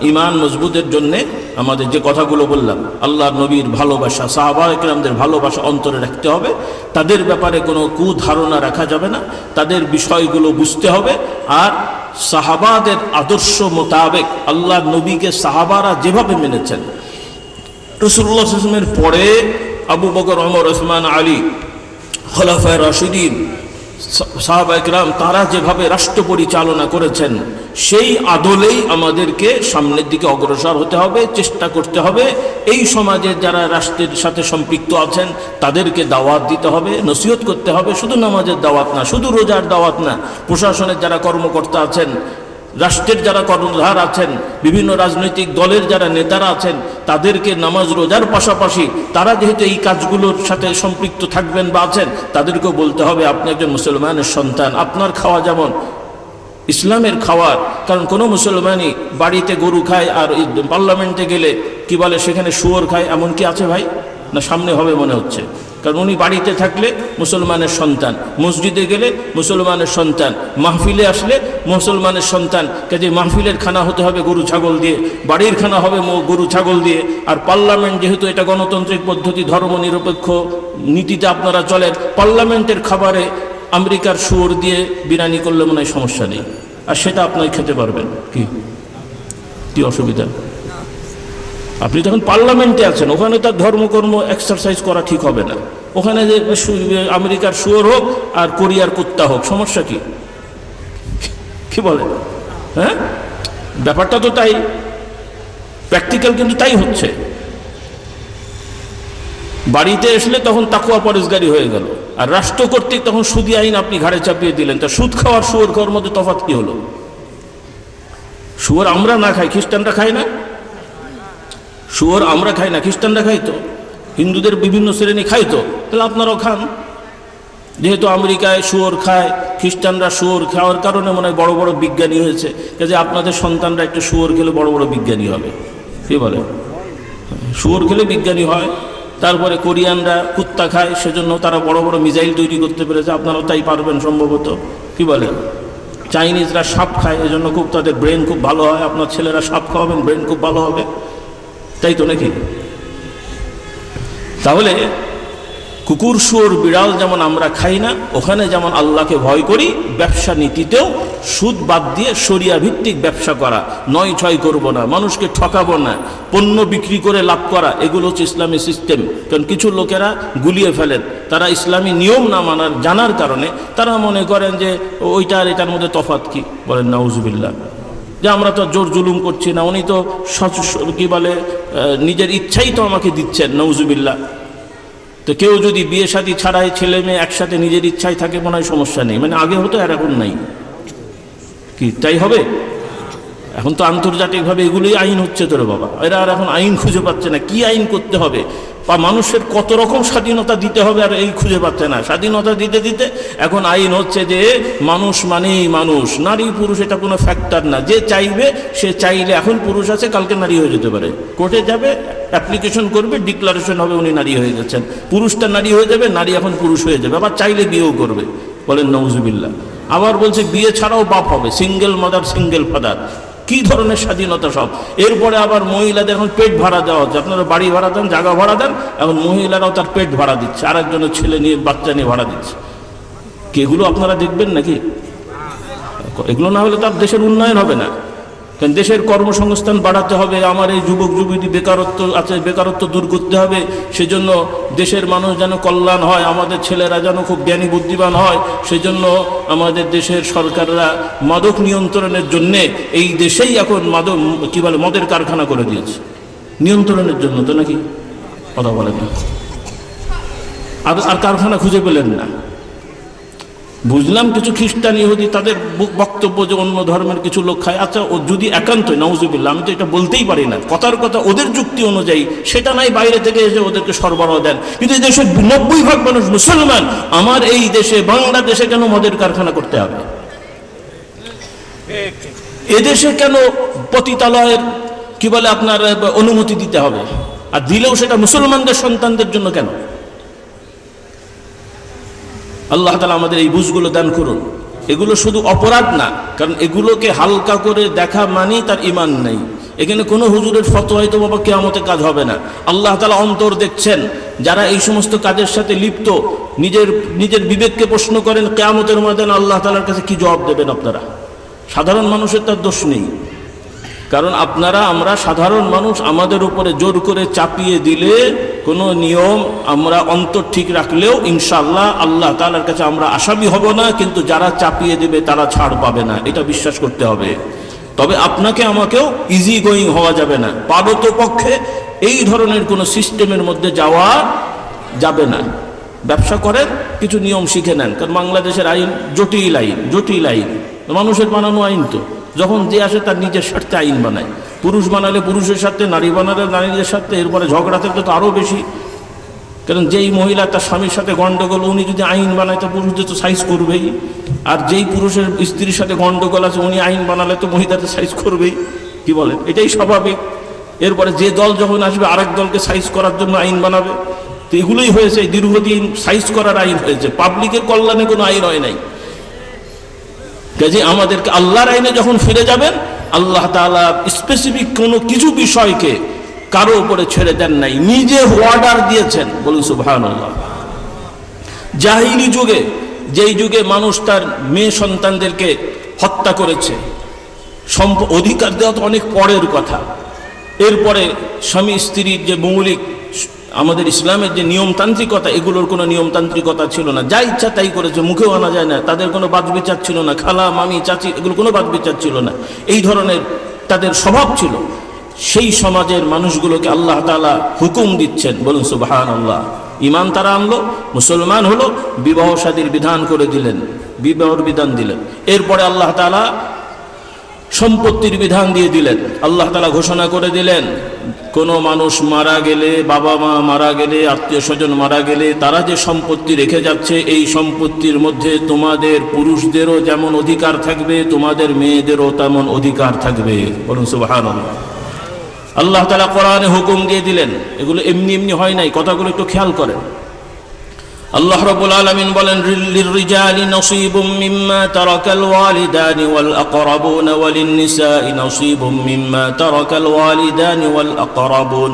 ঈমান মজবুতের জন্যে আমাদের যে কথাগুলো বললাম, আল্লাহর নবীর ভালোবাসা, সাহাবায়ে কেরামদের ভালোবাসা অন্তরে রাখতে হবে। তাদের ব্যাপারে কোনো কুধারণা রাখা যাবে না, তাদের বিষয়গুলো বুঝতে হবে। আর সাহাবাদের আদর্শ মোতাবেক আল্লাহর নবীকে সাহাবারা যেভাবে মেনেছেন, রাসূলুল্লাহ সাল্লাল্লাহু আলাইহি ওয়াসাল্লামের পরে আবু বকর, ওমর, ওসমান, আলী, খোলাফায়ে রাশিদিন, সাহাবায়ে কেরাম, তারা যেভাবে রাষ্ট্র পরিচালনা করেছেন সেই আদলেই আমাদেরকে সামনের দিকে অগ্রসর হতে হবে, চেষ্টা করতে হবে। এই সমাজে যারা রাষ্ট্রের সাথে সম্পৃক্ত আছেন তাদেরকে দাওয়াত দিতে হবে, নসিহত করতে হবে। শুধু নামাজের দাওয়াত না, শুধু রোজার দাওয়াত না, প্রশাসনের যারা কর্মকর্তা আছেন, রাষ্ট্রের যারা কর্ণধার আছেন, বিভিন্ন রাজনৈতিক দলের যারা নেতারা আছেন, তাদেরকে নামাজ রোজার পাশাপাশি তারা যেহেতু এই কাজগুলোর সাথে সম্পৃক্ত থাকবেন বা আছেন, তাদেরকেও বলতে হবে আপনি একজন মুসলমানের সন্তান, আপনার খাওয়া যেমন ইসলামের খাওয়ার। কারণ কোনো মুসলমানই বাড়িতে গরু খায় আর পার্লামেন্টে গেলে কি বলে সেখানে শুয়োর খায়, এমন কি আছে ভাই? না, সামনে হবে মনে হচ্ছে। কারণ উনি বাড়িতে থাকলে মুসলমানের সন্তান, মসজিদে গেলে মুসলমানের সন্তান, মাহফিলে আসলে মুসলমানের সন্তান। কাজে মাহফিলের খানা হতে হবে গরু ছাগল দিয়ে, বাড়ির খানা হবে গরু ছাগল দিয়ে। আর পার্লামেন্ট যেহেতু এটা গণতান্ত্রিক পদ্ধতি, ধর্মনিরপেক্ষ নীতিতে আপনারা চলেন, পার্লামেন্টের খাবারে আমেরিকার শুয়োর দিয়ে বিরিয়ানি করলে মনে হয় সমস্যা নেই, আর সেটা আপনারা খেতে পারবেন। কি অসুবিধা? আপনি যখন পার্লামেন্টে আছেন, ওখানে তার ধর্মকর্ম এক্সারসাইজ করা ঠিক হবে না। ওখানে যে আমেরিকার শুয়োর হোক আর কোরিয়ার কুত্তা হোক, সমস্যা কি বলে? হ্যাঁ, ব্যাপারটা তো তাই, প্র্যাকটিক্যাল কিন্তু তাই হচ্ছে। বাড়িতে আসলে তখন তাকওয়া পরেজগারি হয়ে গেল, আর রাষ্ট্র কর্তৃক তখন সুদি আইন আপনি ঘাড়ে চাপিয়ে দিলেন। তা সুদ খাওয়ার শুয়োর খাওয়ার মধ্যে তফাৎ কি হলো? শুয়োর আমরা না খাই, খ্রিস্টানরা খায় না? শুয়োর আমরা খাই না, খ্রিস্টানরা খাই তো, হিন্দুদের বিভিন্ন শ্রেণী খাই তো, তাহলে আপনারাও খান। যেহেতু আমেরিকায় শুয়োর খায়, খ্রিস্টানরা শুয়োর খাওয়ার কারণে মনে হয় বড় বড় বিজ্ঞানী হয়েছে। কাজে আপনাদের সন্তানরা একটু শুয়োর খেলে বড় বড় বিজ্ঞানী হবে। কি বলে? শুয়োর খেলে বিজ্ঞানী হয়। তারপরে কোরিয়ানরা কুত্তা খায়, সেজন্য তারা বড় বড় মিসাইল তৈরি করতে পেরেছে, আপনারাও তাই পারবেন সম্ভবত। কি বলে? চাইনিজরা সাপ খায়, এজন্য খুব তাদের ব্রেন খুব ভালো হয়। আপনার ছেলেরা সাপ খাওয়াবেন, ব্রেন খুব ভালো হবে, তাই তো নাকি? তাহলে কুকুর, শুয়োর, বিড়াল যেমন আমরা খাই না, ওখানে যেমন আল্লাহকে ভয় করি, ব্যবসা নীতিতেও সুদ বাদ দিয়ে শরিয়া ভিত্তিক ব্যবসা করা, নয় ছয় করবো না, মানুষকে ঠকাবো না, পণ্য বিক্রি করে লাভ করা, এগুলো হচ্ছে ইসলামী সিস্টেম। কারণ কিছু লোকেরা গুলিয়ে ফেলেন, তারা ইসলামী নিয়ম না মানার জানার কারণে তারা মনে করেন যে ওইটা আর এটার মধ্যে তফাৎ কি, বলেন নাউজুবিল্লাহ, যে আমরা তো জোর জুলুম করছি না, উনি তো কি বলে নিজের ইচ্ছাই তো আমাকে দিচ্ছেন, নাউজুবিল্লাহ। তো কেউ যদি বিয়ে শাদী ছাড়াই ছেলে মেয়ে একসাথে নিজের ইচ্ছায় থাকে, মনে হয় সমস্যা নেই, মানে আগে হতো আর এখন নাই, কি তাই হবে? এখন তো আন্তর্জাতিকভাবে এগুলোই আইন হচ্ছে তোর বাবা, এরা আর এখন আইন খুঁজে পাচ্ছে না, কি আইন করতে হবে বা মানুষের কত রকম স্বাধীনতা দিতে হবে, আর এই খুঁজে পাচ্ছে না। স্বাধীনতা দিতে দিতে এখন আইন হচ্ছে যে মানুষ মানেই মানুষ, নারী পুরুষ এটা কোনো ফ্যাক্টর না, যে চাইবে সে চাইলে, এখন পুরুষ আছে কালকে নারী হয়ে যেতে পারে, কোর্টে যাবে অ্যাপ্লিকেশন করবে, ডিক্লারেশন হবে উনি নারী হয়ে গেছেন, পুরুষটা নারী হয়ে যাবে, নারী এখন পুরুষ হয়ে যাবে, আবার চাইলে বিয়েও করবে, বলেন নাউজুবিল্লাহ। আবার বলছে বিয়ে ছাড়াও বাপ হবে, সিঙ্গেল মাদার সিঙ্গেল ফাদার, কি ধরনের স্বাধীনতা সব। এরপরে আবার মহিলাদের এখন পেট ভাড়া দেওয়া হচ্ছে, আপনারা বাড়ি ভাড়া দেন, জায়গা ভাড়া দেন, এখন মহিলারাও তার পেট ভাড়া দিচ্ছে, আরেকজনের ছেলে নিয়ে বাচ্চা নিয়ে ভাড়া দিচ্ছে। কি এগুলো আপনারা দেখবেন নাকি? এগুলো না হলে তার দেশের উন্নয়ন হবে না। কারণ দেশের কর্মসংস্থান বাড়াতে হবে, আমার এই যুবক যুবতী বেকারত্ব আছে, বেকারত্ব দূর করতে হবে, সেজন্য দেশের মানুষ যেন কল্যাণ হয়, আমাদের ছেলেরা যেন খুব জ্ঞানী বুদ্ধিমান হয়, সেজন্য আমাদের দেশের সরকাররা মাদক নিয়ন্ত্রণের জন্যে এই দেশেই এখন মাদক কি বলে মদের কারখানা করে দিয়েছে, নিয়ন্ত্রণের জন্য, তো নাকি কথা বলেন না? আর কারখানা খুঁজে পেলেন না। বুঝলাম কিছু খ্রিস্টান ইহুদি তাদের বক্তব্য যে অন্য ধর্মের কিছু লোক খায়, আচ্ছা ও যদি একান্তই নাউজুবিল্লাহ, আমি তো এটা বলতেই পারি না, কথার কথা ওদের যুক্তি অনুযায়ী সেটা নাই, বাইরে থেকে এসে ওদেরকে সরবরাহ দেন, কিন্তু এই দেশের 90% মানুষ মুসলমান, আমার এই দেশে বাংলাদেশে কেন মদের কারখানা করতে হবে? এদেশে কেন পতিতালয়ের কি বলে আপনার অনুমতি দিতে হবে? আর দিলেও সেটা মুসলমানদের সন্তানদের জন্য কেন? আল্লাহ তাআলা আমাদের এই বুঝগুলো দান করুন। এগুলো শুধু অপরাধ না, কারণ এগুলোকে হালকা করে দেখা মানেই তার ঈমান নেই। এখানে কোনো হুজুরের ফতোয়ায় তো বাবা কিয়ামতে কাজ হবে না। আল্লাহ তাআলা অন্তর দেখছেন, যারা এই সমস্ত কাজের সাথে লিপ্ত, নিজের বিবেককে প্রশ্ন করেন, কিয়ামতের ময়দানে আল্লাহ তাআলার কাছে কি জবাব দেবেন আপনারা? সাধারণ মানুষের তার দোষ নেই, কারণ আপনারা আমরা সাধারণ মানুষ, আমাদের উপরে জোর করে চাপিয়ে দিলে কোনো নিয়ম আমরা অন্তর ঠিক রাখলেও ইনশাআল্লাহ আল্লাহ তাআলার কাছে আমরা আশাবী হব না, কিন্তু যারা চাপিয়ে দেবে তারা ছাড় পাবে না, এটা বিশ্বাস করতে হবে। তবে আপনাকে আমাকেও ইজি গোয়িং হওয়া যাবে না, পারতপক্ষে এই ধরনের কোনো সিস্টেমের মধ্যে যাওয়া যাবে না। ব্যবসা করেন, কিছু নিয়ম শিখে নেন, কারণ বাংলাদেশের আইন জটিল আইন, জটিল আইন, মানুষের বানানো আইন, তো যখন যে আসে তার নিজের স্বার্থে আইন বানায়, পুরুষ বানালে পুরুষের সাথে, নারী বানালে নারীদের সাথে, এরপরে ঝগড়া থাকলে তো আরও বেশি। কারণ যেই মহিলা তার স্বামীর সাথে গণ্ডগোল, উনি যদি আইন বানায় তো পুরুষদের তো সাইজ করবেই, আর যেই পুরুষের স্ত্রীর সাথে গণ্ডগোল আছে উনি আইন বানালে তো মহিলাদের সাইজ করবেই, কি বলেন? এটাই স্বাভাবিক। এরপরে যে দল যখন আসবে আরেক দলকে সাইজ করার জন্য আইন বানাবে, তো এগুলোই হয়েছে, দীর্ঘদিন সাইজ করার আইন হয়েছে, পাবলিকের কল্যাণে কোনো আইন হয় নাই। কাজে আমাদেরকে আল্লাহর আইনে যখন ফিরে যাবেন, আল্লাহ তাআলা স্পেসিফিক কোনো কিছু বিষয়কে কারো উপরে ছেড়ে দেন নাই, নিজে অর্ডার দিয়েছেন, বলুন সুবহানাল্লাহ। জাহিলি যুগে, যেই যুগে মানুষ তার মেয়ে সন্তানদেরকে হত্যা করেছে, অধিকার দেওয়া তো অনেক পরের কথা। এরপরে স্বামী স্ত্রীর যে মৌলিক আমাদের ইসলামের যে নিয়মতান্ত্রিকতা, এগুলোর কোনো নিয়মতান্ত্রিকতা ছিল না, যা ইচ্ছা তাই করেছে, মুখেও আনা যায় না, তাদের কোনো বাদ বিচার ছিল না, খালা মামি চাচি এগুলো কোনো বাদ বিচার ছিল না, এই ধরনের তাদের স্বভাব ছিল। সেই সমাজের মানুষগুলোকে আল্লাহ তাআলা হুকুম দিচ্ছেন, বলুন সুবহানাল্লাহ। ঈমান তারা আনলো, মুসলমান হলো, বিবাহ শাদীর বিধান করে দিলেন, বিবাহের বিধান দিলেন। এরপরে আল্লাহ তাআলা সম্পত্তির বিধান দিয়ে দিলেন। আল্লাহ তাআলা ঘোষণা করে দিলেন, কোনো মানুষ মারা গেলে, বাবা মা মারা গেলে, আত্মীয় স্বজন মারা গেলে, তারা যে সম্পত্তি রেখে যাচ্ছে, এই সম্পত্তির মধ্যে তোমাদের পুরুষদেরও যেমন অধিকার থাকবে, তোমাদের মেয়েদেরও তেমন অধিকার থাকবে, বলুন সুবহানাল্লাহ। আল্লাহ তাআলা কোরআনে হুকুম দিয়ে দিলেন, এগুলো এমনি এমনি হয় নাই, কথাগুলো একটু খেয়াল করেন। আল্লাহ রাব্বুল আলামিন বলেন, লিররিজালি নসীবুম মিম্মা তারাকাল ওয়ালিদানি ওয়াল আকরাবুন ওয়ালিন-নিসাই নসীবুম মিম্মা তারাকাল ওয়ালিদানি ওয়াল আকরাবুন।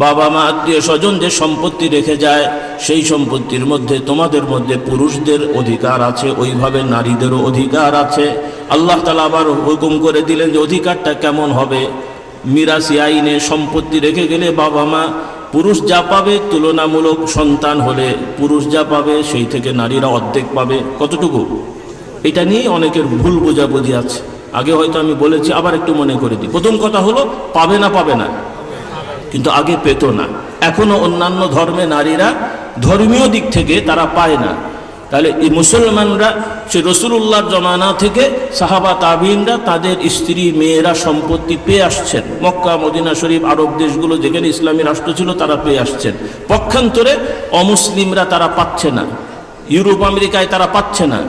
বাবা মা আত্মীয় স্বজন যে সম্পত্তি রেখে যায়, সেই সম্পত্তির মধ্যে তোমাদের মধ্যে পুরুষদের অধিকার আছে, ওইভাবে নারীদেরও অধিকার আছে। আল্লাহ তাআলা আবার হুকুম করে দিলেন যে অধিকারটা কেমন হবে। মিরাসি আইনে সম্পত্তি রেখে গেলে বাবা মা পুরুষ যা পাবে তুলনামূলক সন্তান হলে পুরুষ যা পাবে সেই থেকে নারীরা অর্ধেক পাবে। কতটুকু? এটা নিয়ে অনেকের ভুল বোঝাবুঝি আছে। আগে হয়তো আমি বলেছি, আবার একটু মনে করে দিই। প্রথম কথা হলো পাবে না, কিন্তু আগে পেত না। এখনো অন্যান্য ধর্মে নারীরা ধর্মীয় দিক থেকে তারা পায় না। তাহলে এই মুসলমানরা সে রাসূলুল্লাহর জমানা থেকে সাহাবা তাবিঈনরা তাদের স্ত্রী মেয়েরা সম্পত্তি পেয়ে আসছেন। মক্কা মদিনা শরীফ আরব দেশগুলো যেখানে ইসলামী রাষ্ট্র ছিল তারা পেয়ে আসছেন। পক্ষান্তরে অমুসলিমরা তারা পাচ্ছে না, ইউরোপ আমেরিকায় তারা পাচ্ছে না।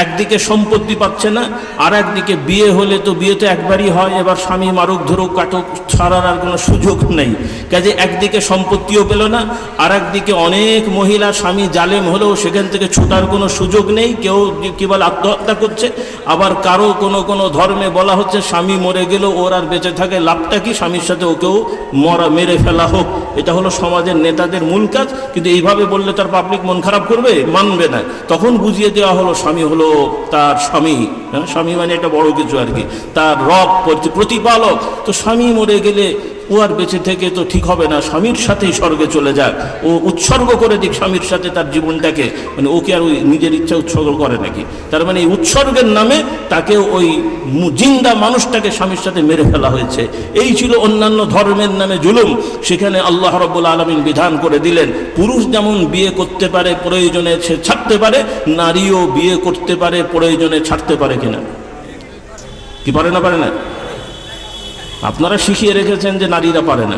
একদিকে সম্পত্তি পাচ্ছে না, আর একদিকে বিয়ে হলে তো বিয়ে তো একবারই হয়, এবার স্বামী মারুক ধরুক কাটুক ছাড়ার আর কোনো সুযোগ নেই। কাজে একদিকে সম্পত্তিও পেল না, আর একদিকে অনেক মহিলা স্বামী জালেম হলেও সেখান থেকে ছুটার কোনো সুযোগ নেই। কেউ কি বলে আত্মহত্যা করছে, আবার কারো কোনো ধর্মে বলা হচ্ছে স্বামী মরে গেলেও ওর আর বেঁচে থাকে লাভটা কি, স্বামীর সাথে ওকেও মেরে ফেলা হোক। এটা হলো সমাজের নেতাদের মূল কাজ। কিন্তু এইভাবে বললে তার পাবলিক মন খারাপ করবে, মানবে না। তখন বুঝিয়ে দেওয়া হলো স্বামী হলো তার স্বামী, স্বামী মানে একটা বড় কিছু আর কি, তার রব প্রতিপালক। তো স্বামী মরে গেলে ও আর বেঁচে থেকে তো ঠিক হবে না, স্বামীর সাথেই স্বর্গে চলে যাক, ও উৎসর্গ করে দিক স্বামীর সাথে তার জীবনটাকে। মানে ওকে আর ওই নিজের ইচ্ছা উৎসর্গ করে নাকি? তার মানে এই উৎসর্গের নামে তাকে ওই জিন্দা মানুষটাকে স্বামীর সাথে মেরে ফেলা হয়েছে। এই ছিল অন্যান্য ধর্মের নামে জুলুম। সেখানে আল্লাহ রাব্বুল আলামিন বিধান করে দিলেন, পুরুষ যেমন বিয়ে করতে পারে প্রয়োজনে সে ছাড়তে পারে, নারীও বিয়ে করতে পারে প্রয়োজনে ছাড়তে পারে। কিনা কি পারে না? আপনারা শিখিয়ে রেখেছেন যে নারীরা পারে না,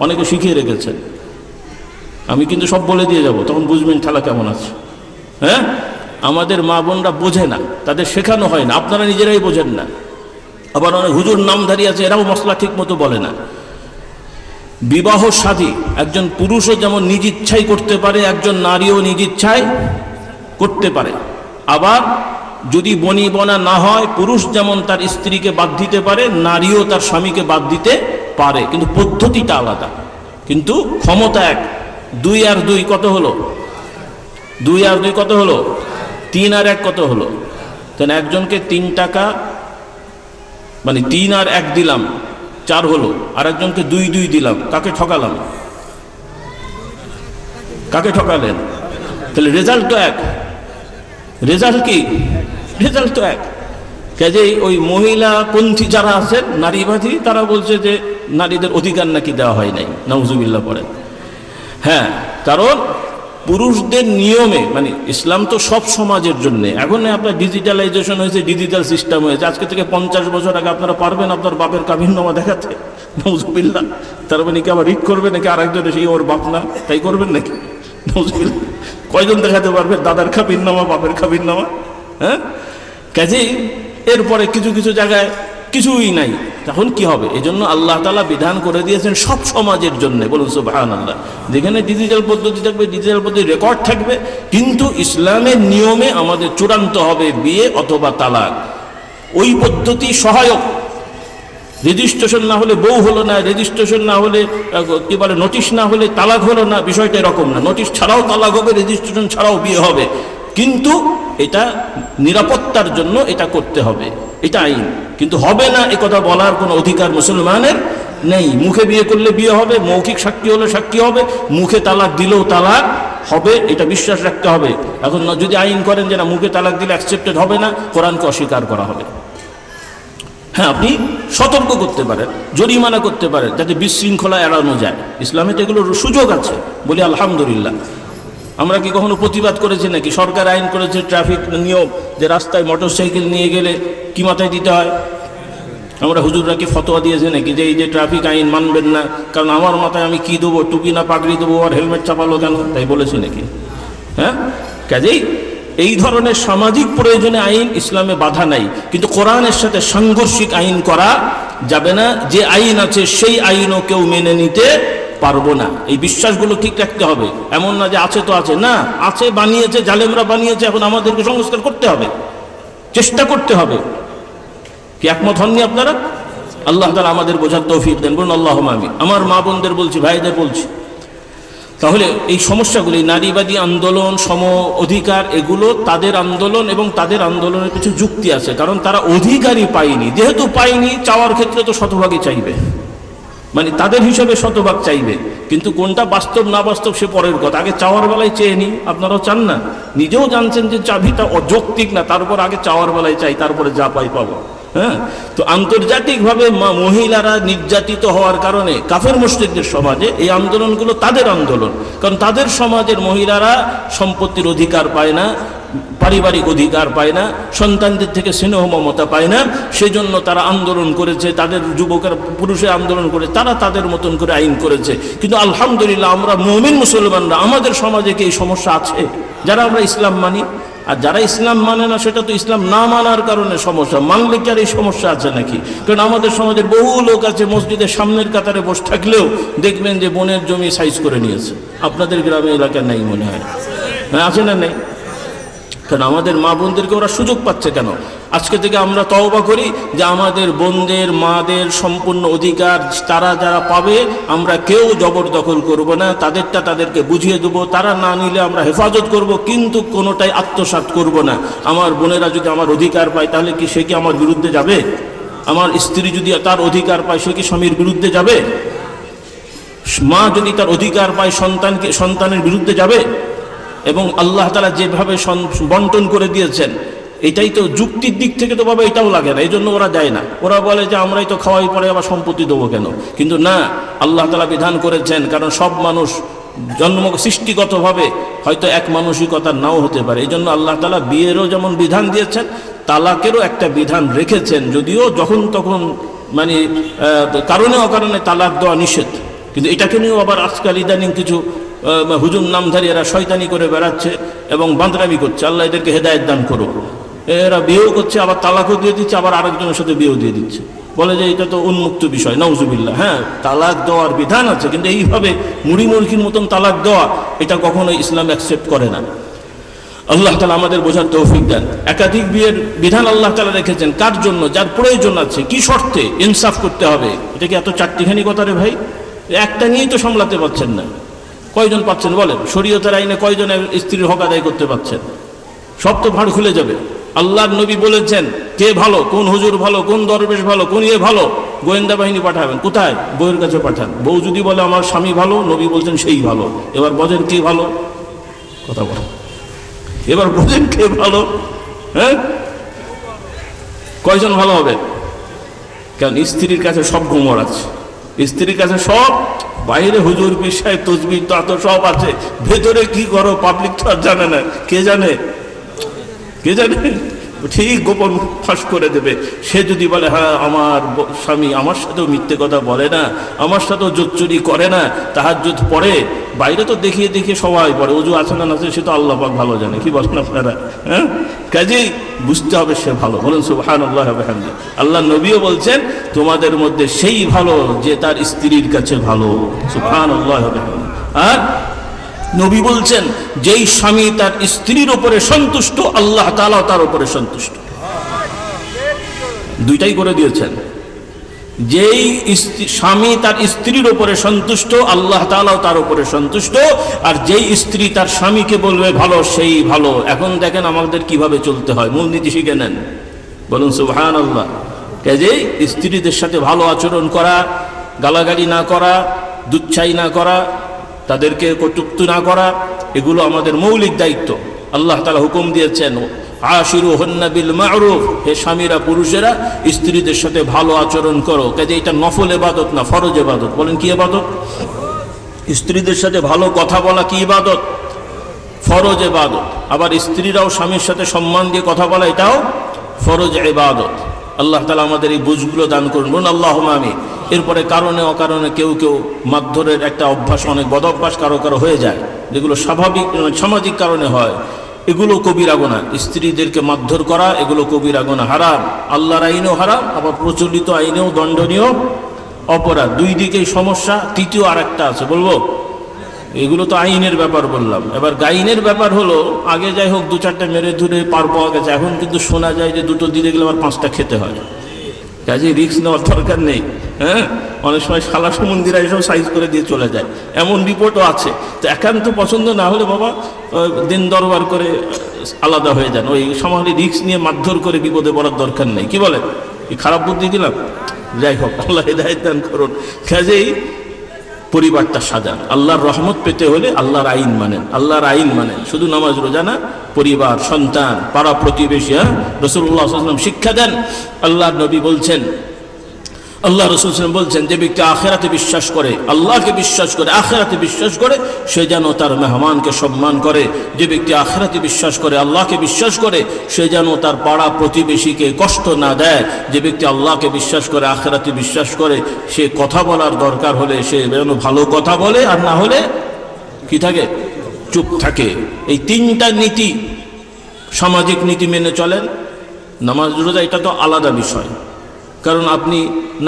অনেকে শিখিয়ে রেখেছেন। আমি কিন্তু সব বলে দিয়ে যাব, তখন বুঝবেন ঠেলা কেমন আছে। হ্যাঁ, আমাদের মা বোনরা বোঝে না, তাদের শেখানো হয় না, আপনারা নিজেরাই বোঝেন না। আবার অনেক হুজুর নামধারী আছে, এরাও মশলা ঠিক মতো বলে না। বিবাহ শাদী একজন পুরুষও যেমন নিজ ইচ্ছাই করতে পারে, একজন নারীও নিজ ইচ্ছায় করতে পারে। আবার যদি বনিবনা না হয়, পুরুষ যেমন তার স্ত্রীকে বাদ দিতে পারে, নারীও তার স্বামীকে বাদ দিতে পারে, কিন্তু পদ্ধতিটা আলাদা, কিন্তু ক্ষমতা এক। 2 আর 2 কত হলো? 2 আর 2 কত হলো? 3 আর 1 কত হলো? তাহলে একজনকে 3 টাকা মানে 3 আর 1 দিলাম 4 হলো, আর একজনকে 2 দিলাম। কাকে ঠকালাম? কাকে ঠকালেন? তাহলে রেজাল্ট তো এক। রেজাল্ট কি? রেজাল্ট তো এক। কাজেই ওই মহিলাপন্থী যারা আছেন, নারীবাদী, তারা বলছে যে নারীদের অধিকার নাকি দেওয়া হয় নাই, নাউজুবিল্লাহ পড়েন। হ্যাঁ, কারণ পুরুষদের নিয়মে, মানে ইসলাম তো সব সমাজের জন্য। এখন আপনার ডিজিটালাইজেশন হয়েছে, ডিজিটাল সিস্টেম হয়েছে। আজকে থেকে 50 বছর আগে আপনারা পারবেন আপনার বাপের কাবিননামা দেখাতে? নাউজুবিল্লাহ। তার মানে কি আবার রিক করবে নাকি আরেকজন এসে ওর বাপ না তাই করবেন নাকি? নাউজুবিল্লাহ। কয়জন দেখাতে পারবে দাদার কাবিননামা বাপের কাবিননামা? হ্যাঁ, কাজেই এরপরে কিছু জায়গায় কিছুই নাই, তখন কি হবে? এজন্য আল্লাহ তাআলা বিধান করে দিয়েছেন সব সমাজের জন্য। বলুন সুবহানাল্লাহ। যেখানে ডিজিটাল পদ্ধতি থাকবে, ডিজিটাল পদ্ধতি রেকর্ড থাকবে, কিন্তু ইসলামের নিয়মে আমাদের চূড়ান্ত হবে বিয়ে অথবা তালাক। ওই পদ্ধতি সহায়ক। রেজিস্ট্রেশন না হলে বউ হলো না, রেজিস্ট্রেশন না হলে কি বলে নোটিশ না হলে তালাক হলো না, বিষয়টা এরকম না। নোটিশ ছাড়াও তালাক হবে, রেজিস্ট্রেশন ছাড়াও বিয়ে হবে, কিন্তু এটা নিরাপত্তার জন্য এটা করতে হবে, এটা আইন। কিন্তু হবে না এ কথা বলার কোনো অধিকার মুসলমানের নেই। মুখে বিয়ে করলে বিয়ে হবে, মৌখিক সাক্ষী হলে সাক্ষী হবে, মুখে তালাক দিলেও তালাক হবে, এটা বিশ্বাস রাখতে হবে। এখন যদি আইন করেন যে না মুখে তালাক দিলে অ্যাকসেপ্টেড হবে না, কোরআনকে অস্বীকার করা হবে। হ্যাঁ, আপনি সতর্ক করতে পারেন, জরিমানা করতে পারেন, যাতে বিশৃঙ্খলা এড়ানো যায়। ইসলামে তো এগুলোর সুযোগ আছে, বলি আলহামদুলিল্লাহ। আমরা কি কখনো প্রতিবাদ করেছি নাকি? সরকার আইন করেছে, ট্রাফিক নিয়ম, যে রাস্তায় মোটরসাইকেল নিয়ে গেলে কি মাথায় দিতে হয়? আমরা হুজুররা কি ফতোয়া দিয়েছে নাকি যে এই যে ট্রাফিক আইন মানবেন না, কারণ আমার মাথায় আমি কি দেবো, টুপি না পাগড়ি দেবো, আর হেলমেট চাপালো কেন, তাই বলেছে নাকি? হ্যাঁ, কাজেই এই ধরনের সামাজিক প্রয়োজনে আইন ইসলামে বাধা নাই, কিন্তু কোরআনের সাথে সাংঘর্ষিক আইন করা যাবে না। যে আইন আছে সেই আইনও কেউ মেনে নিতে পারবো না। এই বিশ্বাসগুলো ঠিক রাখতে হবে। এমন না যে আছে তো আছে, না আছে, বানিয়েছে, জালেমরা বানিয়েছে, এখন আমাদেরকে সংস্কার করতে হবে, চেষ্টা করতে হবে। কি একমত হননি আপনারা? আল্লাহ তাআলা আমাদের বোঝার তৌফিক দেন, বলুন আল্লাহুম্মা আমিন। আমার মা বোনদের বলছি, ভাইদের বলছি, তাহলে এই সমস্যাগুলি, নারীবাদী আন্দোলন, সম অধিকার, এগুলো তাদের আন্দোলন এবং তাদের আন্দোলনের কিছু যুক্তি আছে, কারণ তারা অধিকারই পায়নি। যেহেতু পায়নি, চাওয়ার ক্ষেত্রে তো শতভাগই চাইবে, মানে তাদের হিসাবে শতভাগ চাইবে, কিন্তু কোনটা বাস্তব না বাস্তব সে পরের কথা। আগে চাওয়ার বেলায় চেয়ে নি। আপনারাও চান না? নিজেও জানছেন যে চাবিটা অযৌক্তিক না, তারপর আগে চাওয়ার বেলায় চাই, তারপরে যা পাই পাবো। হ্যাঁ, তো আন্তর্জাতিকভাবে মহিলারা নির্যাতিত হওয়ার কারণে কাফের মুশরিকদের সমাজে এই আন্দোলনগুলো তাদের আন্দোলন, কারণ তাদের সমাজের মহিলারা সম্পত্তির অধিকার পায় না, পারিবারিক অধিকার পায় না, সন্তানদের থেকে স্নেহ মমতা পায় না, সেজন্য তারা আন্দোলন করেছে, তাদের যুবকের পুরুষের আন্দোলন করে, তারা তাদের মতন করে আইন করেছে। কিন্তু আলহামদুলিল্লাহ আমরা মুমিন মুসলমানরা, আমাদের সমাজে কি এই সমস্যা আছে? যারা আমরা ইসলাম মানি, আর যারা ইসলাম মানে না, সেটা তো ইসলাম না মানার কারণে সমস্যা, মানলে কি আর এই সমস্যা আছে নাকি? কারণ আমাদের সমাজের বহু লোক আছে মসজিদের সামনের কাতারে বসে থাকলেও দেখবেন যে বোনের জমি সাইজ করে নিয়েছে। আপনাদের গ্রামে এলাকায় নাই মনে হয়? হ্যাঁ, আছে না? নেই? কারণ আমাদের মা বোনদেরকে ওরা সুযোগ পাচ্ছে কেন? আজকে থেকে আমরা তওবা করি যে আমাদের বোনদের, মাদের সম্পূর্ণ অধিকার তারা যারা পাবে, আমরা কেউ জবরদখল করব না, তাদেরটা তাদেরকে বুঝিয়ে দেবো, তারা না নিলে আমরা হেফাজত করব, কিন্তু কোনোটাই আত্মসাৎ করব না। আমার বোনেরা যদি আমার অধিকার পায়, তাহলে কি সে কি আমার বিরুদ্ধে যাবে? আমার স্ত্রী যদি তার অধিকার পায়, সে কি স্বামীর বিরুদ্ধে যাবে? মা যদি তার অধিকার পায়, সন্তানের বিরুদ্ধে যাবে? এবং আল্লাহ তাআলা যেভাবে বন্টন করে দিয়েছেন, এটাই তো যুক্তির দিক থেকে তো বাবা এটাও লাগে না, এই জন্য ওরা যায় না। ওরা বলে যে আমরাই তো খাওয়াই, পরে আবার সম্পত্তি দেবো কেন? কিন্তু না, আল্লাহ তাআলা বিধান করেছেন, কারণ সব মানুষ সৃষ্টিগতভাবে হয়তো এক মানসিকতার নাও হতে পারে। এই জন্য আল্লাহ তাআলা বিয়েরও যেমন বিধান দিয়েছেন, তালাকেরও একটা বিধান রেখেছেন, যদিও যখন তখন মানে কারণে অকারণে তালাক দেওয়া নিষেধ। কিন্তু এটাকে নিয়েও আবার আজকাল ইদানিং কিছু হুজুর নামধারী এরা শয়তানি করে বেড়াচ্ছে এবং বান্দরামি করছে। আল্লাহ এদেরকে হেদায়েত দান করুক। এরা বিয়েও করছে, আবার তালাকও দিয়ে দিচ্ছে, আবার আরেকজনের সাথে বিয়েও দিয়ে দিচ্ছে, বলে যে এটা তো উন্মুক্ত বিষয়। নাউজুবিল্লাহ। হ্যাঁ, তালাক দেওয়ার বিধান আছে, কিন্তু এইভাবে মুড়ি মুরগির মতন তালাক দেওয়া, এটা কখনোই ইসলাম অ্যাকসেপ্ট করে না। আল্লাহ তাআলা আমাদের বোঝার তৌফিক দেন। একাধিক বিয়ের বিধান আল্লাহ তাআলা রেখেছেন, কার জন্য? যার প্রয়োজন আছে। কি শর্তে? ইনসাফ করতে হবে। এটা কি এত চারটিখানি কথা রে ভাই? একটা নিয়েই তো সামলাতে পারছেন না। কয়জন পাচ্ছেন বলেন? শরীয়তের আইনে কয়জনের স্ত্রীর হক আদায় করতে পারছেন? সব তো ভাঁড় খুলে যাবে। আল্লাহর নবী বলেছেন কে ভালো, কোন হুজুর ভালো, কোন দরবেশ ভালো, কোন ইয়ে ভালো, গোয়েন্দা বাহিনী পাঠাবেন। কোথায়? বউয়ের কাছে পাঠান। বউ যদি বলে আমার স্বামী ভালো, নবী বলছেন সেই ভালো। এবার বোঝেন কে ভালো? কথা বল, এবার বোঝেন কে ভালো? হ্যাঁ, কয়জন ভালো হবে? কারণ স্ত্রীর কাছে সব গোমর আছে, স্ত্রীর কাছে সব। বাইরে হুজুর পীর সাহেব তসবিহ তো সব আছে, ভেতরে কি করো পাবলিক তো আর জানে না। কে জানে? কে জানে? ঠিক গোপন ফাঁস করে দেবে। সে যদি বলে হ্যাঁ আমার স্বামী আমার সাথেও মিথ্যে কথা বলে না, আমার সাথেও জোচ্চুরি করে না, তাহাজ্জুদ পড়ে, বাইরে তো দেখিয়ে দেখিয়ে সবাই পড়ে, ওযু আছে না আছে সে তো আল্লাহ পাক ভালো জানে। কি বলেন আপনারা? হ্যাঁ, কাজেই বুঝতে হবে সে ভালো। বলেন সুবহানাল্লাহি ওয়া বিহামদিহি। আল্লাহ নবীও বলছেন তোমাদের মধ্যে সেই ভালো যে তার স্ত্রীর কাছে ভালো। সুবহানাল্লাহি ওয়া বিহামদিহি। আর নবী বলছেন যেই স্বামী তার স্ত্রীর উপরে সন্তুষ্ট, আল্লাহ তাআলা তার উপরে সন্তুষ্ট। দুইটাই করে দিয়েছেন। যেই স্বামী তার স্ত্রীর উপরে সন্তুষ্ট, আল্লাহ তাআলাও তার উপরে সন্তুষ্ট। আর যেই স্ত্রী তার স্বামীকে বলবে ভালো, সেই ভালো। এখন দেখেন আমাদের কিভাবে চলতে হয়, মূলনীতি শিখে নেন। বলুন সুবহানাল্লাহ। কাজেই স্ত্রীদের সাথে ভালো আচরণ করা, গালাগালি না করা, দুচ্ছাই না করা, তাদেরকে কটূক্তি না করা, এগুলো আমাদের মৌলিক দায়িত্ব। আল্লাহ তাআলা হুকুম দিয়েছেন আশিরুহুন্না বিল মা'রুফ, হে স্বামীরা পুরুষেরা স্ত্রীদের সাথে ভালো আচরণ করো। কাজে এটা নফল ইবাদত না, ফরজ ইবাদত। বলেন কি ইবাদত? স্ত্রীদের সাথে ভালো কথা বলা কি ইবাদত? ফরজ ইবাদত। আবার স্ত্রীরাও স্বামীর সাথে সম্মান দিয়ে কথা বলা, এটাও ফরজ ইবাদত। আল্লাহ তাআলা আমাদের এই বুঝগুলো দান করুন। বলুন আল্লাহুম্মা আমিন। এরপরে কারণে অকারণে কেউ কেউ মারধরের একটা অভ্যাস, অনেক বদ অভ্যাস কারো কারো হয়ে যায়, যেগুলো স্বাভাবিক সামাজিক কারণে হয়, এগুলো কবিরা গুনাহ। স্ত্রীদেরকে মারধর করা এগুলো কবিরা গুনাহ, হারাম। আল্লাহর আইনেও হারাম, আবার প্রচলিত আইনেও দণ্ডনীয় অপরাধ। দুই দিকেই সমস্যা। তৃতীয় আর একটা আছে, বলবো? এগুলো তো আইনের ব্যাপার বললাম। এবার গাইনের ব্যাপার হলো, আগে যাই হোক দু চারটা মেরে ধরে পার পাওয়া গেছে, এখন কিন্তু শোনা যায় যে দুটো দিতে গেলে আবার 5টা খেতে হয়। কাজে রিস্ক নেওয়ার দরকার নেই। হ্যাঁ, অনেক সময় শালা সমন্দিরা এসব সাইজ করে দিয়ে চলে যায়, এমন রিপোর্টও আছে। তো একান্ত পছন্দ না হলে বাবা দিন দরবার করে আলাদা হয়ে যান, ওই সমানে রিস্ক নিয়ে মারধর করে বিপদে পড়ার দরকার নেই। কি বলেন? এই খারাপ বুদ্ধি দিলাম? যাই হোক, আল্লাহ হিদায়াত দান করুন। কাজেই পরিবারটা সাজান। আল্লাহর রহমত পেতে হলে আল্লাহর আইন মানেন, আল্লাহর আইন মানেন। শুধু নামাজ রোজা না, পরিবার, সন্তান, পাড়া প্রতিবেশী। রাসূলুল্লাহ সাল্লাল্লাহু আলাইহি ওয়াসাল্লাম শিক্ষা দেন। আল্লাহর নবী বলছেন, আল্লাহ রাসূল সাল্লাল্লাহু আলাইহি ওয়াসাল্লাম বলছেন, যে ব্যক্তি আখিরাতে বিশ্বাস করে, আল্লাহকে বিশ্বাস করে, আখিরাতে বিশ্বাস করে, সে যেন তার মেহমানকে সম্মান করে। যে ব্যক্তি আখিরাতে বিশ্বাস করে, আল্লাহকে বিশ্বাস করে, সে যেন তার পাড়া প্রতিবেশীকে কষ্ট না দেয়। যে ব্যক্তি আল্লাহকে বিশ্বাস করে, আখিরাতে বিশ্বাস করে, সে কথা বলার দরকার হলে সে যেন ভালো কথা বলে, আর না হলে কি থাকে? চুপ থাকে। এই তিনটা নীতি, সামাজিক নীতি মেনে চলেন। নামাজ রোজা এটা তো আলাদা বিষয়, কারণ আপনি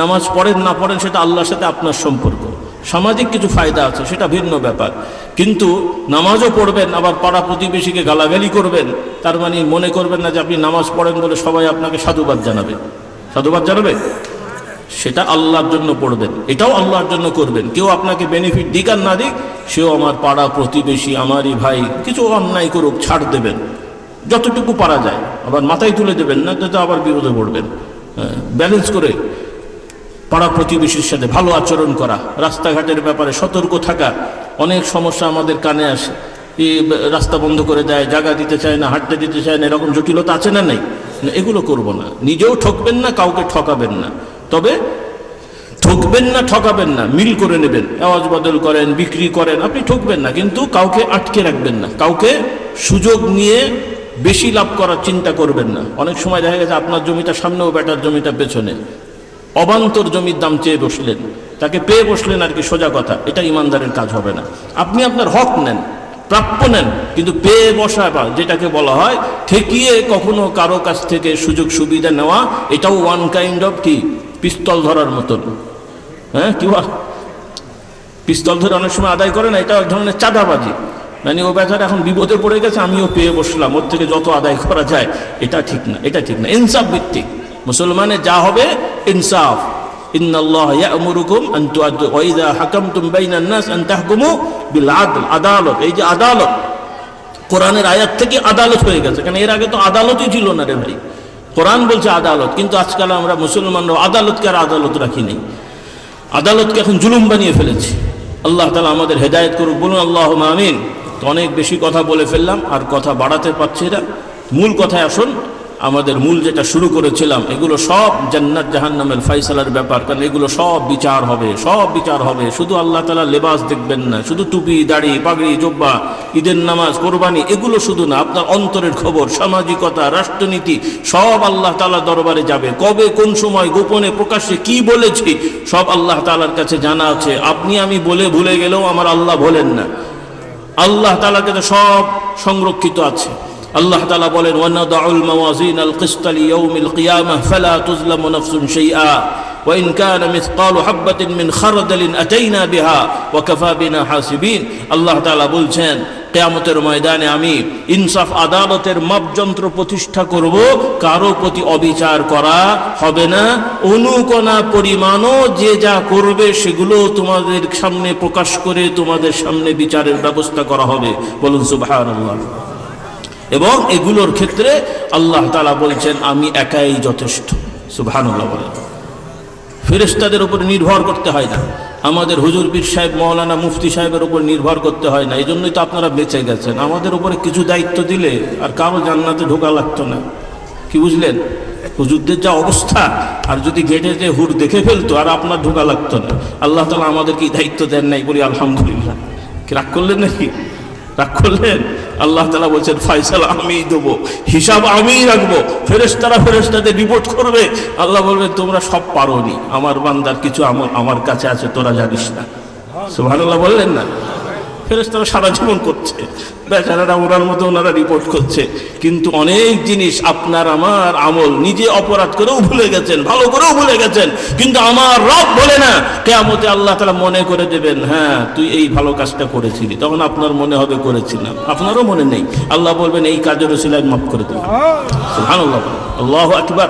নামাজ পড়েন না পড়েন সেটা আল্লাহর সাথে আপনার সম্পর্ক। সামাজিক কিছু ফায়দা আছে, সেটা ভিন্ন ব্যাপার। কিন্তু নামাজও পড়বেন, আবার পাড়া প্রতিবেশীকে গালাগালি করবেন, তার মানে মনে করবেন না যে আপনি নামাজ পড়েন বলে সবাই আপনাকে সাধুবাদ জানাবে। সাধুবাদ জানাবে? সেটা আল্লাহর জন্য পড়বেন, এটাও আল্লাহর জন্য করবেন। কেউ আপনাকে বেনিফিট দিক আর না দিক, সেও আমার পাড়া প্রতিবেশী, আমারই ভাই, কিছু অন্যায় করুক, ছাড় দেবেন যতটুকু পারা যায়। আবার মাথায় তুলে দেবেন না, তো আবার বিপদে পড়বেন। ব্যালেন্স করে পাড়া প্রতিবেশীর সাথে ভালো আচরণ করা, রাস্তাঘাটের ব্যাপারে সতর্ক থাকা। অনেক সমস্যা আমাদের কানে আসে, রাস্তা বন্ধ করে দেয়, জায়গা দিতে চায় না, হাঁটতে দিতে চায় না, এরকম জটিলতা আছে না? নেই? এগুলো করব না। নিজেও ঠকবেন না, কাউকে ঠকাবেন না। তবে ঠকবেন না, ঠকাবেন না, মিল করে নেবেন। আওয়াজ বদল করেন, বিক্রি করেন, আপনি ঠকবেন না, কিন্তু কাউকে আটকে রাখবেন না, কাউকে সুযোগ নিয়ে বেশি লাভ করার চিন্তা করবেন না। অনেক সময় দেখা গেছে আপনার জমিটা সামনেও, বেটার জমিটা পেছনে, অবান্তর জমির দাম চেয়ে বসলেন, তাকে পেয়ে বসলেন আর কি, সোজা কথা। এটা ইমানদারের কাজ হবে না। আপনি আপনার হক নেন, প্রাপ্য নেন, কিন্তু পেয়ে বসা বা যেটাকে বলা হয় ঠেকিয়ে কখনো কারো কাছ থেকে সুযোগ সুবিধা নেওয়া, এটাও ওয়ান কাইন্ড অফ কি, পিস্তল ধরার মতন। হ্যাঁ, কি বল, পিস্তল ধরে অনেক সময় আদায় করে না, এটা এক ধরনের চাঁদাবাজি। মানে ও বেচারা এখন বিপদে পড়ে গেছে, আমিও পেয়ে বসলাম, ওর থেকে যত আদায় করা যায়। এটা ঠিক না, এটা ঠিক না। ইনসাফ ভিত্তিক মুসলমানের যা হবে ইনসাফ। ইন্নাল্লাহ ইয়া'মুরুকুম আন তু'আদ্দু ওয়া ইযা হাকামতুম বাইনান নাস আন তাহকুমু বিল আদল। আদালত, এই যে আদালত, কোরআনের আয়াত থেকে আদালত হয়ে গেছে। কারণ এর আগে তো আদালতই ছিল না রে ভাই। কোরআন বলছে আদালত, কিন্তু আজকাল আমরা মুসলমানরা আদালতকে আর আদালত রাখি নেই, আদালতকে এখন জুলুম বানিয়ে ফেলেছি। আল্লাহ তাআলা আমাদের হেদায়েত করুক, বলুন আল্লাহুম্মা আমিন। তো অনেক বেশি কথা বলে ফেললাম, আর কথা বাড়াতে পারছি না। মূল কথায় আসুন। আমাদের মূল যেটা শুরু করেছিলাম, এগুলো সব জান্নাত জাহান্নামের ফয়সালার ব্যাপার। কারণ এগুলো সব বিচার হবে, সব বিচার হবে। শুধু আল্লাহ তাআলা লেবাস দেখবেন না, শুধু টুপি, দাড়ি, পাগড়ি, জুব্বা, ঈদের নামাজ, কোরবানি, এগুলো শুধু না। আপনার অন্তরের খবর, সামাজিকতা, রাষ্ট্রনীতি, সব আল্লাহ তাআলা দরবারে যাবে। কবে, কোন সময়, গোপনে, প্রকাশ্যে কি বলেছি, সব আল্লাহ তাআলার কাছে জানা আছে। আপনি আমি বলে ভুলে গেলেও আমার আল্লাহ ভোলেন না। আল্লাহ তাআলার কাছে সব সংরক্ষিত আছে। আল্লাহ তাআলা বলেন, ওয়ানাদাউল মাওয়াজিনাল কিসতা লিয়াউমিল কিয়ামাহ ফালা তুজলামু নাফসুন শাইআ ওয়া ইন কানা মিসকালু হাববাতিন মিন খারদালিন আতাইনা বিহা ওয়া কাফা বিনা হাসিবিন। আল্লাহ তাআলা বলছেন, কিয়ামতের ময়দানে আমি ইনসাফ, আদালতের মাপযন্ত্র প্রতিষ্ঠা করব, কারো প্রতি অবিচার করা হবে না। অনুকণা পরিমাণও যে যা করবে সেগুলো তোমাদের সামনে প্রকাশ করে তোমাদের সামনে বিচারের ব্যবস্থা করা হবে। বলুন সুবহানাল্লাহ। এবং এগুলোর ক্ষেত্রে আল্লাহ তাআলা বলছেন, আমি একাই যথেষ্ট। সুবহানাল্লাহ বলেন। ফেরেশতাদের উপর নির্ভর করতে হয় না, আমাদের হুজুর পীর সাহেব, মাওলানা মুফতি সাহেবের উপর নির্ভর করতে হয় না। এই জন্যই তো আপনারা বেঁচে গেছেন। আমাদের উপরে কিছু দায়িত্ব দিলে আর কারো জান্নাতে ঢোকা লাগতো না। কি বুঝলেন? হুজুরদের যা অবস্থা, আর যদি গেটে যে হুর দেখে ফেলতো আর আপনার ঢোকা লাগতো না। আল্লাহ তাআলা আমাদেরকে দায়িত্ব দেন নাই, বলি আলহামদুলিল্লাহ। কি রাগ করলেন নাকি? রাগ করলেন? আল্লাহ তাআলা বলছেন, ফয়সালা আমিই দেবো, হিসাব আমিই রাখবো। ফেরেশতারা ফেরেশতাদের রিপোর্ট করবে। আল্লাহ বলবেন, তোমরা সব পারোনি, আমার বান্দার কিছু আমল আমার কাছে আছে, তোরা জানিস না। সুবহানাল্লাহ বললেন না? ফেরেশতারা সারা জীবন করছে, বেচারারা ওনার মতো ওনারা রিপোর্ট করছে। কিন্তু অনেক জিনিস আপনার আমার আমল, নিজে অপরাধ করেও ভুলে গেছেন, ভালো করেও ভুলে গেছেন, কিন্তু আমার রব বলে না। কিয়ামতে আল্লাহ তাআলা মনে করে দেবেন, হ্যাঁ তুই এই ভালো কাজটা করেছিলি। তখন আপনার মনে হবে করেছিলাম, আপনারও মনে নেই। আল্লাহ বলবেন, এই কাজের ওসিলায় মাফ করে দিলাম। সুবহানাল্লাহ, আল্লাহু আকবার।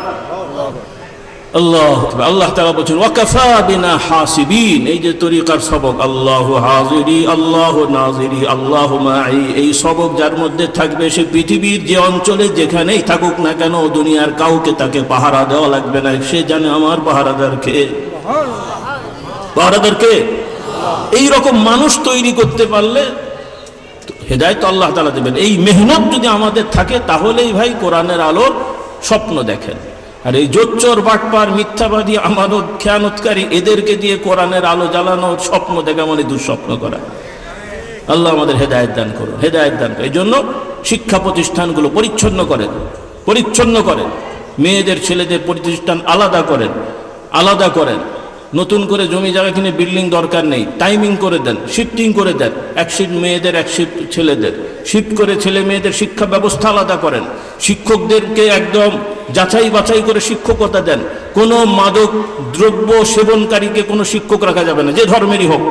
আল্লাহ আল্লাহ তাআলা বলেন ওয়াকাফা বিনা হাসিবিন। এই যে তরিকার সবক আল্লাহু হাজিরি আল্লাহু নাজিরি আল্লাহু মাই, এই সবক যার মধ্যে থাকবে সে পৃথিবীর যে অঞ্চলে যেখানেই থাকুক না কেন দুনিয়ার কাউকে তাকে পাহারা দেওয়া লাগবে না, সে জানে আমার পাহারাদার কে। পাহারাদার কে? এইরকম মানুষ তৈরি করতে পারলে হেদায়েত আল্লাহ তাআলা দেবেন। এই মেহনত যদি আমাদের থাকে তাহলেই ভাই কোরআনের আলোর স্বপ্ন দেখেন। আর এই জোচ্চর বাটপার মিথ্যাবাদী আমানত খেয়ানতকারী এদেরকে দিয়ে কোরআনের আলো জ্বালানো স্বপ্ন দেখা মানে দুঃস্বপ্ন করা। আল্লাহ আমাদের হেদায়েত দান করুন, হেদায়েত দান করুন। এই জন্য শিক্ষা প্রতিষ্ঠানগুলো পরিচ্ছন্ন করেন, পরিচ্ছন্ন করেন। মেয়েদের ছেলেদের প্রতিষ্ঠান আলাদা করেন, আলাদা করেন। নতুন করে জমি জায়গা কিনে বিল্ডিং দরকার নেই, টাইমিং করে দেন, শিফটিং করে দেন। এক শিফট মেয়েদের, এক শিফট ছেলেদের, শিফট করে ছেলে মেয়েদের শিক্ষা ব্যবস্থা আলাদা করেন। শিক্ষকদেরকে একদম যাচাই বাছাই করে শিক্ষকতা দেন। কোনো মাদক দ্রব্য সেবনকারীকে কোনো শিক্ষক রাখা যাবে না, যে ধর্মেরই হোক।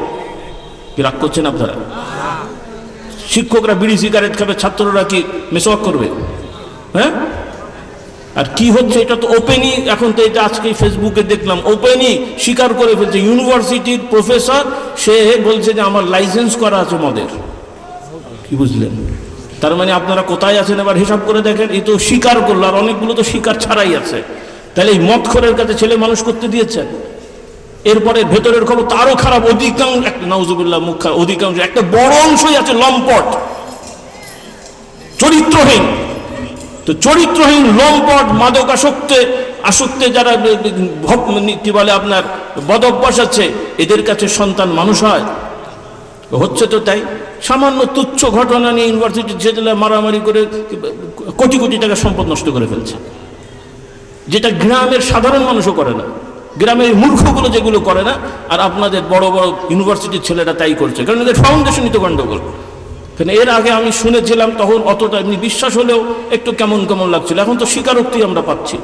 কি রাগ করছেন আপনারা? শিক্ষকরা বিড়ি সিগারেট খাবে, ছাত্ররা কি মেসওয়াক করবে? হ্যাঁ, আর কি হচ্ছে এটা তো ওপেনই, এখন তো এটা আজকে ফেসবুকে দেখলাম ওপেনই স্বীকার করে ফেলছে। ইউনিভার্সিটির প্রফেসর সে বলছে যে আমার লাইসেন্স করা আছে মদের। কি বুঝলেন? তার মানে আপনারা কোথায় আছেন এবার হিসাব করে দেখেন। এই তো স্বীকার করলো, আর অনেকগুলো তো স্বীকার ছাড়াই আছে। তাহলে এই মদখোরের কাছে ছেলে মানুষ করতে দিয়েছেন। এরপরে ভেতরের খবর তো আরো খারাপ। অধিকাংশ, নাউজুবিল্লাহ, মুখ খারাপ, অধিকাংশ একটা বড় অংশই আছে লম্পট, চরিত্রহীন। তো চরিত্রহীন, লম্পট, আসক্তে যারা কি বলে আপনার বদ অভ্যাস আছে, এদের কাছে সন্তান মানুষ হয়? হচ্ছে তো তাই। সামান্য তুচ্ছ ঘটনা নিয়ে ইউনিভার্সিটির ছেলেরা মারামারি করে কোটি কোটি টাকা সম্পদ নষ্ট করে ফেলছে, যেটা গ্রামের সাধারণ মানুষও করে না, গ্রামের মূর্খগুলো যেগুলো করে না। আর আপনাদের বড় বড় ইউনিভার্সিটির ছেলেরা তাই করছে, কারণ এদের ফাউন্ডেশনই তো গন্ডগোল। কারণ এর আগে আমি শুনেছিলাম, তখন অতটা এমনি বিশ্বাস হলেও একটু কেমন কেমন লাগছিল। এখন তো স্বীকারোক্তি আমরা পাচ্ছি।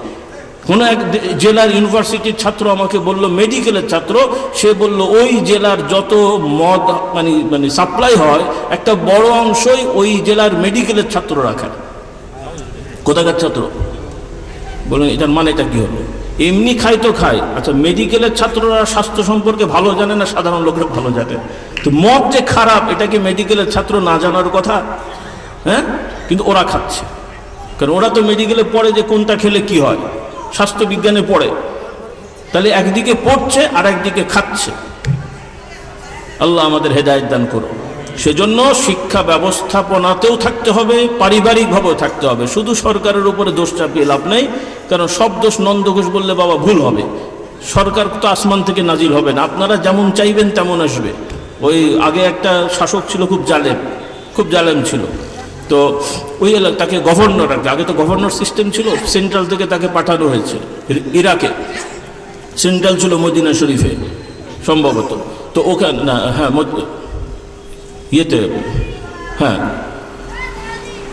কোনো এক জেলার ইউনিভার্সিটির ছাত্র আমাকে বলল, মেডিকেলের ছাত্র, সে বলল ওই জেলার যত মদ মানে সাপ্লাই হয় একটা বড় অংশই ওই জেলার মেডিকেলের ছাত্ররা খায়। কোথাকার ছাত্র? বলুন, এটার মানে এটা কি হলো? এমনি খায় তো খায়, আচ্ছা মেডিকেলের ছাত্ররা স্বাস্থ্য সম্পর্কে ভালো জানে না, সাধারণ লোকেরা ভালো জানে? তো মদ যে খারাপ এটা কি মেডিকেলের ছাত্র না জানার কথা? হ্যাঁ, কিন্তু ওরা খাচ্ছে, কারণ ওরা তো মেডিকেলে পড়ে যে কোনটা খেলে কি হয়, স্বাস্থ্য বিজ্ঞানে পড়ে। তাহলে একদিকে পড়ছে আর একদিকে খাচ্ছে। আল্লাহ আমাদের হেদায়েত দান করুন। সেজন্য শিক্ষা ব্যবস্থাপনাতেও থাকতে হবে, পারিবারিকভাবেও থাকতে হবে। শুধু সরকারের উপরে দোষ চাপিয়ে লাভ নেই, কারণ সব দোষ নন্দ ঘোষ বললে বাবা ভুল হবে। সরকার তো আসমান থেকে নাজিল হবে না, আপনারা যেমন চাইবেন তেমন আসবে। ওই আগে একটা শাসক ছিল, খুব জালেম ছিল। তো ওই তাকে গভর্নর, আগে তো গভর্নর সিস্টেম ছিল, সেন্ট্রাল থেকে তাকে পাঠানো হয়েছে ইরাকে। সেন্ট্রাল ছিল মদিনা শরীফে সম্ভবত। তো ওখানে না, হ্যাঁ ইয়েতে, হ্যাঁ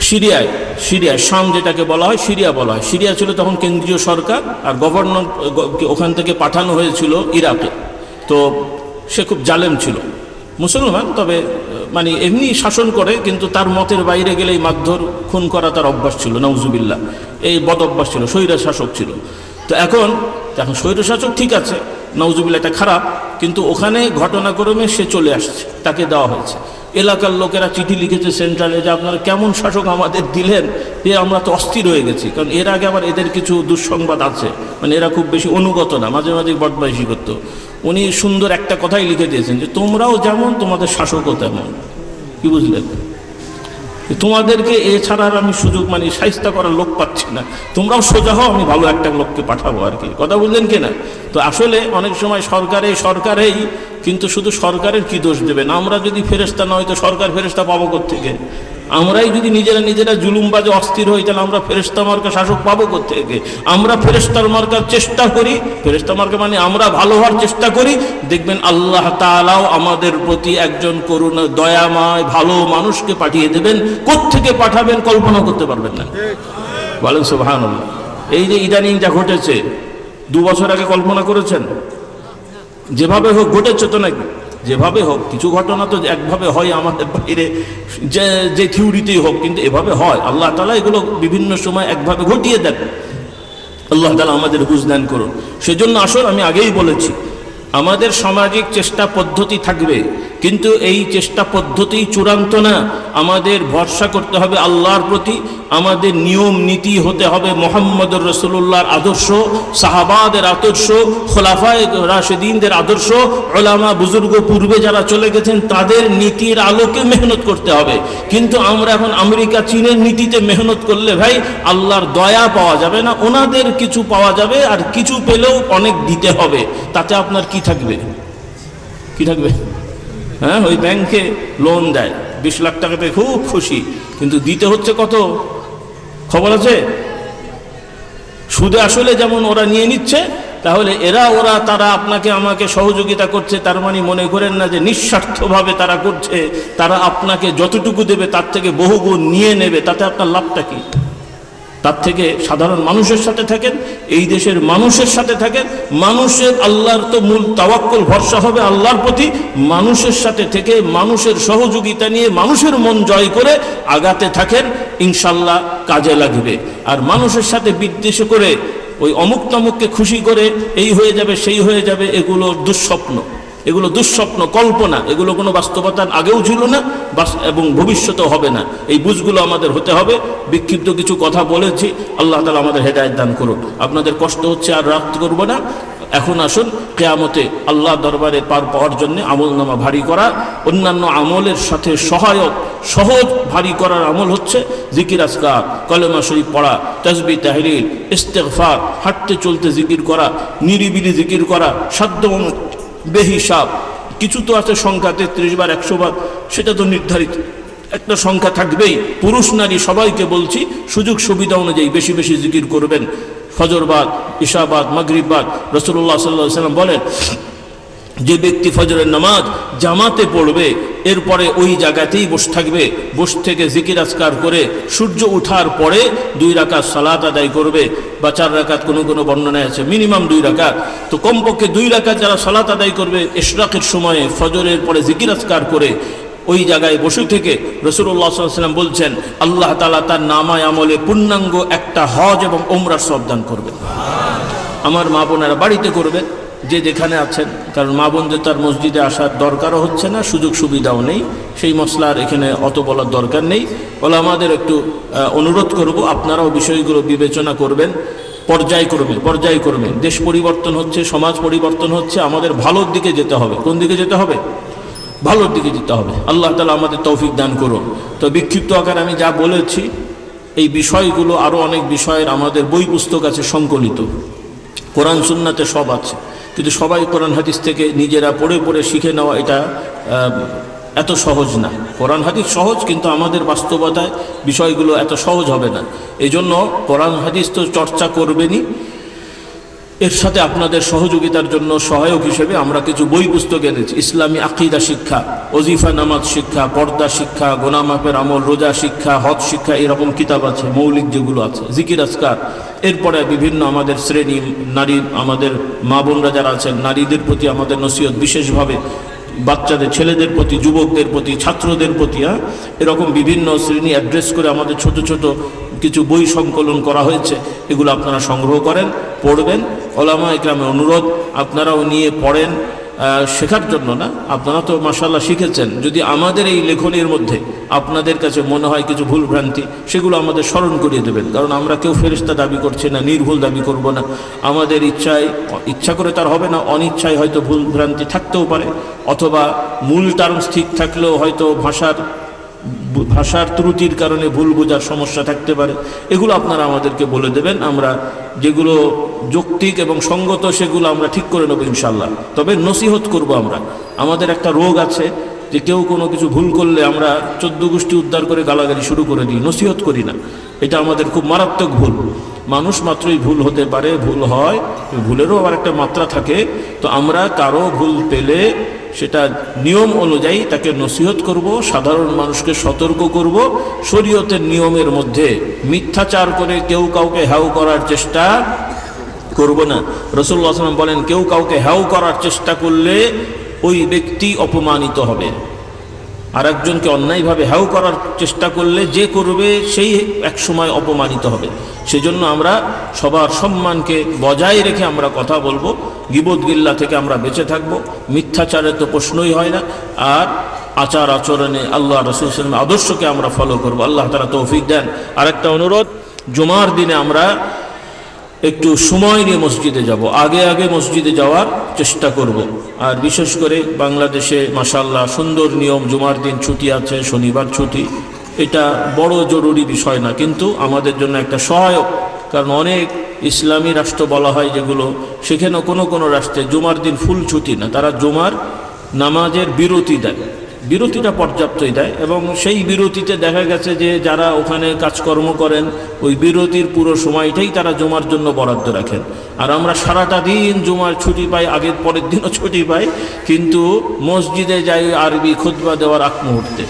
সিরিয়ায় শাম যেটাকে বলা হয়, সিরিয়া বলা হয়। সিরিয়া ছিল তখন কেন্দ্রীয় সরকার, আর গভর্নর ওখান থেকে পাঠানো হয়েছিল ইরাকে। তো সে খুব জালেম ছিল, মুসলমান, তবে মানে এমনি শাসন করে, কিন্তু তার মতের বাইরে গেলেই মারধর খুন করা তার অভ্যাস ছিল, নাউজুবিল্লাহ। এই বদ অভ্যাস ছিল, স্বৈর শাসক ছিল। তো এখন স্বৈর শাসক ঠিক আছে, নাউজুবিল্লাহ, এটা খারাপ, কিন্তু ওখানে ঘটনাক্রমে সে চলে আসছে, তাকে দেওয়া হয়েছে। এলাকার লোকেরা চিঠি লিখেছে সেন্ট্রালে যে আপনারা কেমন শাসক আমাদের দিলেন, আমরা তো অস্থির হয়ে গেছি। কারণ এর আগে আবার এদের কিছু দুঃসংবাদ আছে, মানে এরা খুব বেশি অনুগত না, মাঝে মাঝে বদমাইশি করতো। উনি সুন্দর একটা কথাই লিখে দিয়েছেন যে তোমরাও যেমন তোমাদের শাসকও তেমন। কি বুঝলেন? তোমাদেরকে এছাড়া আর আমি সুযোগ মানে শায়েস্তা করার লোক পাচ্ছি না, তোমরাও সোজা হও, আমি ভালো একটা লোককে পাঠাবো আর কি। কথা বুঝলেন কিনা? তো আসলে অনেক সময় সরকারেই, কিন্তু শুধু সরকারের কি দোষ দেবেন? আমরা যদি ফেরেশতা না হই তো সরকার ফেরেশতা পাবো কোত্থেকে? আমরাই যদি নিজেরা জুলুমবাজে অস্থির হই, তাহলে আমরা ফেরেশতা মার্কা শাসক পাবো কোত্থেকে? আমরা ফেরেশতার মার্কার চেষ্টা করি, ফেরেশতা মার্কা মানে আমরা ভালো হওয়ার চেষ্টা করি, দেখবেন আল্লাহ তাআলাও আমাদের প্রতি একজন করুণা দয়াময় ভালো মানুষকে পাঠিয়ে দেবেন। কোত্থেকে পাঠাবেন কল্পনা করতে পারবেন না। বলেন সুবহানাল্লাহ। এই যে ইদানিং যা ঘটেছে, 2 বছর আগে কল্পনা করেছেন? যেভাবে হোক ঘটেছে তো নাকি? যেভাবে হোক, কিছু ঘটনা তো একভাবে হয় আমাদের বাইরে, যে থিওরিতেই হোক, কিন্তু এভাবে হয়। আল্লাহ তাআলা এগুলো বিভিন্ন সময় একভাবে ঘটিয়ে দেন। আল্লাহ তাআলা আমাদের বুঝদান করুন। সেজন্য আসল আমি আগেই বলেছি, আমাদের সামাজিক চেষ্টা পদ্ধতি থাকবে, কিন্তু এই চেষ্টা পদ্ধতি চূড়ান্ত না। আমাদের ভরসা করতে হবে আল্লাহর প্রতি, আমাদের নিয়ম নীতি হতে হবে মুহাম্মদুর রাসূলুল্লাহর আদর্শ, সাহাবাদের আদর্শ, খোলাফায়ে রাশিদিনদের আদর্শ, উলামা বুজুর্গ পূর্বে যারা চলে গেছেন তাদের নীতির আলোকে মেহনত করতে হবে। কিন্তু আমরা এখন আমেরিকা চীনের নীতিতে মেহনত করলে ভাই আল্লাহর দয়া পাওয়া যাবে না, ওনাদের কিছু পাওয়া যাবে, আর কিছু পেলেও অনেক দিতে হবে। তাতে আপনার কি থাকবে? কি থাকবে? হ্যাঁ, ওই ব্যাংকে লোন দেয় 20 লাখ টাকাতে খুব খুশি, কিন্তু দিতে হচ্ছে কত খবর আছে? সুদে আসলে যেমন ওরা নিয়ে নিচ্ছে, তাহলে তারা আপনাকে আমাকে সহযোগিতা করছে, তার মানে মনে করেন না যে নিঃস্বার্থভাবে তারা করছে। তারা আপনাকে যতটুকু দেবে তার থেকে বহুগুণ নিয়ে নেবে, তাতে আপনার লাভটা কি? তার থেকে সাধারণ মানুষের সাথে থাকেন, এই দেশের মানুষের সাথে থাকেন। মানুষের আল্লাহর তো মূল তাওয়াক্কুল, ভরসা হবে আল্লাহর প্রতি। মানুষের সাথে থেকে মানুষের সহযোগিতা নিয়ে মানুষের মন জয় করে আগাতে থাকেন, ইনশাল্লাহ কাজে লাগবে। আর মানুষের সাথে বিদ্বেষ করে ওই অমুক তমুককে খুশি করে এই হয়ে যাবে সেই হয়ে যাবে, এগুলো দুঃস্বপ্ন, এগুলো দুঃস্বপ্ন, কল্পনা। এগুলো কোনো বাস্তবতার আগেও ছিল না এবং ভবিষ্যতেও হবে না। এই বুঝগুলো আমাদের হতে হবে। বিক্ষিপ্ত কিছু কথা বলেছি, আল্লাহ তাআলা আমাদের হেদায়েত দান করুন। আপনাদের কষ্ট হচ্ছে, আর রাত করব না। এখন আসুন, কিয়ামতে আল্লাহ দরবারে পার পাওয়ার জন্য আমলনামা ভারী করা, অন্যান্য আমলের সাথে সহায়ক সহজ ভারী করার আমল হচ্ছে জিকির আজকার, কলেমা শরীফ পড়া, তাসবিহ তাহলিল, ইস্তেগফার, হাঁটতে চলতে জিকির করা, নিরিবিলি জিকির করা, সাধ্য বেহিসাব। কিছু তো আছে সংখ্যা 33 বার 100 বার, সেটা তো নির্ধারিত একটা সংখ্যা থাকবেই। পুরুষ নারী সবাইকে বলছি, সুযোগ সুবিধা অনুযায়ী বেশি বেশি জিকির করবেন। ফজরবাদ, ইশাবাদ, মাগরিববাদ। রাসূলুল্লাহ সাল্লাল্লাহু আলাইহি ওয়াসাল্লাম বলেন, যে ব্যক্তি ফজরের নামাজ জামাতে পড়বে, এরপরে ওই জায়গাতেই বসে থাকবে, বসে থেকে জিকির আজকার করে সূর্য ওঠার পরে 2 রাকাত সালাত আদায় করবে, বা 4 রাকাত কোনো কোনো বর্ণনায় আছে, মিনিমাম 2 রাকাত। তো কমপক্ষে 2 রাকাত যারা সালাত আদায় করবে ইশরাকের সময়ে, ফজরের পরে জিকির আজকার করে ওই জায়গায় বসে থেকে, রাসূলুল্লাহ সাল্লাল্লাহু আলাইহি ওয়াসাল্লাম বলছেন, আল্লাহ তাআলা তার নামায় আমলে পূর্ণাঙ্গ একটা হজ এবং উমরার সওয়াব দান করবেন। আমার মা বোনেরা বাড়িতে করবেন, যে যেখানে আছেন, কারণ মা বোনদের তার মসজিদে আসার দরকারও হচ্ছে না, সুযোগ সুবিধাও নেই। সেই মশলার এখানে অত বলার দরকার নেই। বলে আমাদের একটু অনুরোধ করব, আপনারাও বিষয়গুলো বিবেচনা করবেন, পর্যায়ক্রমে। দেশ পরিবর্তন হচ্ছে, সমাজ পরিবর্তন হচ্ছে, আমাদের ভালোর দিকে যেতে হবে। কোন দিকে যেতে হবে? ভালোর দিকে যেতে হবে। আল্লাহ তাআলা আমাদের তৌফিক দান করুন। তো বিক্ষিপ্ত আকারে আমি যা বলেছি, এই বিষয়গুলো আরও অনেক বিষয়ের আমাদের বই পুস্তক আছে সংকলিত, কোরআন সুন্নাতে সব আছে, কিন্তু সবাই কোরআন হাদিস থেকে নিজেরা পড়ে পড়ে শিখে নেওয়া এটা এত সহজ না। কোরআন হাদিস সহজ, কিন্তু আমাদের বাস্তবতায় বিষয়গুলো এত সহজ হবে না। এই জন্য কোরআন হাদিস তো চর্চা করবেনই, এর সাথে আপনাদের সহযোগিতার জন্য সহায়ক হিসেবে আমরা কিছু বই পুস্তক এনেছি। ইসলামী আকিদা শিক্ষা, ওজিফা নামাজ শিক্ষা, পর্দা শিক্ষা, গোনা মাপের আমল, রোজা শিক্ষা, হজ শিক্ষা, এরকম কিতাব আছে, মৌলিক যেগুলো আছে, জিকির আজকার। এরপরে বিভিন্ন আমাদের শ্রেণী, নারী, আমাদের মা বোনরা যারা আছেন, নারীদের প্রতি আমাদের নসিহত বিশেষভাবে, বাচ্চাদের, ছেলেদের প্রতি, যুবকদের প্রতি, ছাত্রদের প্রতি, এরকম বিভিন্ন শ্রেণী অ্যাড্রেস করে আমাদের ছোট ছোট কিছু বই সংকলন করা হয়েছে। এগুলো আপনারা সংগ্রহ করেন, পড়বেন। ওলামা ইকরামের অনুরোধ, আপনারাও নিয়ে পড়েন, শেখার জন্য না। আপনারা তো মাশাআল্লাহ শিখেছেন। যদি আমাদের এই লেখনের মধ্যে আপনাদের কাছে মনে হয় কিছু ভুল ভ্রান্তি, সেগুলো আমাদের স্মরণ করিয়ে দেবেন। কারণ আমরা কেউ ফেরেশতা দাবি করছি না, নির্ভুল দাবি করব না। আমাদের ইচ্ছা করে তার হবে না, অনিচ্ছায় হয়তো ভুল ভ্রান্তি থাকতেও পারে, অথবা মূল টার্মস ঠিক থাকলেও হয়তো ভাষার ত্রুটির কারণে ভুল বোঝার সমস্যা থাকতে পারে। এগুলো আপনারা আমাদেরকে বলে দেবেন, আমরা যেগুলো যৌক্তিক এবং সঙ্গত সেগুলো আমরা ঠিক করে নেব ইনশাল্লাহ। তবে নসিহত করব আমরা। আমাদের একটা রোগ আছে যে কেউ কোনো কিছু ভুল করলে আমরা 14 গোষ্ঠী উদ্ধার করে গালাগালি শুরু করে দিই, নসিহত করি না। এটা আমাদের খুব মারাত্মক ভুল। মানুষ মাত্রই ভুল হতে পারে, ভুল হয়, ভুলেরও আবার একটা মাত্রা থাকে। তো আমরা কারো ভুল পেলে সেটা নিয়ম অনুযায়ী তাকে নসিহত করব, সাধারণ মানুষকে সতর্ক করব। শরীয়তের নিয়মের মধ্যে মিথ্যাচার করে কেউ কাউকে হ্যাও করার চেষ্টা করব না। রাসূলুল্লাহ সাল্লাল্লাহু আলাইহি ওয়াসাল্লাম বলেন, কেউ কাউকে হ্যাও করার চেষ্টা করলে ওই ব্যক্তি অপমানিত হবে। আর একজনকে অন্যায়ভাবে হ্যাও করার চেষ্টা করলে যে করবে সেই একসময় অপমানিত হবে। সেজন্য আমরা সবার সম্মানকে বজায় রেখে আমরা কথা বলবো, গীবত গিল্লা থেকে আমরা বেঁচে থাকবো, মিথ্যাচারে তো প্রশ্নই হয় না, আর আচার আচরণে আল্লাহ রাসূল সাল্লাল্লাহু আলাইহি ওয়াসাল্লামের আদর্শকে আমরা ফলো করবো। আল্লাহ তাআলা তৌফিক দেন। আরেকটা অনুরোধ, জুমার দিনে আমরা একটু সময় নিয়ে মসজিদে যাব, আগে আগে মসজিদে যাওয়ার চেষ্টা করব। আর বিশেষ করে বাংলাদেশে মাশাআল্লাহ সুন্দর নিয়ম, জুমার দিন ছুটি আছে, শনিবার ছুটি, এটা বড় জরুরি বিষয় না, কিন্তু আমাদের জন্য একটা সহায়ক। কারণ অনেক ইসলামী রাষ্ট্র বলা হয় যেগুলো, সেখানেও কোনো রাষ্ট্রে জুমার দিন ফুল ছুটি না, তারা জুমার নামাজের বিরতি দেয়, বিরতিটা পর্যাপ্তই দেয়। এবং সেই বিরতিতে দেখা গেছে যে যারা ওখানে কাজকর্ম করেন ওই বিরতির পুরো সময়টাই তারা জুমার জন্য বরাদ্দ রাখেন। আর আমরা সারাটা দিন জুমার ছুটি পাই, আগের পরের দিনও ছুটি পাই, কিন্তু মসজিদে যাই আরবি খুতবা দেওয়ার আগ মুহূর্তে।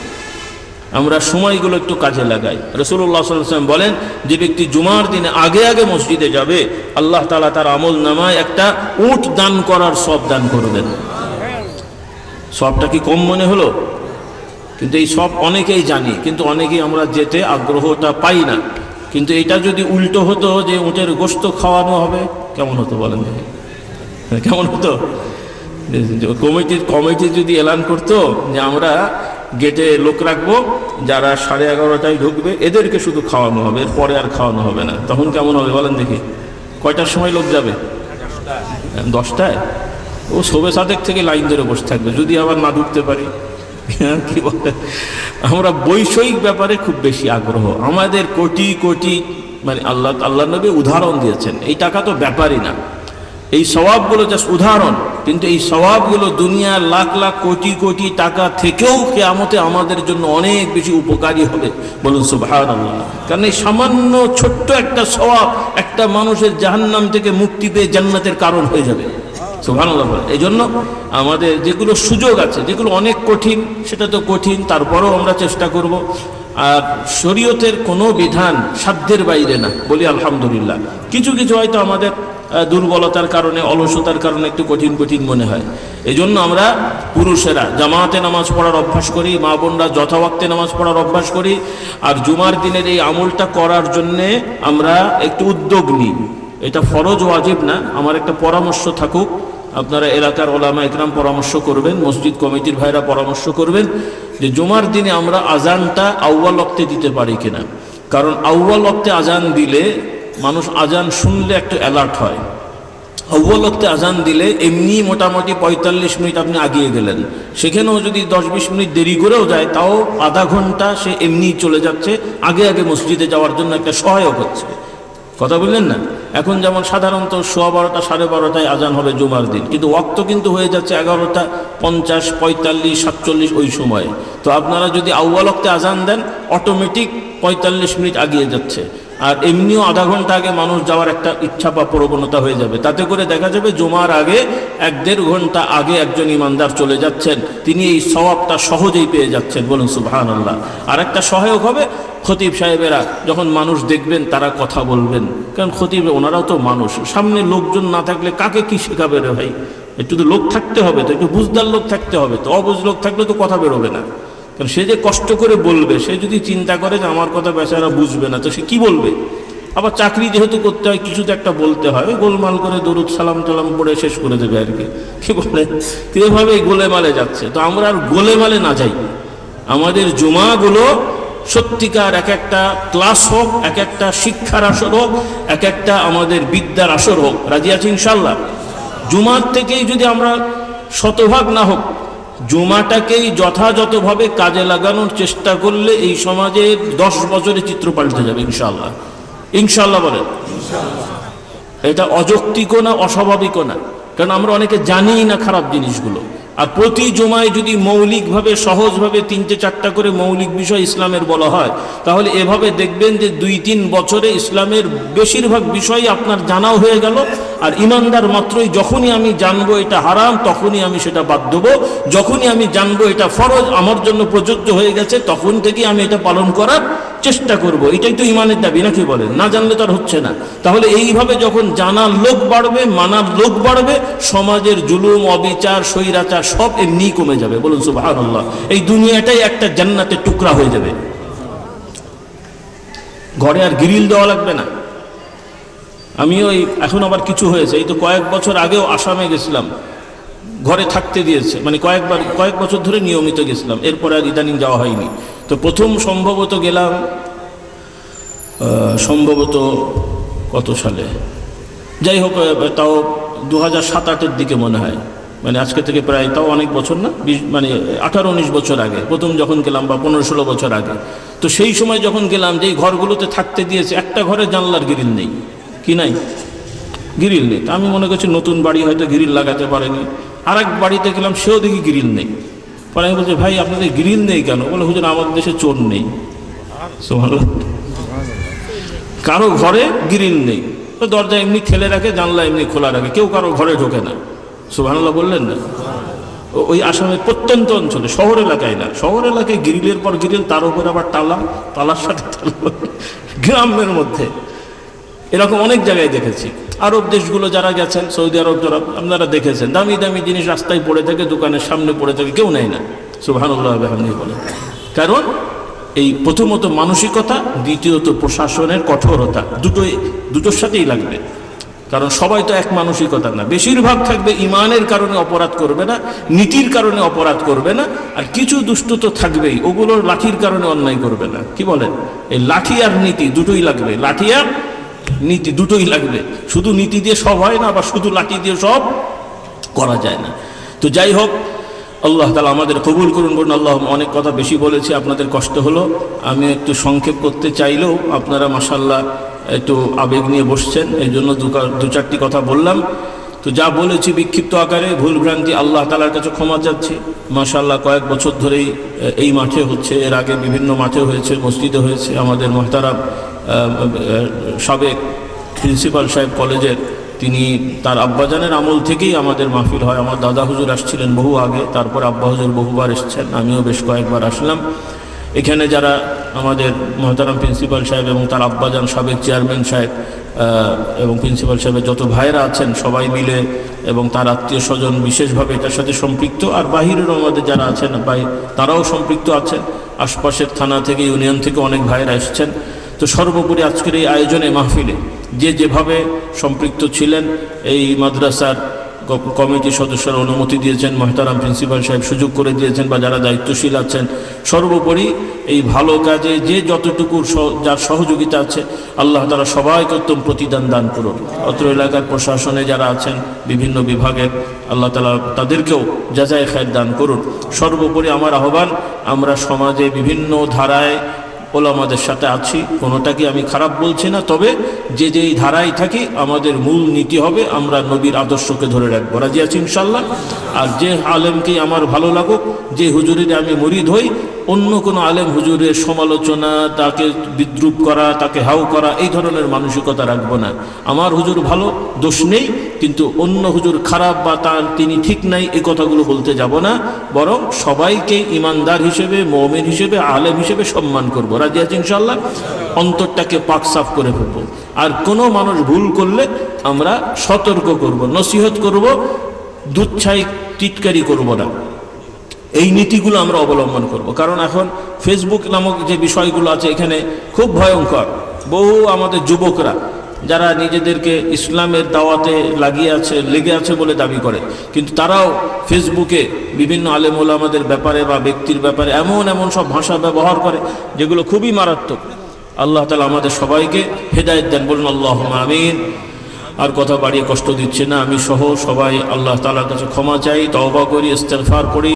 আমরা সময়গুলো একটু কাজে লাগাই। রাসূলুল্লাহ সাল্লাল্লাহু আলাইহি ওয়াসাল্লাম বলেন, যে ব্যক্তি জুমার দিনে আগে আগে মসজিদে যাবে, আল্লাহ তাআলা তার আমল নামায় একটা উট দান করার সওয়াব দান করবেন। সবটা কি কম মনে হলো? কিন্তু এই সব অনেকেই জানি, কিন্তু অনেকেই আমরা যেতে আগ্রহটা পাই না। কিন্তু এটা যদি উল্টো হতো যে উটের গোশত খাওয়ানো হবে, কেমন হতো বলেন? কেমন হতো? কমিটি যদি এলান করতো যে আমরা গেটে লোক রাখবো, যারা 11:30টায় ঢুকবে এদেরকে শুধু খাওয়ানো হবে, এরপরে আর খাওয়ানো হবে না, তখন কেমন হবে বলেন দেখি? কয়টার সময় লোক যাবে? 10টায়? ও শোবে সাদেক থেকে লাইন ধরে বসে থাকবে, যদি আবার না ঢুকতে পারি। কি বলে, আমরা বৈষয়িক ব্যাপারে খুব বেশি আগ্রহ, আমাদের কোটি কোটি, মানে আল্লাহ নবী উদাহরণ দিয়েছেন, এই টাকা তো ব্যাপারই না, এই সওয়াবগুলো জাস্ট উদাহরণ। কিন্তু এই সওয়াবগুলো দুনিয়ার লাখ লাখ কোটি কোটি টাকা থেকেও কিয়ামতে আমাদের জন্য অনেক বেশি উপকারী হবে, বলুন সুবহানাল্লাহ। কারণ এই সামান্য ছোট্ট একটা সওয়াব একটা মানুষের জাহান্নাম থেকে মুক্তি পেয়ে জান্নাতের কারণ হয়ে যাবে, সুবহানাল্লাহ। এই জন্য আমাদের যেগুলো সুযোগ আছে, যেগুলো অনেক কঠিন, সেটা তো কঠিন, তারপরেও আমরা চেষ্টা করব। আর শরীয়তের কোনো বিধান সাধ্যের বাইরে না, বলি আলহামদুলিল্লাহ। কিছু কিছু হয়তো আমাদের দুর্বলতার কারণে, অলসতার কারণে একটু কঠিন কঠিন মনে হয়। এই জন্য আমরা পুরুষেরা জামাতে নামাজ পড়ার অভ্যাস করি, মা বোনরা যথাওয়াক্তে নামাজ পড়ার অভ্যাস করি। আর জুমার দিনের এই আমলটা করার জন্যে আমরা একটু উদ্যোগ নিই। এটা ফরজ ওয়াজিব না, আমার একটা পরামর্শ থাকুক, আপনারা এলাকার ওলামা ইকরাম পরামর্শ করবেন, মসজিদ কমিটির ভাইরা পরামর্শ করবেন যে জুমার দিনে আমরা আজানটা আউয়াল ওয়াক্তে দিতে পারি কিনা। কারণ আউয়াল ওয়াক্তে আজান দিলে মানুষ আজান শুনলে একটু অ্যালার্ট হয়। আউয়াল ওয়াক্তে আজান দিলে এমনি মোটামুটি 45 মিনিট আপনি আগিয়ে গেলেন, সেখানেও যদি 10-20 মিনিট দেরি করেও যায় তাও আধা ঘন্টা সে এমনিই চলে যাচ্ছে, আগে আগে মসজিদে যাওয়ার জন্য একটা সহায়ক হচ্ছে। কথা বললেন না? এখন যেমন সাধারণত 12:15 12:30টায় আজান হবে জুমার দিন, কিন্তু ওয়াক্ত কিন্তু হয়ে যাচ্ছে 11:50, 45, 47 ওই সময়ে। তো আপনারা যদি আউয়াল ওয়াক্তে আজান দেন, অটোমেটিক 45 মিনিট আগিয়ে যাচ্ছে। আর এমনিও আধা ঘন্টা আগে মানুষ যাওয়ার একটা ইচ্ছা বা প্রবণতা হয়ে যাবে। তাতে করে দেখা যাবে জুমার আগে 1-1.5 ঘন্টা আগে একজন ইমানদার চলে যাচ্ছেন, তিনি এই সওয়াবটা সহজেই পেয়ে যাচ্ছেন, বলুন সুবহানাল্লাহ। আর একটা সহায়ক হবে, খতিব সাহেবেরা যখন মানুষ দেখবেন তারা কথা বলবেন, কারণ খতিব ওনারাও তো মানুষ, সামনে লোকজন না থাকলে কাকে কি শেখাবে রে ভাই? একটু তো লোক থাকতে হবে, তো একটু বুঝদার লোক থাকতে হবে, তো অবুঝ লোক থাকলে তো কথা বেরোবে না। কারণ সে যে কষ্ট করে বলবে, সে যদি চিন্তা করে যে আমার কথা বেচারা বুঝবে না, তো সে কি বলবে? আবার চাকরি যেহেতু করতে হয়, কিছু তো একটা বলতে হয়, গোলমাল করে দরুদ সালাম টালাম পড়ে শেষ করে দেবে আর কি বলে, তো এভাবেই গোলেমালে যাচ্ছে। তো আমরা আর গোলেমালে না যাই, আমাদের জুমাগুলো সত্যিকার এক একটা ক্লাস হোক, এক একটা শিক্ষার আসর হোক, এক একটা আমাদের বিদ্যার আসর হোক। রাজি আছি ইনশাল্লাহ? জুমার থেকেই যদি আমরা শতভাগ না হোক, জুমাটাকেই যথাযথভাবে কাজে লাগানোর চেষ্টা করলে এই সমাজে 10 বছরে চিত্র পাল্টে যাবে ইনশাল্লাহ। ইনশাল্লাহ বলেন। এটা অযৌক্তিকও না, অস্বাভাবিকও না, কারণ আমরা অনেকে জানি না খারাপ জিনিসগুলো। আর প্রতি জুমায় যদি মৌলিকভাবে সহজভাবে 3-4টা করে মৌলিক বিষয় ইসলামের বলা হয়, তাহলে এভাবে দেখবেন যে 2-3 বছরে ইসলামের বেশিরভাগ বিষয় আপনার জানাও হয়ে গেল। আর ইমানদার মাত্রই যখনই আমি জানবো এটা হারাম, তখনই আমি সেটা বাদ দেবো। যখনই আমি জানবো এটা ফরজ আমার জন্য প্রযোজ্য হয়ে গেছে, তখন থেকেই আমি এটা পালন করার চেষ্টা করব, এটাই তো ইমানের দাবি নাকি বলেন? না জানলে তো আর হচ্ছে না। তাহলে এইভাবে যখন জানার লোক বাড়বে, মানার লোক বাড়বে, সমাজের জুলুম, অবিচার, স্বৈরাচার সব এমনি কমে যাবে। বলুন সুবহানাল্লাহ। এই দুনিয়াটাই একটা জান্নাতের টুকরা হয়ে যাবে। ঘরে আর গ্রিল দেওয়া লাগবে না। আমিও এখন আবার কিছু হয়েছে, এই তো কয়েক বছর আগেও আসামে গেছিলাম, ঘরে থাকতে দিয়েছে, মানে কয়েক বছর ধরে নিয়মিত গেছিলাম, এরপরে আর ইদানিং যাওয়া হয়নি। তো প্রথম সম্ভবত গেলাম সম্ভবত কত সালে, যাই হোক তাও 2007-08 দিকে মনে হয়, মানে আজকে থেকে প্রায় তাও অনেক বছর না, 20 মানে 18-19 বছর আগে প্রথম যখন গেলাম, বা 15-16 বছর আগে। তো সেই সময় যখন গেলাম, যেই ঘরগুলোতে থাকতে দিয়েছে একটা ঘরে জানলার গ্রিল নেই, কি নাই, গ্রিল নেই। তা আমি মনে করছি নতুন বাড়ি হয়তো গ্রিল লাগাতে পারেনি। আর এক বাড়িতে গেলাম, সেও দেখি গ্রিল নেই। পরে আমি বলছি, ভাই আপনাদের গ্রিল নেই কেন? বলে, হুজুর আমাদের দেশে চোর নেই। সুবহানাল্লাহ। কারো ঘরে গ্রিল নেই, তো দরজা এমনি ঠেলে রাখে, জানলা এমনি খোলা রাখে, কেউ কারো ঘরে ঢোকে না। সুবহানাল্লাহ বললেন না? ওই আসামের প্রত্যন্ত অঞ্চলে, শহর এলাকায় না, শহর এলাকায় গ্রিলের পর গ্রিল, তার উপর আবার তালার সাথে তালা। গ্রামের মধ্যে এরকম অনেক জায়গায় দেখেছি। আরব দেশগুলো যারা গেছেন, সৌদি আরব যারা, আপনারা দেখেছেন দামি দামি জিনিস রাস্তায় পড়ে থাকে, দোকানের সামনে পড়ে থাকে, কেউ নেয় না। সুবহানাল্লাহ বিহামদিহি বলে। কারণ এই প্রথমত মানসিকতা, দ্বিতীয়ত প্রশাসনের কঠোরতা, দুটোর সাথেই লাগবে। কারণ সবাই তো এক মানসিকতা না, বেশিরভাগ থাকবে ইমানের কারণে অপরাধ করবে না, নীতির কারণে অপরাধ করবে না, আর কিছু দুষ্ট তো থাকবেই, ওগুলোর লাঠির কারণে অন্যায় করবে না। কি বলেন? এই লাঠি আর নীতি দুটোই লাগবে, লাঠি আর নীতি দুটোই লাগবে। শুধু নীতি দিয়ে সব হয় না, আবার শুধু লাঠি দিয়ে সব করা যায় না। তো যাই হোক, আল্লাহ তাআলা আমাদের কবুল করুন। বলুন আল্লাহ। অনেক কথা বেশি বলেছি, আপনাদের কষ্ট হলো, আমি একটু সংক্ষেপ করতে চাইলেও আপনারা মাশাআল্লাহ একটু আবেগ নিয়ে বসছেন, এই জন্য দু চারটি কথা বললাম। তো যা বলেছি বিক্ষিপ্ত আকারে, ভুলভ্রান্তি আল্লাহ তাআলার কাছে ক্ষমা চাচ্ছি। মাশাআল্লাহ কয়েক বছর ধরেই এই মাঠে হচ্ছে, এর আগে বিভিন্ন মাঠে হয়েছে, মসজিদে হয়েছে। আমাদের মুহতারাম সাবেক প্রিন্সিপাল সাহেব কলেজের, তিনি তার আব্বাজানের আমল থেকেই আমাদের মাহফিল হয়। আমার দাদা হুজুর আসছিলেন বহু আগে, তারপর আব্বা হুজুর বহুবার এসেছেন, আমিও বেশ কয়েকবার আসলাম। এখানে যারা আমাদের মুহতারাম প্রিন্সিপাল সাহেব এবং তার আব্বাজান সাবেক চেয়ারম্যান সাহেব এবং প্রিন্সিপাল সাহেবের যত ভাইরা আছেন সবাই মিলে, এবং তার আত্মীয় স্বজন বিশেষভাবে এটার সাথে সম্পৃক্ত, আর বাহিরেরও আমাদের যারা আছেন ভাই তারাও সম্পৃক্ত আছেন, আশপাশের থানা থেকে, ইউনিয়ন থেকে অনেক ভাইরা এসেছেন। তো সর্বোপরি আজকের এই আয়োজনে, মাহফিলে যে যেভাবে সম্পৃক্ত ছিলেন, এই মাদ্রাসার কমিটির সদস্যরা অনুমতি দিয়েছেন, মুহতারাম প্রিন্সিপাল সাহেব সুযোগ করে দিয়েছেন, বা যারা দায়িত্বশীল আছেন, সর্বোপরি এই ভালো কাজে যে যতটুকু যার সহযোগিতা আছে, আল্লাহ তাআলা সবাইকে উত্তম প্রতিদান দান করুন। অত্র এলাকার প্রশাসনে যারা আছেন, বিভিন্ন বিভাগের, আল্লাহ তাআলা তাদেরকেও জাযায়ে খায়ের দান করুন। সর্বোপরি আমার আহ্বান, আমরা সমাজে বিভিন্ন ধারায় ওলামাদের সাথে আছি, কোনোটাকে আমি খারাপ বলছি না, তবে যে যেই ধারায় থাকি আমাদের মূল নীতি হবে আমরা নবীর আদর্শকে ধরে রাখবো। রাজি আছি ইনশাল্লাহ। আর যে আলেমকে আমার ভালো লাগুক, যে হুজুরের আমি মুরিদ হই, অন্য কোনো আলেম হুজুরের সমালোচনা, তাকে বিদ্রুপ করা, তাকে হাউ করা, এই ধরনের মানসিকতা রাখবো না। আমার হুজুর ভালো, দোষ নেই, কিন্তু অন্য হুজুর খারাপ বা তিনি ঠিক নাই, এই কথাগুলো বলতে যাব না, বরং সবাইকে ইমানদার হিসেবে, মুমিন হিসেবে, আলেম হিসেবে সম্মান করব। রাজি আছি ইনশাআল্লাহ। অন্তরটাকে পাক সাফ করে ফেলবো। আর কোনো মানুষ ভুল করলে আমরা সতর্ক করব, নসিহত করব, দুচ্ছাই টিটকারি করব না। এই নীতিগুলো আমরা অবলম্বন করব। কারণ এখন ফেসবুক নামক যে বিষয়গুলো আছে, এখানে খুব ভয়ঙ্কর। বহু আমাদের যুবকরা যারা নিজেদেরকে ইসলামের দাওয়াতে লেগে আছে বলে দাবি করে, কিন্তু তারাও ফেসবুকে বিভিন্ন আলেম ওলামাদের ব্যাপারে বা ব্যক্তির ব্যাপারে এমন সব ভাষা ব্যবহার করে যেগুলো খুবই মারাত্মক। আল্লাহ তাআলা আমাদের সবাইকে হেদায়েত দেন। বলুন আল্লাহুম্মা আমিন। আর কথা বাড়িয়ে কষ্ট দিচ্ছে না, আমি সহ সবাই আল্লাহ তাআলার কাছে ক্ষমা চাই, তওবা করি, ইস্তেগফার করি।